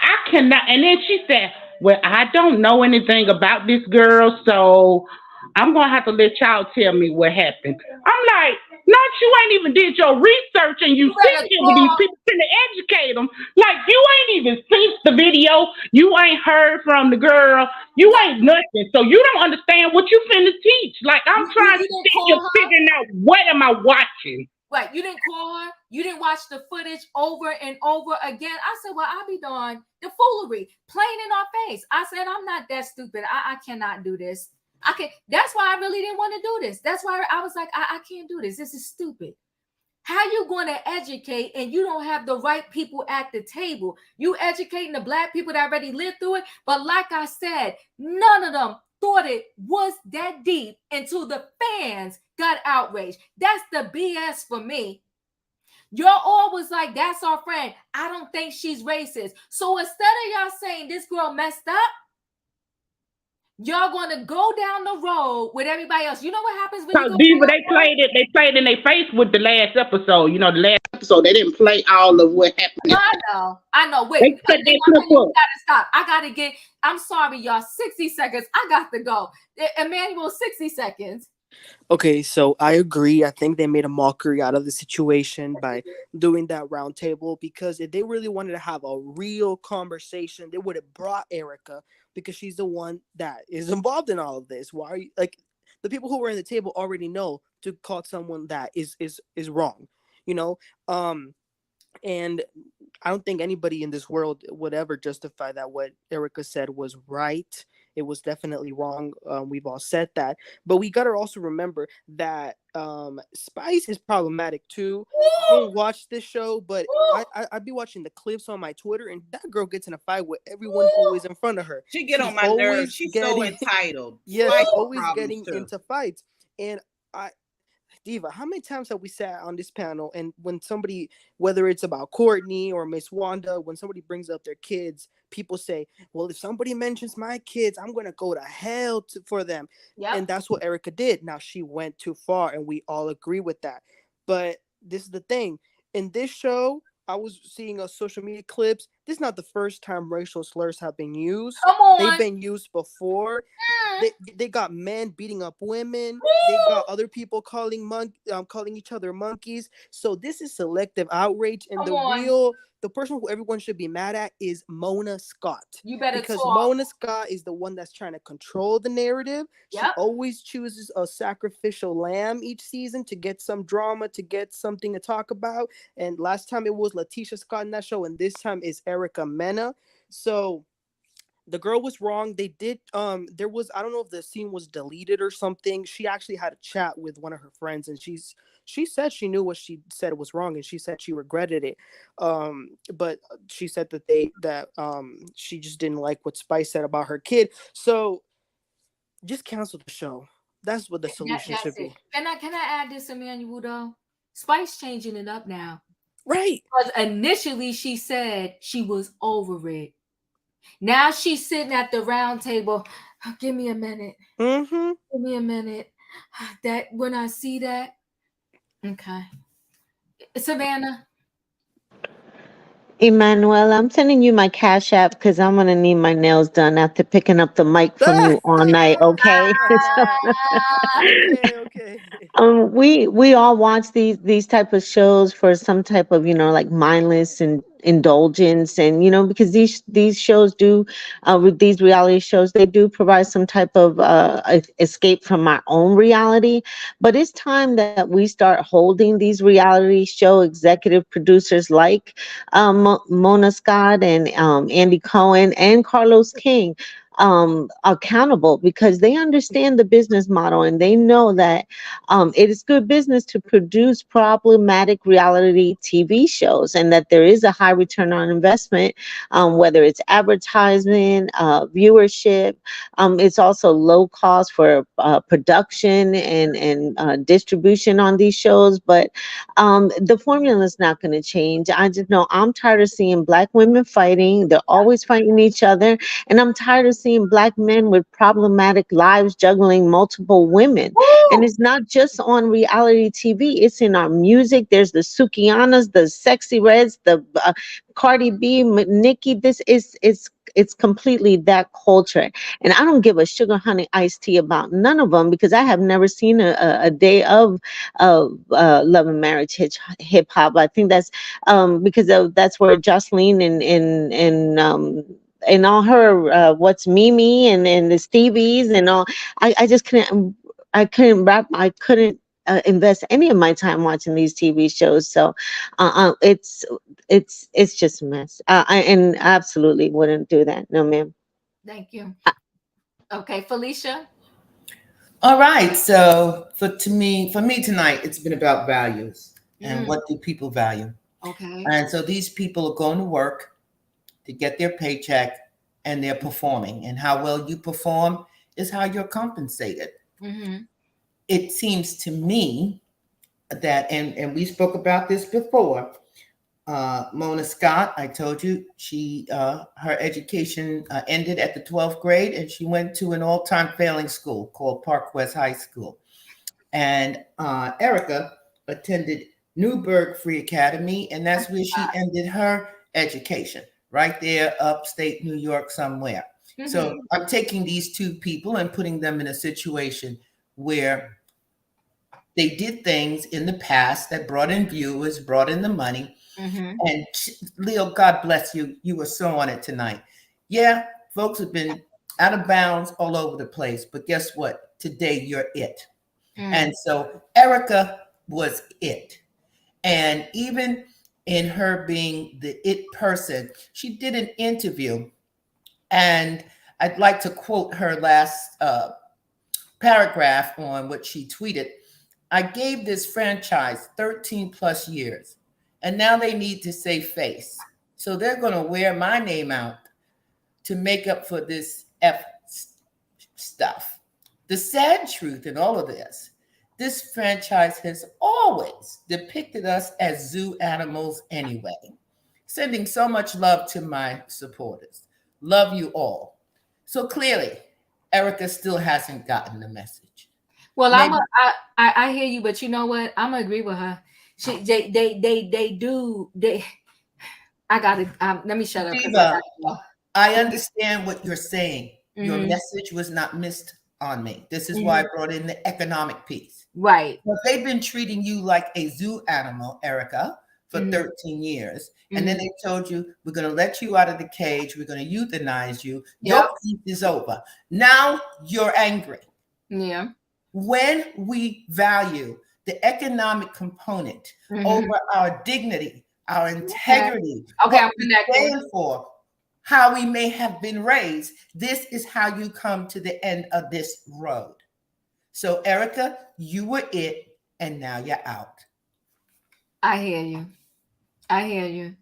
I cannot. And then she said, well, I don't know anything about this girl, so I'm going to have to let y'all tell me what happened. I'm like, not you ain't even did your research and you sitting here with these people to educate them. Like, you ain't even seen the video. You ain't heard from the girl. You ain't nothing. So you don't understand what you finna teach. Like, I'm trying to sit here figuring out what am I watching. Right, you didn't call her. You didn't watch the footage over and over again. I said, well, I'll be darned. The foolery plain in our face. I said, I'm not that stupid. I cannot do this. I can. That's why I really didn't want to do this. That's why I was like, I can't do this. This is stupid. How you going to educate and you don't have the right people at the table? You educating the black people that already lived through it. But like I said, none of them thought it was that deep until the fans got outraged. That's the BS for me. Y'all all was like, that's our friend. I don't think she's racist. So instead of y'all saying this girl messed up, y'all gonna go down the road with everybody else. You know what happens when you go Diva, they played in their face with the last episode. You know, the last episode they didn't play all of what happened. No, I know. Wait, they gotta stop. I gotta get. I'm sorry, y'all. 60 seconds. I got to go. Emmanuel, 60 seconds. Okay, so I agree. I think they made a mockery out of the situation by doing that round table, because if they really wanted to have a real conversation, they would have brought Erica, because she's the one that is involved in all of this. Why are you, like, the people who were in the table already know to call someone that is wrong, you know? And I don't think anybody in this world would ever justify that what Erica said was right. It was definitely wrong. We've all said that. But we got to also remember that Spice is problematic too. I don't watch this show, but I be watching the clips on my Twitter, and that girl gets in a fight with everyone who is in front of her. She get on my nerves. She's so entitled. Yeah, she's always getting into fights. And Diva, how many times have we sat on this panel and when somebody, whether it's about Courtney or Miss Wanda, when somebody brings up their kids, people say, well, if somebody mentions my kids, I'm going to go to hell for them. Yep. And that's what Erica did. Now, she went too far, and we all agree with that. But this is the thing. In this show, I was seeing social media clips. This is not the first time racial slurs have been used. Come on. They've been used before. They got men beating up women. They got other people calling each other monkeys. So this is selective outrage, and the person who everyone should be mad at is Mona Scott. You better because talk. Mona Scott is the one that's trying to control the narrative. Yep. She always chooses a sacrificial lamb each season to get some drama, to get something to talk about. And last time it was Letitia Scott in that show, and this time is Erica Mena. So the girl was wrong. They did there was, I don't know if the scene was deleted or something. She actually had a chat with one of her friends, and she said she knew what she said was wrong, and she said she regretted it. But she said that she just didn't like what Spice said about her kid. So just cancel the show. That's what the solution should be. Can I add this, Emmanuel, though? Spice changing it up now. Right. Because initially she said she was over it. Now she's sitting at the round table. Oh, give me a minute. Mm-hmm. Give me a minute. That when I see that, okay. Savannah. Emmanuel, I'm sending you my Cash App because I'm gonna need my nails done after picking up the mic from you all night. Okay. Okay. We all watch these type of shows for some type of like mindless and indulgence, and because these shows do with these reality shows, they do provide some type of escape from our own reality. But it's time that we start holding these reality show executive producers like Mona Scott and Andy Cohen and Carlos King accountable, because they understand the business model and they know that it is good business to produce problematic reality TV shows, and that there is a high return on investment, whether it's advertisement, viewership. It's also low cost for production and distribution on these shows. But the formula is not going to change. I just know I'm tired of seeing Black women fighting. They're always fighting each other. And I'm tired of seeing Black men with problematic lives juggling multiple women. And it's not just on reality TV, it's in our music. There's the Sukianas, the Sexy Reds, the Cardi B, Nicki. This is it's completely that culture. And I don't give a sugar honey iced tea about none of them, because I have never seen a day of love and marriage hip hop. I think that's because that's where Jocelyn and all her what's Mimi and the Stevies and all. I just couldn't invest any of my time watching these TV shows. So it's just a mess. And absolutely wouldn't do that. No, ma'am. Thank you. Okay, Felicia. All right. So for me tonight, it's been about values and what do people value. Okay. And so these people are going to work to get their paycheck, and they're performing. And how well you perform is how you're compensated. Mm-hmm. It seems to me that, and we spoke about this before, Mona Scott, I told you, she her education ended at the 12th grade, and she went to an all-time failing school called Park West High School. And Erica attended Newburgh Free Academy, and that's where she ended her education, right there, upstate New York somewhere. Mm-hmm. So I'm taking these two people and putting them in a situation where they did things in the past that brought in viewers, brought in the money. Mm-hmm. And Leo, God bless you. You were so on it tonight. Yeah, folks have been out of bounds all over the place. But guess what? Today, you're it. Mm. And so Erica was it. And even in her being the it person, she did an interview. And I'd like to quote her last paragraph on what she tweeted. I gave this franchise 13 plus years, and now they need to save face. So they're going to wear my name out to make up for this F stuff. The sad truth in all of this franchise has always depicted us as zoo animals anyway. Sending so much love to my supporters. Love you all. So clearly, Erica still hasn't gotten the message. Well, I hear you, but you know what? I'm gonna agree with her. They. I gotta let me shut Diva, up. I understand what you're saying. Mm-hmm. Your message was not missed on me. This is why I brought in the economic piece. Right. But they've been treating you like a zoo animal, Erica, for 13 years. And then they told you, we're going to let you out of the cage. We're going to euthanize you. Your piece is over. Now you're angry. Yeah. When we value the economic component over our dignity, our integrity, what we stand for, how we may have been raised, this is how you come to the end of this road. So, Erica, you were it, and now you're out. I hear you. I hear you.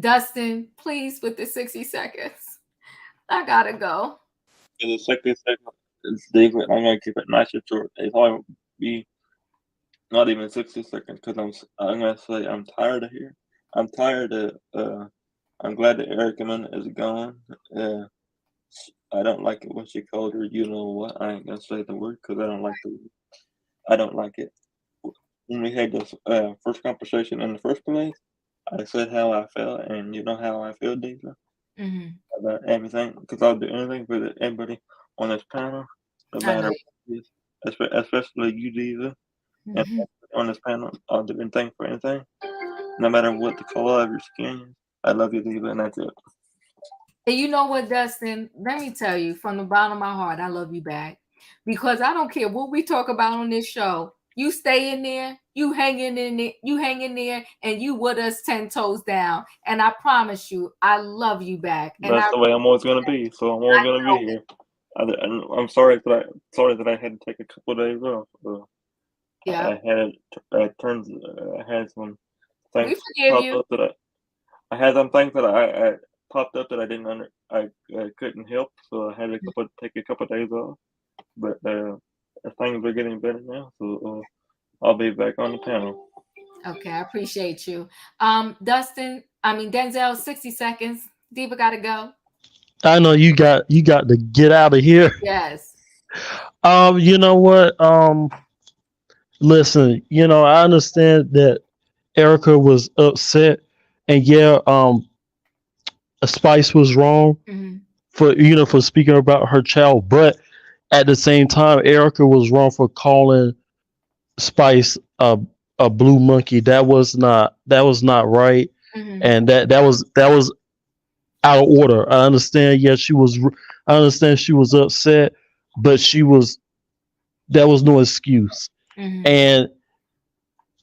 Dustin, please, with the 60 seconds. I gotta go. In the 60 seconds, David, I'm gonna keep it nice and short. It's only be not even 60 seconds, because I'm gonna say I'm tired of here. I'm tired of I'm glad that Erica Mena is gone. I don't like it when she called her, you know what? I ain't gonna say the word because I don't like the word. I don't like it. When we had this first conversation in the first place, I said how I felt, and you know how I feel, Diva, about everything, because I'll do anything for everybody on this panel, no matter what it is, especially you, Diva, and on this panel, I'll do anything for anything, no matter what the color of your skin is. I love you, Diva, and that's it. And you know what, Dustin? Let me tell you, from the bottom of my heart, I love you back. Because I don't care what we talk about on this show. You stay in there, you hanging in it, you hanging there, and you with us 10 toes down. And I promise you, I love you back. And That's the way I'm always gonna be. So I'm always gonna be here. I'm sorry that I had to take a couple of days off. yeah, I had some we things forgive popped you. up that I had some things that I popped up that I didn't I couldn't help, so I had to take a couple of days off. But things are getting better now, so I'll be back on the panel. Okay, I appreciate you. Denzel, 60 seconds. Diva gotta go. I know you got to get out of here. Yes. You know what? Listen, I understand that Erica was upset, and yeah, Spice was wrong Mm-hmm. for speaking about her child, but at the same time, Erica was wrong for calling Spice a blue monkey. That was not right, Mm-hmm. and that was out of order. I understand. Yeah, I understand she was upset, but that was no excuse. Mm-hmm. And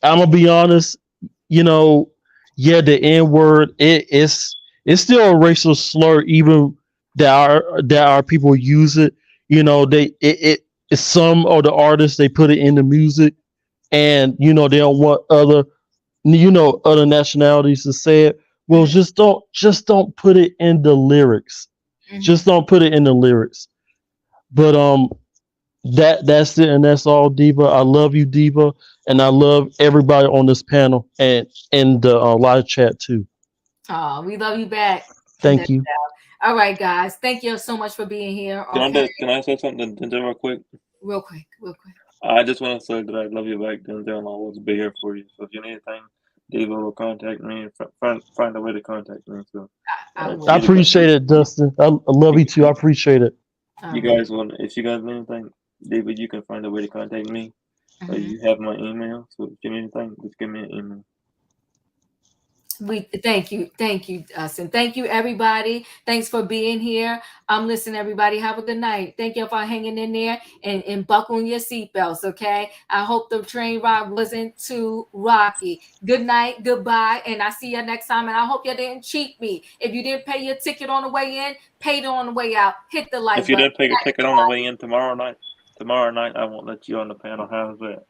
I'm gonna be honest. You know, yeah, the N word. It's still a racial slur, even that our people use it. Some of the artists they put it in the music, and they don't want other nationalities to say it. Well, just don't put it in the lyrics. Just don't put it in the lyrics. But that's it, and that's all, Diva. I love you, Diva, and I love everybody on this panel and in the live chat too. Oh, we love you back. Thank you. All right, guys. Thank you so much for being here. Okay. Can I say something real quick? Real quick. I just want to say that I love you back, Denzel, and I'll always be here for you. So if you need anything, Diva will contact me and find a way to contact me. So I I appreciate it, Dustin. I love you too. I appreciate it. If you guys need anything, David, you can find a way to contact me. You have my email, so if you need anything, just give me an email. We thank you, Dustin. Thank you, everybody. Thanks for being here. Listen, everybody, have a good night. Thank you for hanging in there and buckling your seatbelts. Okay. I hope the train ride wasn't too rocky. Good night, goodbye, and I see you next time. And I hope you didn't cheat me. If you didn't pay your ticket on the way in, pay it on the way out. Hit the like If you button. didn't pay your ticket on the way in tomorrow night, I won't let you on the panel. How's that?